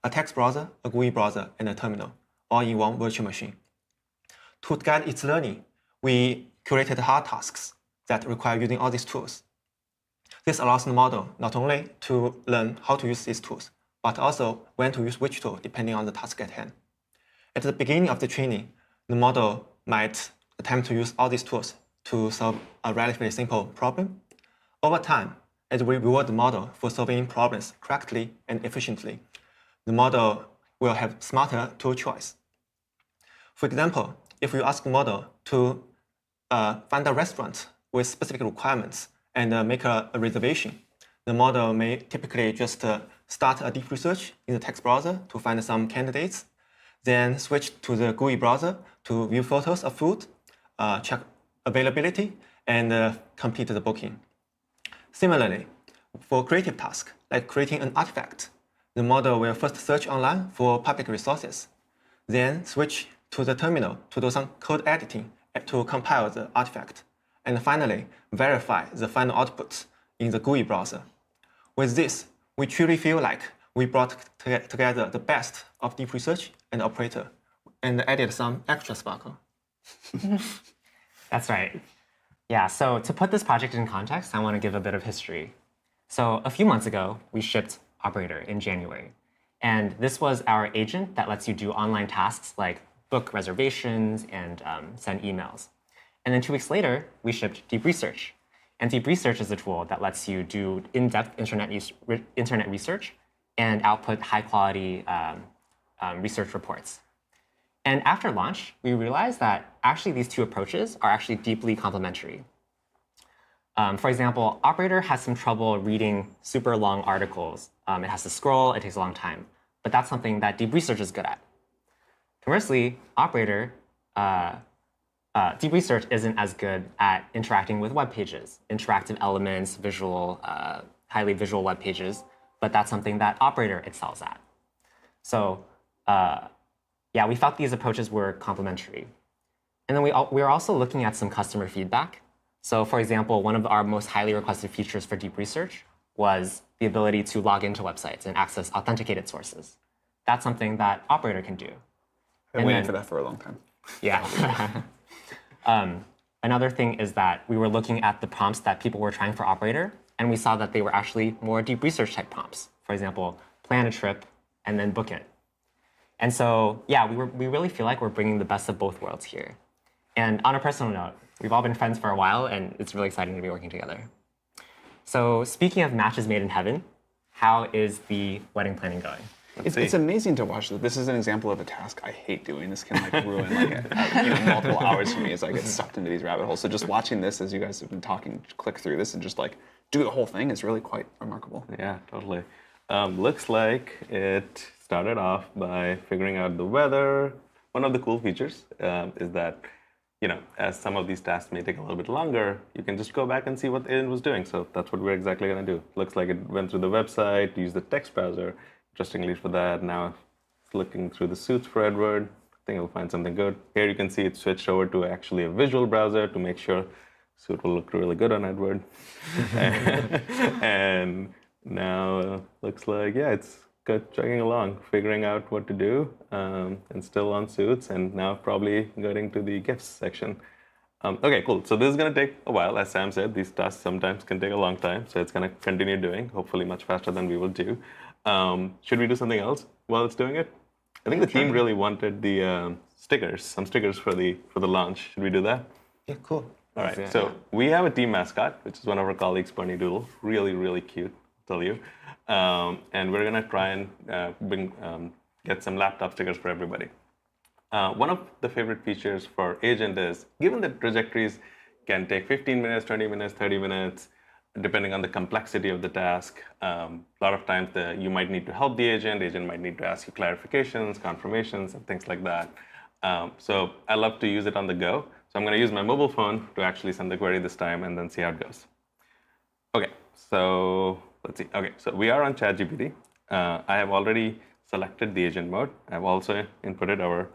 a text browser, a GUI browser, and a terminal, all in one virtual machine. To guide its learning, we curated hard tasks that require using all these tools. This allows the model not only to learn how to use these tools, but also when to use which tool depending on the task at hand. At the beginning of the training, the model might attempt to use all these tools to solve a relatively simple problem. Over time, as we reward the model for solving problems correctly and efficiently, the model will have smarter tool choice. For example, if you ask the model to find a restaurant with specific requirements and make a reservation, the model may typically just start a deep research in the text browser to find some candidates, then switch to the GUI browser to view photos of food, check availability, and complete the booking. Similarly, for creative tasks, like creating an artifact, the model will first search online for public resources, then switch to the terminal to do some code editing to compile the artifact, and finally verify the final outputs in the GUI browser. With this, we truly feel like we brought together the best of deep research and operator and added some extra sparkle. That's right. Yeah, so to put this project in context, I want to give a bit of history. So a few months ago, we shipped Operator in January. And this was our agent that lets you do online tasks like book reservations and send emails. And then 2 weeks later, we shipped Deep Research. And Deep Research is a tool that lets you do in-depth internet research and output high-quality research reports. And after launch, we realized that actually these two approaches are actually deeply complementary. For example, Operator has some trouble reading super long articles. It has to scroll, it takes a long time. But that's something that Deep Research is good at. Conversely, Operator, Deep Research isn't as good at interacting with web pages, interactive elements, visual, highly visual web pages, but that's something that Operator excels at. So yeah, we thought these approaches were complementary. And then we were also looking at some customer feedback. So for example, one of our most highly requested features for Deep Research was the ability to log into websites and access authenticated sources. That's something that Operator can do. I've been waiting for that for a long time. Yeah. Another thing is that we were looking at the prompts that people were trying for Operator, and we saw that they were actually more Deep Research type prompts. For example, plan a trip and then book it. And so, yeah, we really feel like we're bringing the best of both worlds here. And on a personal note, we've all been friends for a while, and it's really exciting to be working together. So speaking of matches made in heaven, how is the wedding planning going? It's amazing to watch. This is an example of a task I hate doing. This can like ruin like multiple hours for me as I get sucked into these rabbit holes. So just watching this as you guys have been talking, click through this and just like do the whole thing is really quite remarkable. Yeah, totally. Looks like it started off by figuring out the weather. One of the cool features is that, as some of these tasks may take a little bit longer, you can just go back and see what it was doing. So that's what we're exactly going to do. Looks like it went through the website, used the text browser. Interestingly for that, now it's looking through the suits for Edward. I think it'll find something good. Here you can see it switched over to actually a visual browser to make sure suit will look really good on Edward. and now looks like, yeah, it's chugging along, figuring out what to do, and still on suits, and now probably getting to the gifts section. Okay, cool. So this is going to take a while. As Sam said, these tasks sometimes can take a long time, so it's going to continue doing, hopefully much faster than we will do. Should we do something else while it's doing it? I think the team really wanted the stickers, some stickers for the launch. Should we do that? Yeah, cool. All right. So we have a team mascot, which is one of our colleagues, Bunny Doodle. Really, really cute, I'll tell you. And we're gonna try and get some laptop stickers for everybody. One of the favorite features for Agent is, given that trajectories can take 15 minutes, 20 minutes, 30 minutes, depending on the complexity of the task. A lot of times you might need to help the agent might need to ask you clarifications, confirmations, and things like that. So I love to use it on the go. So I'm going to use my mobile phone to actually send the query this time and then see how it goes. Okay, so let's see. Okay, so we are on ChatGPT. I have already selected the agent mode. I've also inputted our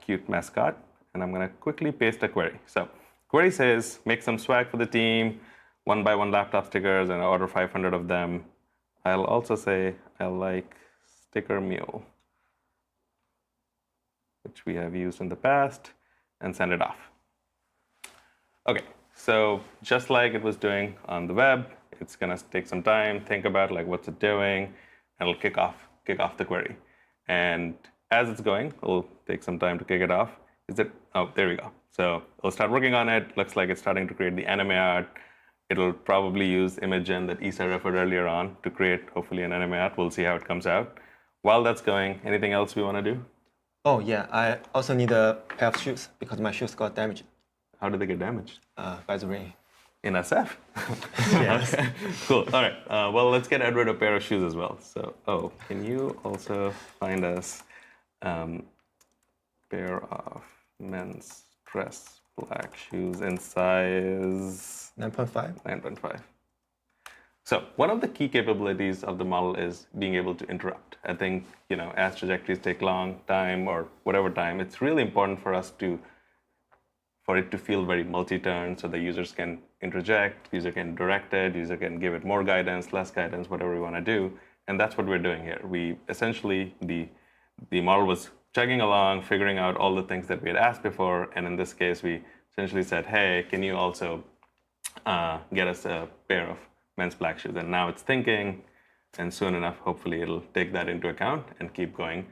cute mascot. and I'm going to quickly paste a query. So query says, make some swag for the team, 1x1 laptop stickers, and order 500 of them. I'll also say, I like sticker mule, which we have used in the past, and send it off. Okay, so just like it was doing on the web, it's going to take some time, think about like what's it doing, and it'll kick off the query. And as it's going, it'll take some time to kick it off. Oh, there we go. So it'll start working on it. Looks like it's starting to create the anime art. It'll probably use image gen that Isa referred earlier on to create, hopefully, an anime art. We'll see how it comes out. While that's going, anything else we want to do? Oh yeah, I also need a pair of shoes because my shoes got damaged How did they get damaged? by the rain. In SF? Yes. Okay, cool. All right. Well, let's get Edward a pair of shoes as well. So, can you also find us pair of men's dress black shoes in size 9.5. 9.5. So one of the key capabilities of the model is being able to interrupt. I think, as trajectories take long time or whatever time, it's really important for it to feel very multi-turn so the users can interject, user can direct it, user can give it more guidance, less guidance, whatever we want to do. And that's what we're doing here. We essentially, the model was chugging along, figuring out all the things that we had asked before. And in this case, we essentially said, hey, can you also get us a pair of men's black shoes? And now it's thinking, and soon enough, hopefully it'll take that into account and keep going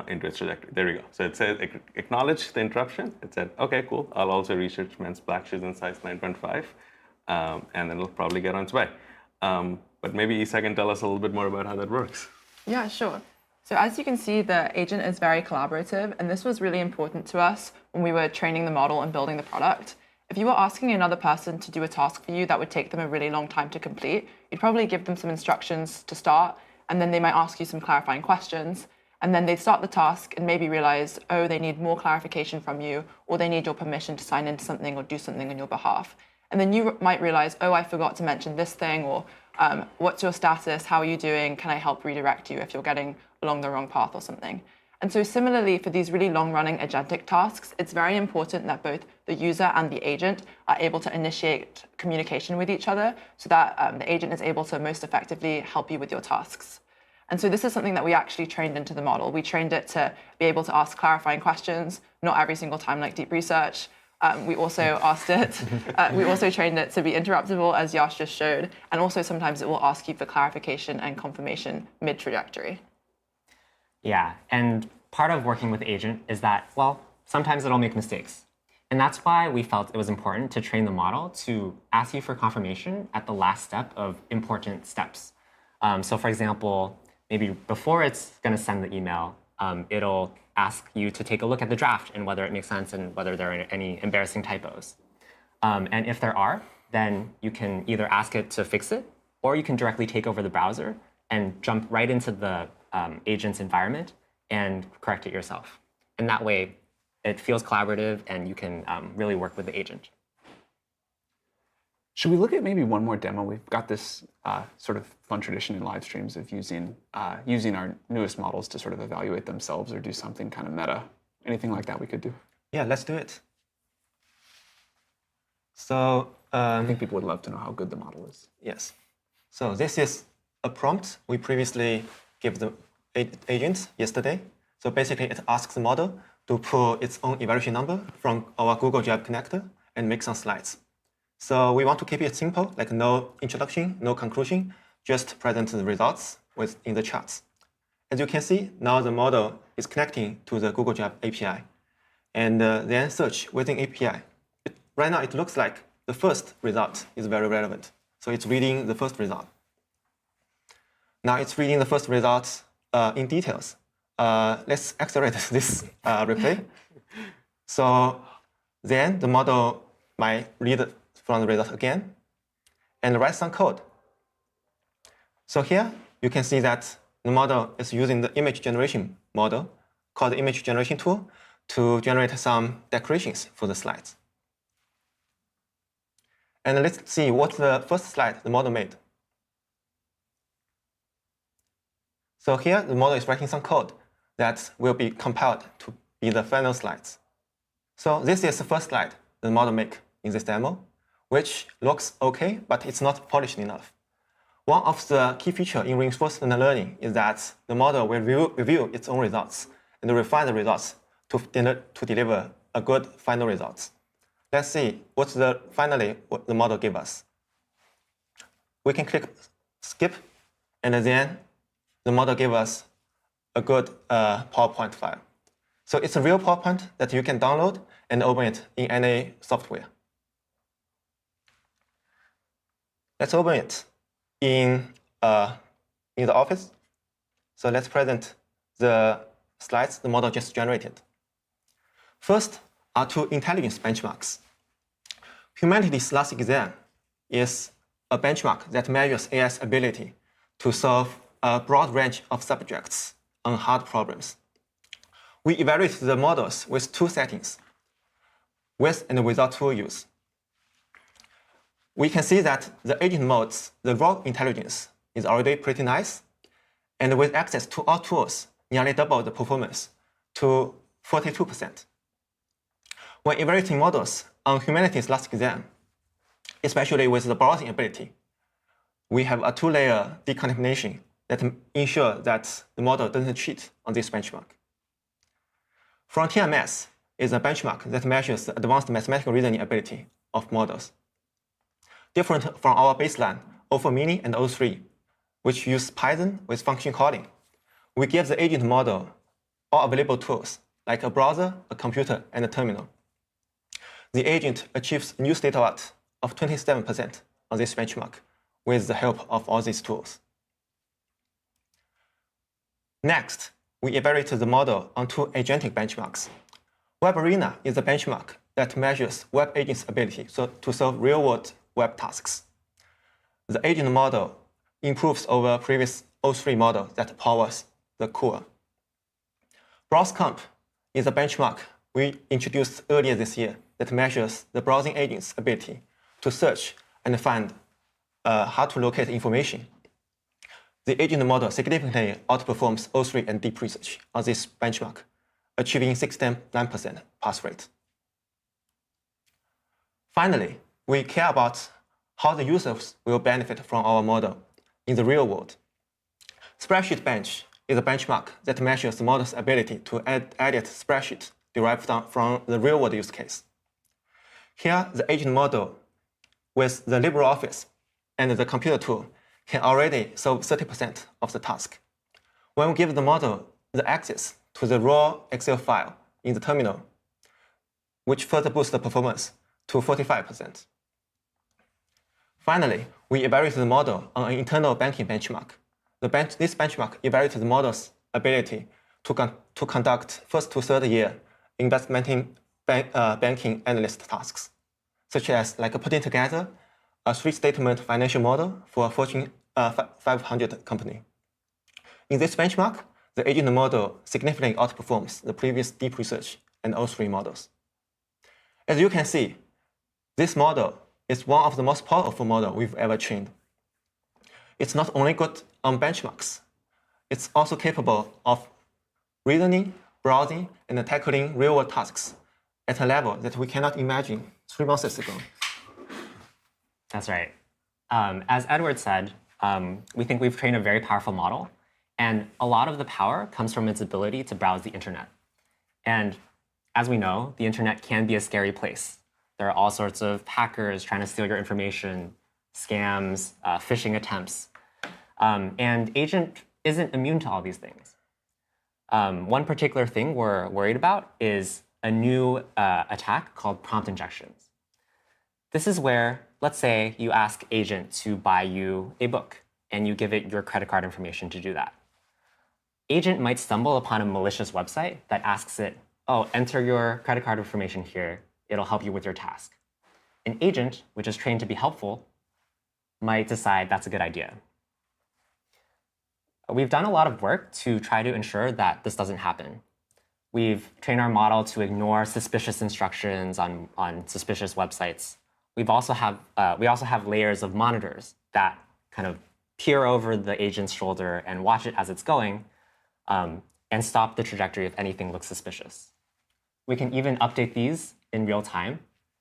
into its trajectory. There we go. So it says, acknowledge the interruption. It said, okay, cool. I'll also research men's black shoes in size 9.5. And then it'll probably get on its way. But maybe Isa can tell us a little bit more about how that works. Yeah, sure. So as you can see, the agent is very collaborative, and this was really important to us when we were training the model and building the product. If you were asking another person to do a task for you that would take them a really long time to complete, you'd probably give them some instructions to start, and then they might ask you some clarifying questions, and then they'd start the task and maybe realize, oh, they need more clarification from you, or they need your permission to sign into something or do something on your behalf. And then you might realize, oh, I forgot to mention this thing, or what's your status? How are you doing? Can I help redirect you if you're getting along the wrong path or something? And so similarly, for these really long-running agentic tasks, it's very important that both the user and the agent are able to initiate communication with each other so that the agent is able to most effectively help you with your tasks. And so this is something that we actually trained into the model. We trained it to be able to ask clarifying questions, not every single time like deep research. We also we also trained it to be interruptible, as Yash just showed. And also sometimes it will ask you for clarification and confirmation mid-trajectory. Yeah, and part of working with agent is that, well, sometimes it'll make mistakes. And that's why we felt it was important to train the model to ask you for confirmation at the last step of important steps. So for example, maybe before it's going to send the email, it'll ask you to take a look at the draft and whether it makes sense and whether there are any embarrassing typos. And if there are, then you can either ask it to fix it, or you can directly take over the browser and jump right into the agent's environment and correct it yourself. And that way, it feels collaborative and you can really work with the agent. Should we look at maybe one more demo? We've got this sort of fun tradition in live streams of using our newest models to sort of evaluate themselves or do something kind of meta. Anything like that we could do? Yeah, let's do it. So I think people would love to know how good the model is. yes. So this is a prompt we previously gave the agent yesterday. So basically, it asks the model to pull its own evaluation number from our Google Drive connector and make some slides. So we want to keep it simple, like no introduction, no conclusion, just present the results in the charts. As you can see, now the model is connecting to the Google Drive API and then search within API. Right now, it looks like the first result is very relevant. So it's reading the first result. Now it's reading the first results in details. Let's accelerate this replay. So then the model might read from the result again and write some code. So here you can see that the model is using the image generation model called the image generation tool to generate some decorations for the slides. And let's see what's the first slide the model made. So here the model is writing some code that will be compiled to be the final slides. So this is the first slide the model make in this demo, which looks okay, but it's not polished enough. One of the key features in reinforcement learning is that the model will review its own results and refine the results to deliver a good final result. Let's see what the model gave us. We can click skip, and then the model gave us a good PowerPoint file. So it's a real PowerPoint that you can download and open it in any software. Let's open it in the Office. So let's present the slides the model just generated. First are two intelligence benchmarks. Humanities last exam is a benchmark that measures AI's ability to solve a broad range of subjects on hard problems. We evaluate the models with two settings, with and without tool use. We can see that the agent modes, the raw intelligence is already pretty nice, and with access to all tools, nearly double the performance to 42%. When evaluating models on humanities last exam, especially with the browsing ability, we have a two-layer decontamination that ensure that the model doesn't cheat on this benchmark. Frontier Math is a benchmark that measures the advanced mathematical reasoning ability of models. Different from our baseline, O4 Mini and O3, which use Python with function calling, we give the agent model all available tools, like a browser, a computer, and a terminal. The agent achieves new state of art of 27% on this benchmark with the help of all these tools. Next, we evaluate the model on two agentic benchmarks. Web Arena is a benchmark that measures web agents' ability to solve real-world web tasks. The agent model improves over previous O3 model that powers the core. BrowseComp is a benchmark we introduced earlier this year that measures the browsing agent's ability to search and find how to locate information. The agent model significantly outperforms O3 and deep research on this benchmark, achieving 69% pass rate. Finally, we care about how the users will benefit from our model in the real world. Spreadsheet Bench is a benchmark that measures the model's ability to edit spreadsheets derived from the real-world use case. Here, the agent model with the LibreOffice and the computer tool can already solve 30% of the task. When we give the model the access to the raw Excel file in the terminal, which further boosts the performance to 45%. Finally, we evaluate the model on an internal banking benchmark. This benchmark evaluates the model's ability to conduct first to third year investment banking analyst tasks, such as putting together a three-statement financial model for a Fortune 500 company. In this benchmark, the agent model significantly outperforms the previous deep research and O3 models. As you can see, this model is one of the most powerful models we've ever trained. It's not only good on benchmarks, it's also capable of reasoning, browsing, and tackling real-world tasks at a level that we cannot imagine 3 months ago. That's right. As Edward said, we think we've trained a very powerful model, and a lot of the power comes from its ability to browse the internet. And as we know, the internet can be a scary place. There are all sorts of hackers trying to steal your information, scams, phishing attempts. And Agent isn't immune to all these things. One particular thing we're worried about is a new attack called prompt injections. This is where, let's say, you ask Agent to buy you a book, and you give it your credit card information to do that. Agent might stumble upon a malicious website that asks it, oh, enter your credit card information here. It'll help you with your task. An agent, which is trained to be helpful, might decide that's a good idea. We've done a lot of work to try to ensure that this doesn't happen. We've trained our model to ignore suspicious instructions on suspicious websites. We also have layers of monitors that kind of peer over the agent's shoulder and watch it as it's going and stop the trajectory if anything looks suspicious. We can even update these in real time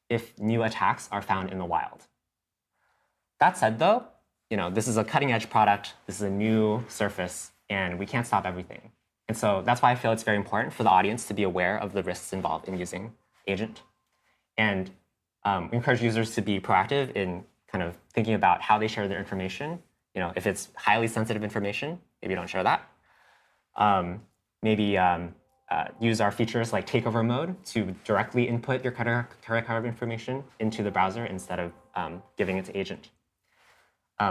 if new attacks are found in the wild. That said, though, this is a cutting-edge product. This is a new surface, and we can't stop everything. And so that's why I feel it's very important for the audience to be aware of the risks involved in using agent. And we encourage users to be proactive in kind of thinking about how they share their information. If it's highly sensitive information, maybe don't share that. Maybe use our features like takeover mode to directly input your credit card information into the browser instead of giving it to agent.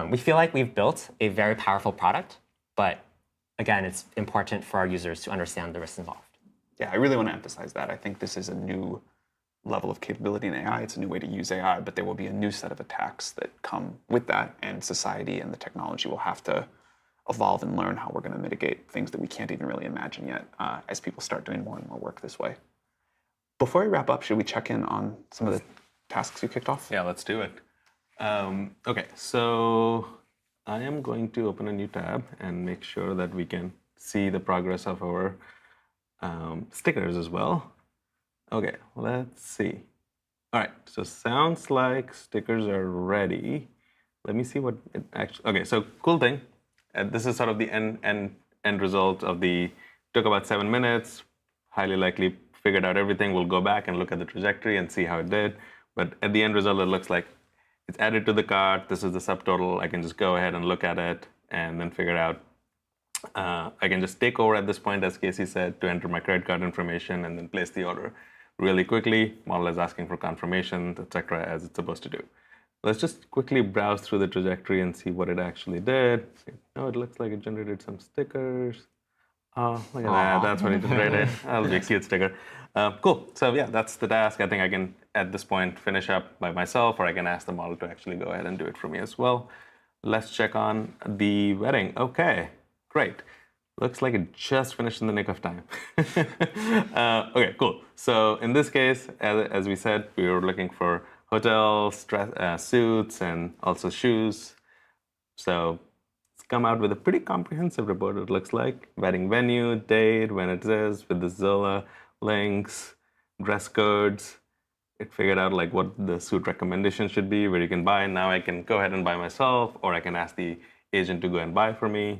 We feel like we've built a very powerful product, but again, it's important for our users to understand the risks involved. Yeah, I really want to emphasize that. I think this is a new level of capability in AI. It's a new way to use AI, but there will be a new set of attacks that come with that, and society and the technology will have to evolve and learn how we're going to mitigate things that we can't even really imagine yet as people start doing more and more work this way. Before we wrap up, should we check in on some of the tasks you kicked off? Yeah, let's do it. OK, so I am going to open a new tab and make sure that we can see the progress of our stickers as well. OK, let's see. All right, so sounds like stickers are ready. Let me see what it actually. OK, so cool thing. This is sort of the end result of took about 7 minutes, highly likely figured out everything. We'll go back and look at the trajectory and see how it did. But at the end result, it looks like it's added to the cart. This is the subtotal. I can just go ahead and look at it and then figure out. I can just take over at this point, as Casey said, to enter my credit card information and then place the order really quickly. Model is asking for confirmations, etc., as it's supposed to do. Let's just quickly browse through the trajectory and see what it actually did. Oh, it looks like it generated some stickers. Oh, look at that. That's what it generated. That'll be a cute sticker. Cool. So yeah, that's the task. I think I can, at this point, finish up by myself, or I can ask the model to actually go ahead and do it for me as well. Let's check on the wedding. OK, great. Looks like it just finished in the nick of time. OK, cool. So in this case, as we said, we were looking for hotels, suits, and also shoes. So it's come out with a pretty comprehensive report, it looks like. Wedding venue, date, when it is, with the Zola links, dress codes. It figured out like what the suit recommendation should be, where you can buy. Now I can go ahead and buy myself, or I can ask the agent to go and buy for me.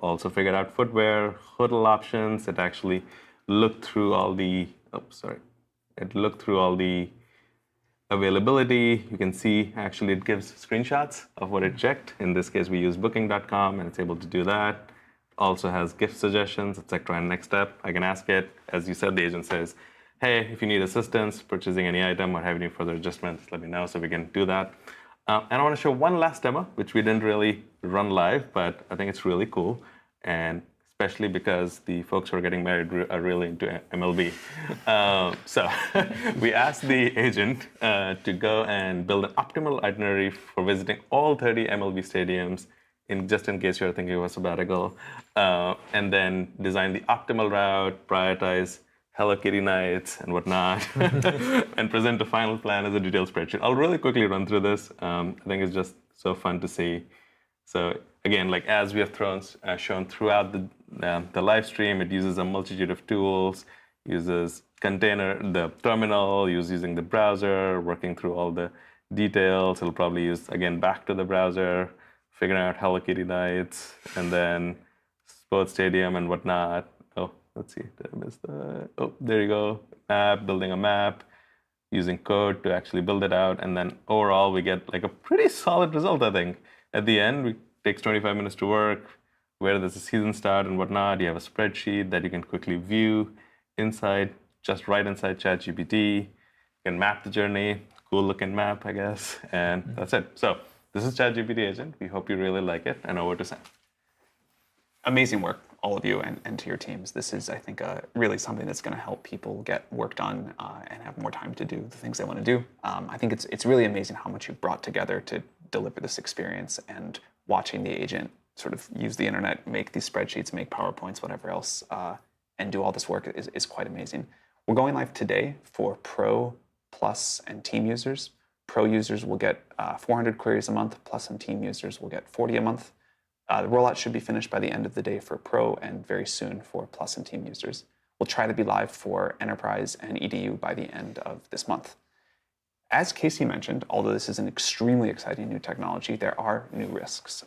Also figured out footwear, hotel options. It actually looked through all the, It looked through all the availability. You can see actually it gives screenshots of what it checked. In this case, we use booking.com, and it's able to do that. Also has gift suggestions, etc. And next step, I can ask it. As you said, the agent says, hey, if you need assistance purchasing any item or have any further adjustments, let me know, so we can do that. And I want to show one last demo, which we didn't really run live, but I think it's really cool. And especially because the folks who are getting married are really into MLB. So we asked the agent to go and build an optimal itinerary for visiting all 30 MLB stadiums, just in case you're thinking of a sabbatical, and then design the optimal route, prioritize Hello Kitty nights and whatnot, and present a final plan as a detailed spreadsheet. I'll really quickly run through this. I think it's just so fun to see. So again, like as we have shown throughout the live stream, it uses a multitude of tools, uses the terminal, using the browser, working through all the details. It'll probably use, again, back to the browser, figuring out Hello Kitty nights, and then sports stadium and whatnot. Oh, let's see, did I miss that? Oh, there you go. Map, building a map, using code to actually build it out. And then overall, we get like a pretty solid result, I think. At the end, it takes 25 minutes to work. Where does the season start and whatnot? You have a spreadsheet that you can quickly view just right inside ChatGPT. You can map the journey. Cool looking map, I guess. And that's it. So this is ChatGPT Agent. We hope you really like it. And over to Sam. Amazing work, all of you, and to your teams. This is, I think, really something that's going to help people get work done and have more time to do the things they want to do. I think it's really amazing how much you've brought together to deliver this experience, and watching the agent sort of use the internet, make these spreadsheets, make PowerPoints, whatever else, and do all this work is quite amazing. We're going live today for Pro, Plus, and Team users. Pro users will get 400 queries a month, Plus and Team users will get 40 a month. The rollout should be finished by the end of the day for Pro, and very soon for Plus and Team users. We'll try to be live for enterprise and EDU by the end of this month. As Casey mentioned, although this is an extremely exciting new technology, there are new risks.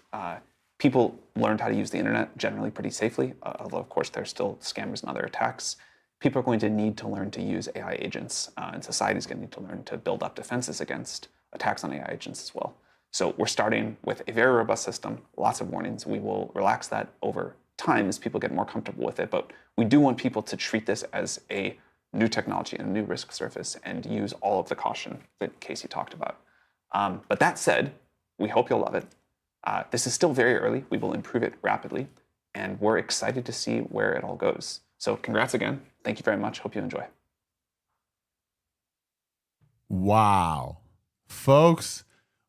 People learned how to use the internet generally pretty safely, although of course there's still scammers and other attacks. People are going to need to learn to use AI agents, and society is going to need to learn to build up defenses against attacks on AI agents as well. So we're starting with a very robust system, lots of warnings. We will relax that over time as people get more comfortable with it, but we do want people to treat this as a new technology and a new risk surface and use all of the caution that Casey talked about. But that said, we hope you'll love it. This is still very early. We will improve it rapidly, and we're excited to see where it all goes. So congrats again. Thank you very much. Hope you enjoy. Wow. Folks,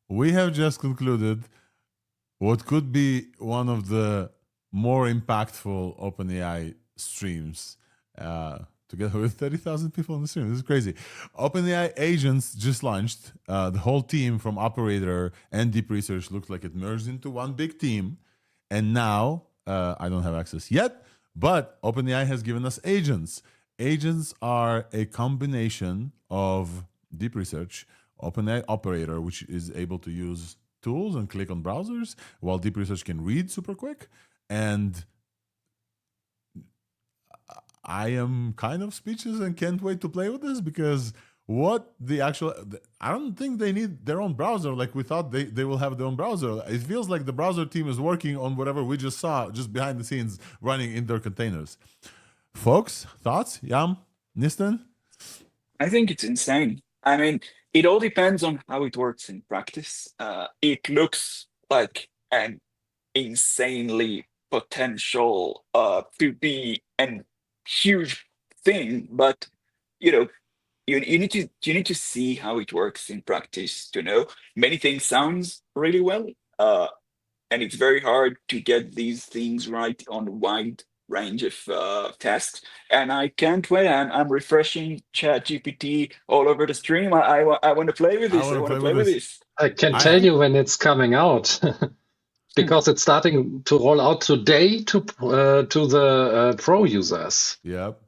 we have just concluded what could be one of the more impactful OpenAI streams, together with 30,000 people on the stream. This is crazy. OpenAI agents just launched. The whole team from Operator and Deep Research looks like it merged into one big team. And now, I don't have access yet, but OpenAI has given us agents. Agents are a combination of Deep Research, OpenAI Operator, which is able to use tools and click on browsers, while Deep Research can read super quick. And I am kind of speechless and can't wait to play with this, because what the actual, I don't think they need their own browser like we thought they will have their own browser. It feels like the browser team is working on whatever we just saw just behind the scenes running in their containers. Folks, thoughts? Yam? Niton? I think it's insane. I mean, it all depends on how it works in practice. It looks like an insanely potential to be an huge thing, but you need to see how it works in practice to know. Many things sounds really well, and it's very hard to get these things right on a wide range of tasks. And I can't wait. I'm refreshing ChatGPT all over the stream. I want to play with this. I want to play with this. I can tell you when it's coming out. Because it's starting to roll out today to the pro users. Yep.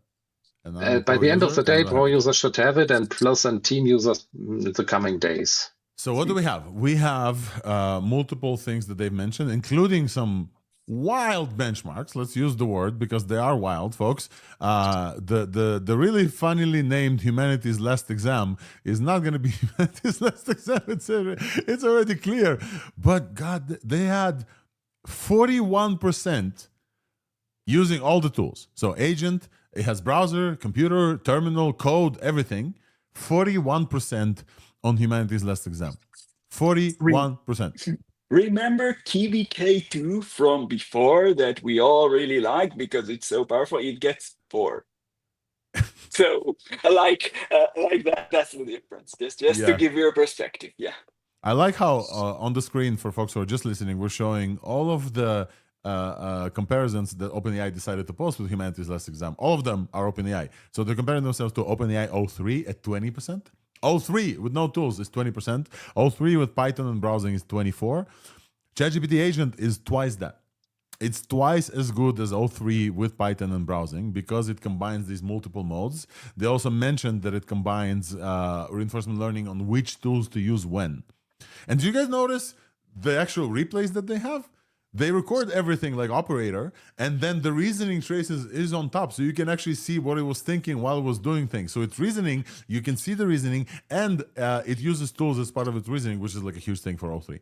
And by the end of the day, pro users should have it, and plus and team users in the coming days. So what do we have? We have multiple things that they've mentioned, including some wild benchmarks. Let's use the word because they are wild, folks. The really funnily named Humanities Last Exam is not going to be Humanities Last Exam. It's already clear. But God, they had 41% using all the tools. So agent, it has browser, computer, terminal, code, everything. 41% on Humanities Last Exam. 41%. Remember Kimi K2 from before that we all really like because it's so powerful? It gets 4. So like that. That's the difference. Just to give you a perspective. Yeah. I like how on the screen for folks who are just listening, we're showing all of the comparisons that OpenAI decided to post with Humanities Last Exam. All of them are OpenAI. So they're comparing themselves to OpenAI 03 at 20%. 03 with no tools is 20%. 03 with Python and browsing is 24%. ChatGPT agent is twice that. It's twice as good as 03 with Python and browsing because it combines these multiple modes. They also mentioned that it combines reinforcement learning on which tools to use when. And do you guys notice the actual replays that they have? They record everything like Operator, and then the reasoning traces is on top. So you can actually see what it was thinking while it was doing things. So it's reasoning, you can see the reasoning, and it uses tools as part of its reasoning, which is like a huge thing for O3.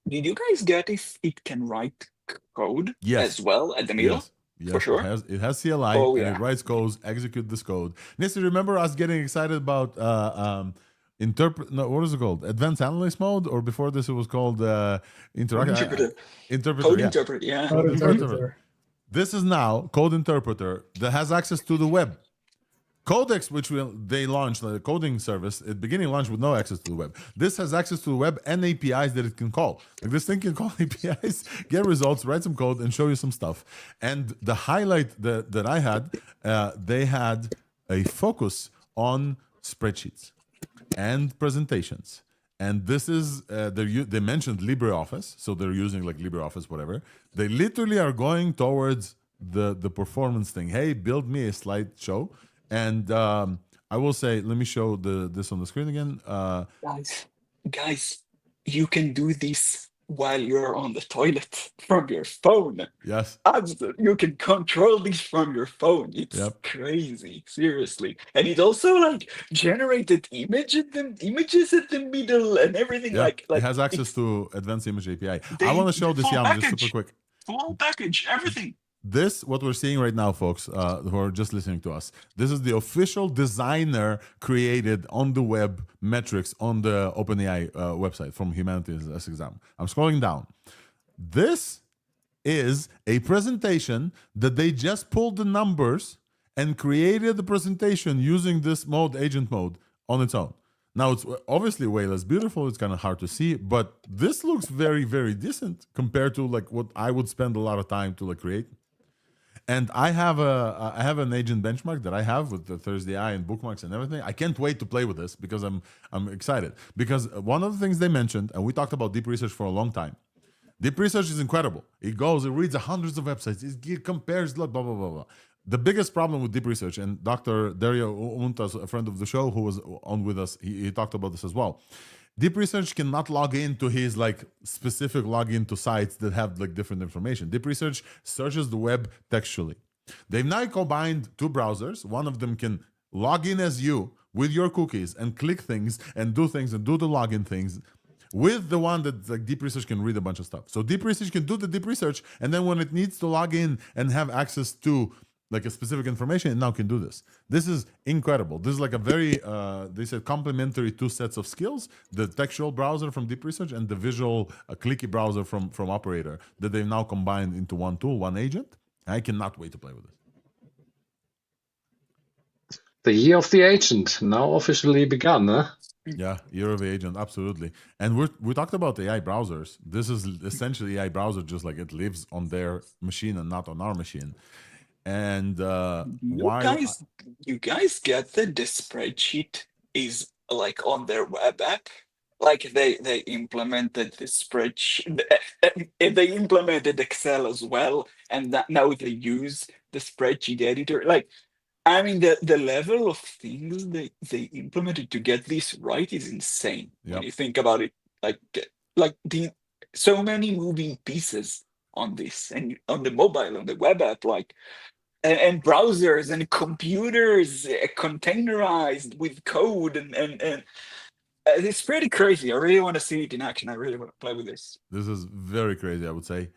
Did you guys get if it can write code as well at the middle? Yes. Yes, for sure. It has CLI, and it writes codes, execute this code. Niston, remember us getting excited about what is it called? Advanced Analyst mode, or before this it was called Interpreter. Code interpreter, yeah. Code interpreter. This is now code interpreter that has access to the web. Codex, which they launched, the coding service, at the beginning launched with no access to the web. This has access to the web and APIs that it can call. Like this thing can call APIs, get results, write some code, and show you some stuff. And the highlight that I had, they had a focus on spreadsheets and presentations. And this is, they mentioned LibreOffice, so they're using like LibreOffice, whatever. They literally are going towards the performance thing. Hey, build me a slideshow, and I will say, let me show this on the screen again. Guys, you can do this while you're on the toilet from your phone. Yes. You can control this from your phone. It's crazy, seriously. And it also like generated images at the middle and everything. Yeah, like it has access to Advanced Image API. They- I want to show the this, full Jan, just package. super quick. Full package, everything. This, what we're seeing right now, folks, who are just listening to us, this is the official designer created on the web metrics on the OpenAI website from Humanities as exam. I'm scrolling down. This is a presentation that they just pulled the numbers and created the presentation using this mode, agent mode, on its own. Now, it's obviously way less beautiful. It's kind of hard to see, but this looks very, very decent compared to like what I would spend a lot of time to like create. And I have an agent benchmark that I have with the ThursdAI and bookmarks and everything. I can't wait to play with this because I'm excited. Because one of the things they mentioned, and we talked about deep research for a long time. Deep research is incredible. It goes, it reads hundreds of websites, it compares, blah, blah, blah, blah. The biggest problem with deep research, and Dr. Dario Untas, a friend of the show who was on with us, he talked about this as well. Deep research cannot log into his like specific login to sites that have like different information. Deep research searches the web textually. They've now combined two browsers. One of them can log in as you with your cookies and click things and do things and do the login things, with the one that like deep research can read a bunch of stuff. So deep research can do the deep research, and then when it needs to log in and have access to like a specific information, it now can do this. This is incredible. This is like a very, they said, complementary two sets of skills: the textual browser from deep research and the visual clicky browser from Operator that they've now combined into one tool, one agent. I cannot wait to play with this. The year of the agent now officially begun, huh? Yeah, year of the agent, absolutely. And we talked about AI browsers. This is essentially AI browser, just like it lives on their machine and not on our machine. And you guys get that the spreadsheet is like on their web app? Like they implemented the spreadsheet, they implemented Excel as well, and that now they use the spreadsheet editor. Like, I mean, the level of things they implemented to get this right is insane. When you think about it, like so many moving pieces on this, and on the mobile, on the web app, like, and browsers and computers containerized with code, and it's pretty crazy. I really want to see it in action. I really want to play with this. This is very crazy, I would say,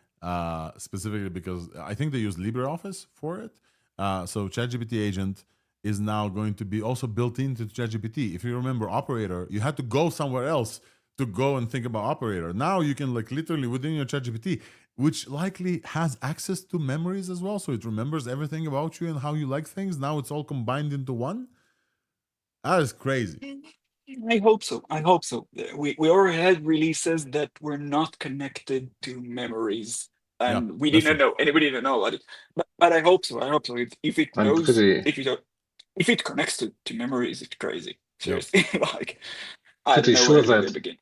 specifically because I think they use LibreOffice for it. So ChatGPT agent is now going to be also built into ChatGPT. If you remember Operator, you had to go somewhere else to go and think about Operator. Now you can like literally within your ChatGPT, which likely has access to memories as well. So it remembers everything about you and how you like things. Now it's all combined into one. That is crazy. I hope so. I hope so. We already had releases that were not connected to memories. And we didn't know, anybody didn't know about it. But I hope so. I hope so. If it knows, if it connects to memories, it's crazy. Seriously, like I don't know where to begin.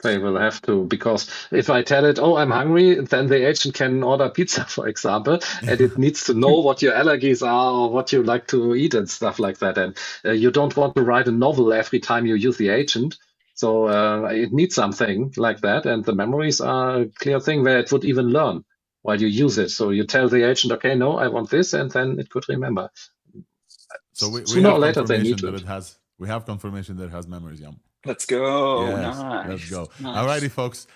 They will have to, because if I tell it, oh, I'm hungry, then the agent can order pizza, for example, and it needs to know what your allergies are or what you like to eat and stuff like that. And you don't want to write a novel every time you use the agent. So it needs something like that. And the memories are a clear thing where it would even learn while you use it. So you tell the agent, okay, no, I want this, and then it could remember. So sooner or later they need it. We have confirmation that it has memories, yeah. Let's go. Yes, nice. Let's go. Nice. Alrighty, folks.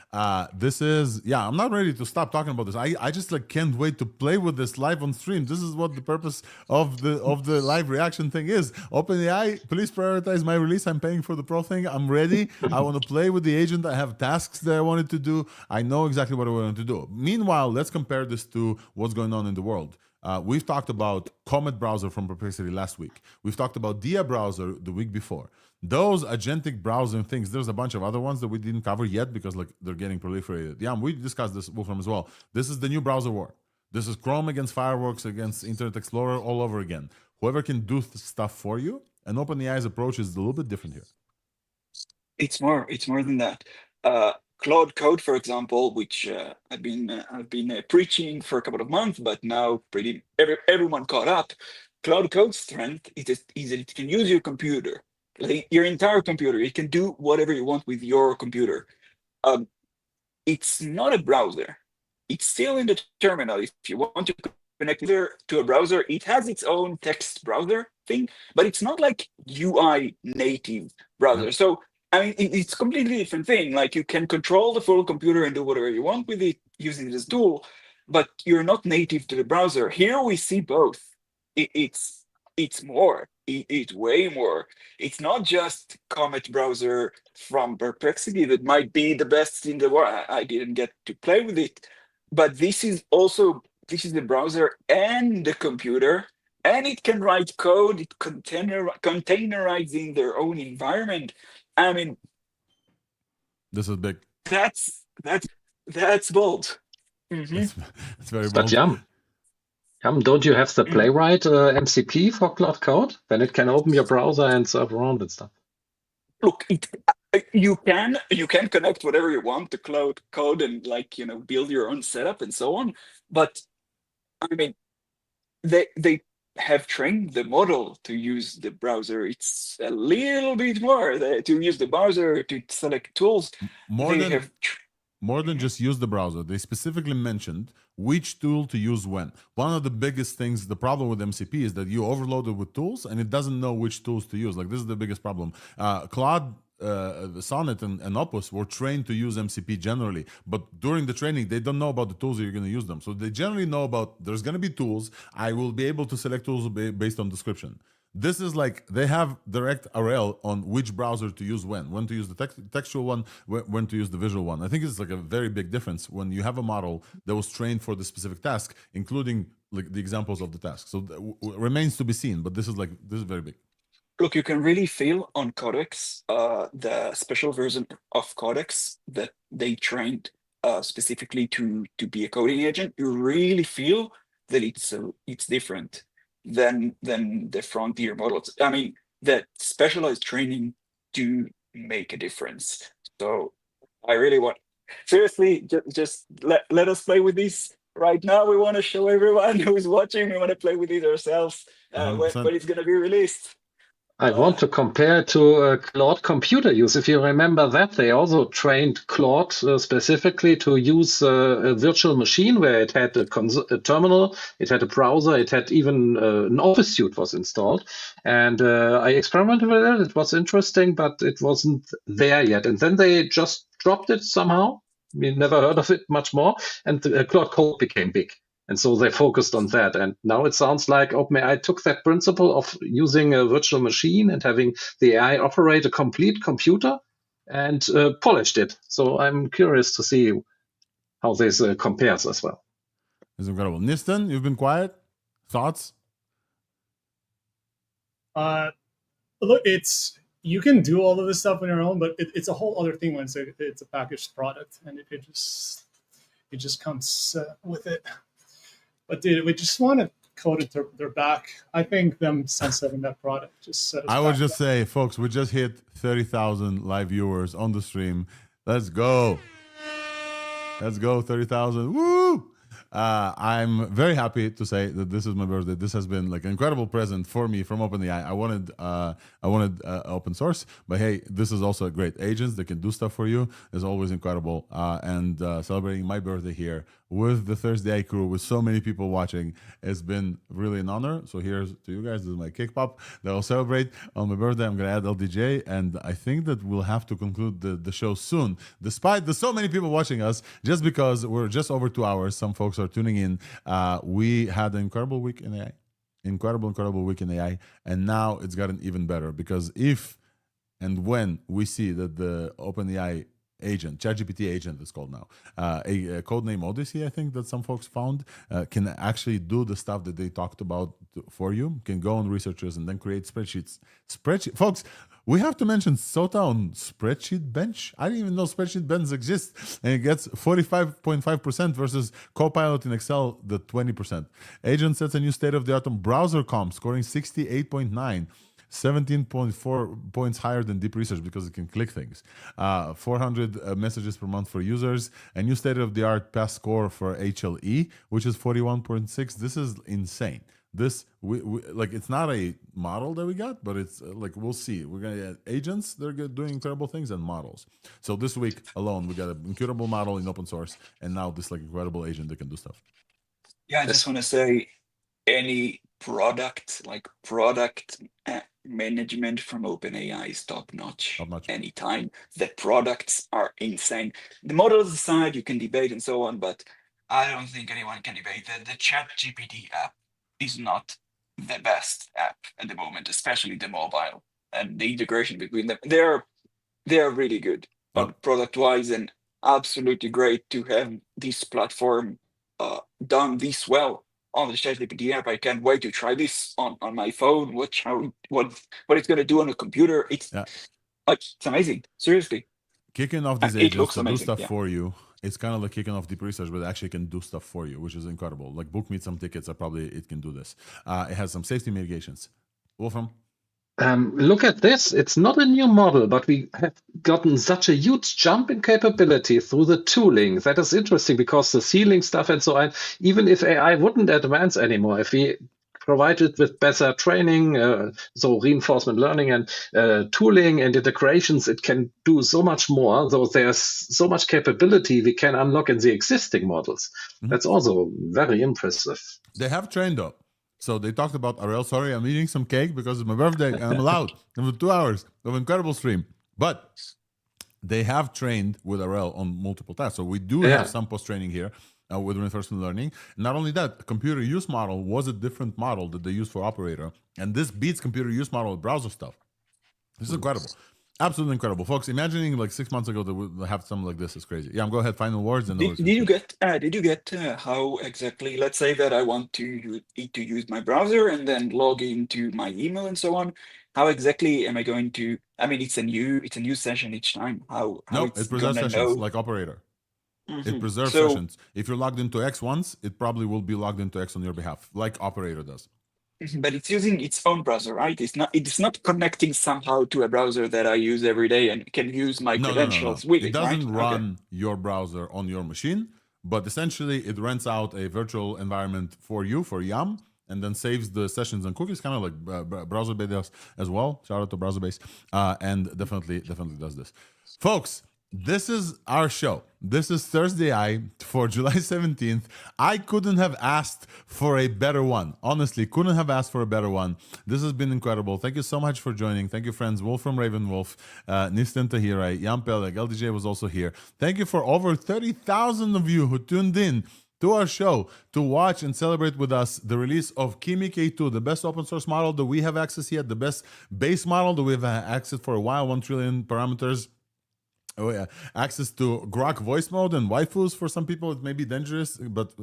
This is, I'm not ready to stop talking about this. I just like can't wait to play with this live on stream. This is what the purpose of the live reaction thing is. OpenAI, please prioritize my release. I'm paying for the pro thing. I'm ready. I want to play with the agent. I have tasks that I wanted to do. I know exactly what I wanted to do. Meanwhile, let's compare this to what's going on in the world. We've talked about Comet browser from Perplexity last week. We've talked about Dia browser the week before. Those agentic browsing things, there's a bunch of other ones that we didn't cover yet because like they're getting proliferated. Yeah, we discussed this, Wolfram, as well. This is the new browser war. This is Chrome against Fireworks against Internet Explorer all over again. Whoever can do stuff for you, and OpenAI's approach is a little bit different here. It's more than that. Claude Code, for example, which I've been preaching for a couple of months, but now everyone caught up. Claude Code's strength is that it can use your computer, like your entire computer. It can do whatever you want with your computer. It's not a browser. It's still in the terminal. If you want to connect to a browser, it has its own text browser thing, but it's not like UI native browser. So I mean, it's a completely different thing. Like you can control the full computer and do whatever you want with it using it as a tool, but you're not native to the browser. Here we see both. It's more. It's way more. It's not just Comet browser from Perplexity that might be the best in the world. I didn't get to play with it, but this is the browser and the computer, and it can write code. It containerize in their own environment. I mean, this is big. That's bold. It's very But bold. Yum, don't you have the Playwright MCP for Claude Code? Then it can open your browser and serve around and stuff. Look, you can connect whatever you want to Claude Code and build your own setup and so on. But I mean, they have trained the model to use the browser. It's a little bit more to use the browser to select tools. More than just use the browser. They specifically mentioned which tool to use when. One of the biggest things, the problem with MCP is that you overload it with tools and it doesn't know which tools to use. Like this is the biggest problem. Claude, Sonnet and Opus were trained to use MCP generally, but during the training, they don't know about the tools that you're going to use them. So they generally know about, there's going to be tools. I will be able to select tools based on description. This is like they have direct RL on which browser to use when to use the textual one, when to use the visual one. I think it's like a very big difference when you have a model that was trained for the specific task, including like the examples of the task. So remains to be seen, but this is very big. Look, you can really feel on Codex, the special version of Codex that they trained specifically to be a coding agent. You really feel that it's different than the frontier models. I mean, that specialized training do make a difference. So I really want, seriously, just let us play with this right now. We want to show everyone who's watching. We want to play with it ourselves when it's going to be released. I want to compare to Claude computer use. If you remember that, they also trained Claude specifically to use a virtual machine where it had a terminal, it had a browser, it had even an Office suite was installed. And I experimented with it. It was interesting, but it wasn't there yet. And then they just dropped it somehow. We never heard of it much more. And Claude Code became big. And so they focused on that. And now it sounds like OpenAI took that principle of using a virtual machine and having the AI operate a complete computer and polished it. So I'm curious to see how this compares as well. It's incredible. Niton, you've been quiet. Thoughts? Look, you can do all of this stuff on your own, but it's a whole other thing when it's a packaged product, and it just comes with it. But dude, we just want to code interpret their back. I think them sunsetting that product just set us I would just say, folks, we just hit 30,000 live viewers on the stream. Let's go. Let's go, 30,000. Woo! I'm very happy to say that this is my birthday. This has been like an incredible present for me from OpenAI. I wanted open source, but hey, this is also a great agents that can do stuff for you. It's always incredible. And celebrating my birthday here with the ThursdAI crew, with so many people watching, it's been really an honor. So here's to you guys. This is my cake pop that I'll celebrate on my birthday. I'm gonna add LDJ, and I think that we'll have to conclude the show soon, despite the so many people watching us. Just because we're just over 2 hours, some folks are tuning in. We had an incredible week in AI, incredible week in AI, and now it's gotten even better, because if and when we see that the OpenAI agent, ChatGPT agent is called now, a codename Odyssey, I think that some folks found, can actually do the stuff that they talked about for you, can go on researchers and then create spreadsheets. Folks, we have to mention SOTA on Spreadsheet Bench. I didn't even know Spreadsheet Bench exists, and it gets 45.5% versus Copilot in Excel, the 20%. Agent sets a new state of the art on browser comp, scoring 68.9. 17.4 points higher than deep research because it can click things. 400 messages per month for users. A new state-of-the-art pass score for HLE, which is 41.6. This is insane. This we like, it's not a model that we got, but it's like, we'll see. We're gonna get agents, they're doing incredible things, and models. So this week alone we got an incredible model in open source, and now this like incredible agent that can do stuff. Yeah, I just want to say, any product management from OpenAI is top notch. Anytime. The products are insane. The models aside, you can debate and so on, but I don't think anyone can debate that the ChatGPT app is not the best app at the moment, especially the mobile, and the integration between them. They're really good product-wise, and absolutely great to have this platform done this well on the ChatGPT app. I can't wait to try this on my phone. Watch what it's going to do on a computer. It's amazing. Seriously. Kicking off these agents to do stuff for you. It's kind of like kicking off deep research, but it actually can do stuff for you, which is incredible. Like, book me some tickets. It can do this. It has some safety mitigations. Wolfram? Look at this. It's not a new model, but we have gotten such a huge jump in capability through the tooling. That is interesting because the ceiling stuff and so on, even if AI wouldn't advance anymore, if we provide it with better training, so reinforcement learning and tooling and integrations, it can do so much more. So there's so much capability we can unlock in the existing models. That's also very impressive. They have trained though. So they talked about RL. Sorry, I'm eating some cake because it's my birthday and I'm allowed. For 2 hours of incredible stream. But they have trained with RL on multiple tasks. So we do have some post-training here with reinforcement learning. Not only that, computer use model was a different model that they used for operator. And this beats computer use model with browser stuff. This is incredible. Absolutely incredible. Folks, imagining like 6 months ago that we have something like this is crazy. Yeah, go ahead, final words. And did you get how exactly, let's say that I want to use my browser and then log into my email and so on. How exactly am I going to, I mean, it's a new session each time. How it preserves sessions like operator. It preserves sessions. If you're logged into X once, it probably will be logged into X on your behalf, like operator does. But it's using its own browser, right? It's not connecting somehow to a browser that I use every day and can use my credentials with it. It doesn't run your browser on your machine, but essentially it rents out a virtual environment for you, for YAM, and then saves the sessions and cookies, kind of like browser base as well. Shout out to browser base, and definitely does this, folks. This is our show. This is ThursdAI for July 17th. I couldn't have asked for a better one. Honestly, couldn't have asked for a better one. This has been incredible. Thank you so much for joining. Thank you, friends. Wolf from Ravenwolf, Niton Tahirai, Jan Peleg, LDJ was also here. Thank you for over 30,000 of you who tuned in to our show to watch and celebrate with us the release of Kimi K2, the best open source model that we have access yet, the best base model that we've had access for a while, 1 trillion parameters. Oh yeah, access to Grok voice mode and waifus. For some people it may be dangerous, but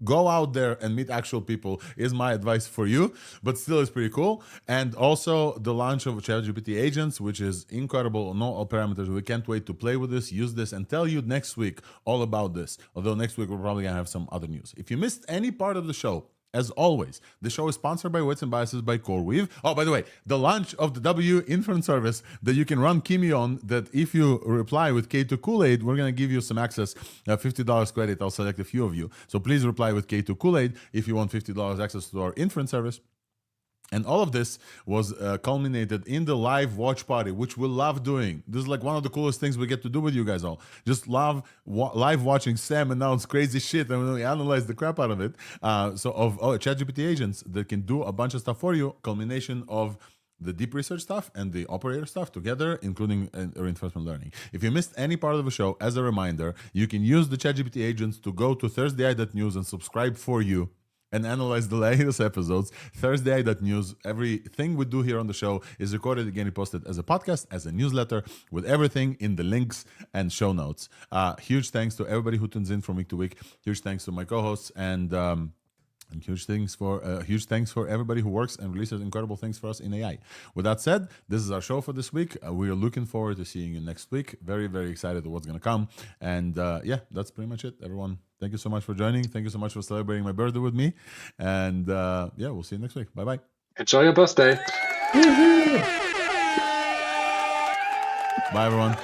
go out there and meet actual people is my advice for you, but still it's pretty cool. And also the launch of ChatGPT agents, which is incredible on all parameters. We can't wait to play with this, use this, and tell you next week all about this. Although next week we're probably gonna have some other news. If you missed any part of the show, as always, the show is sponsored by Weights and Biases by CoreWeave. Oh, by the way, the launch of the W Inference service that you can run Kimi on, that if you reply with K2 Kool-Aid, we're going to give you some access, $50 credit. I'll select a few of you. So please reply with K2 Kool-Aid if you want $50 access to our Inference service. And all of this was culminated in the live watch party, which we love doing. This is like one of the coolest things we get to do with you guys all. Just love live watching Sam announce crazy shit and we analyze the crap out of it. So of ChatGPT agents that can do a bunch of stuff for you, culmination of the deep research stuff and the operator stuff together, including reinforcement learning. If you missed any part of the show, as a reminder, you can use the ChatGPT agents to go to ThursdAI.news and subscribe for you and analyze the latest episodes. ThursdAI.news. Everything we do here on the show is recorded again and posted as a podcast, as a newsletter, with everything in the links and show notes. Huge thanks to everybody who tunes in from week to week. Huge thanks to my co-hosts and huge thanks for everybody who works and releases incredible things for us in AI. With that said, this is our show for this week. We are looking forward to seeing you next week. Very, very excited to what's going to come. And yeah, that's pretty much it, everyone. Thank you so much for joining. Thank you so much for celebrating my birthday with me. And yeah, we'll see you next week. Bye-bye. Enjoy your birthday. Bye, everyone.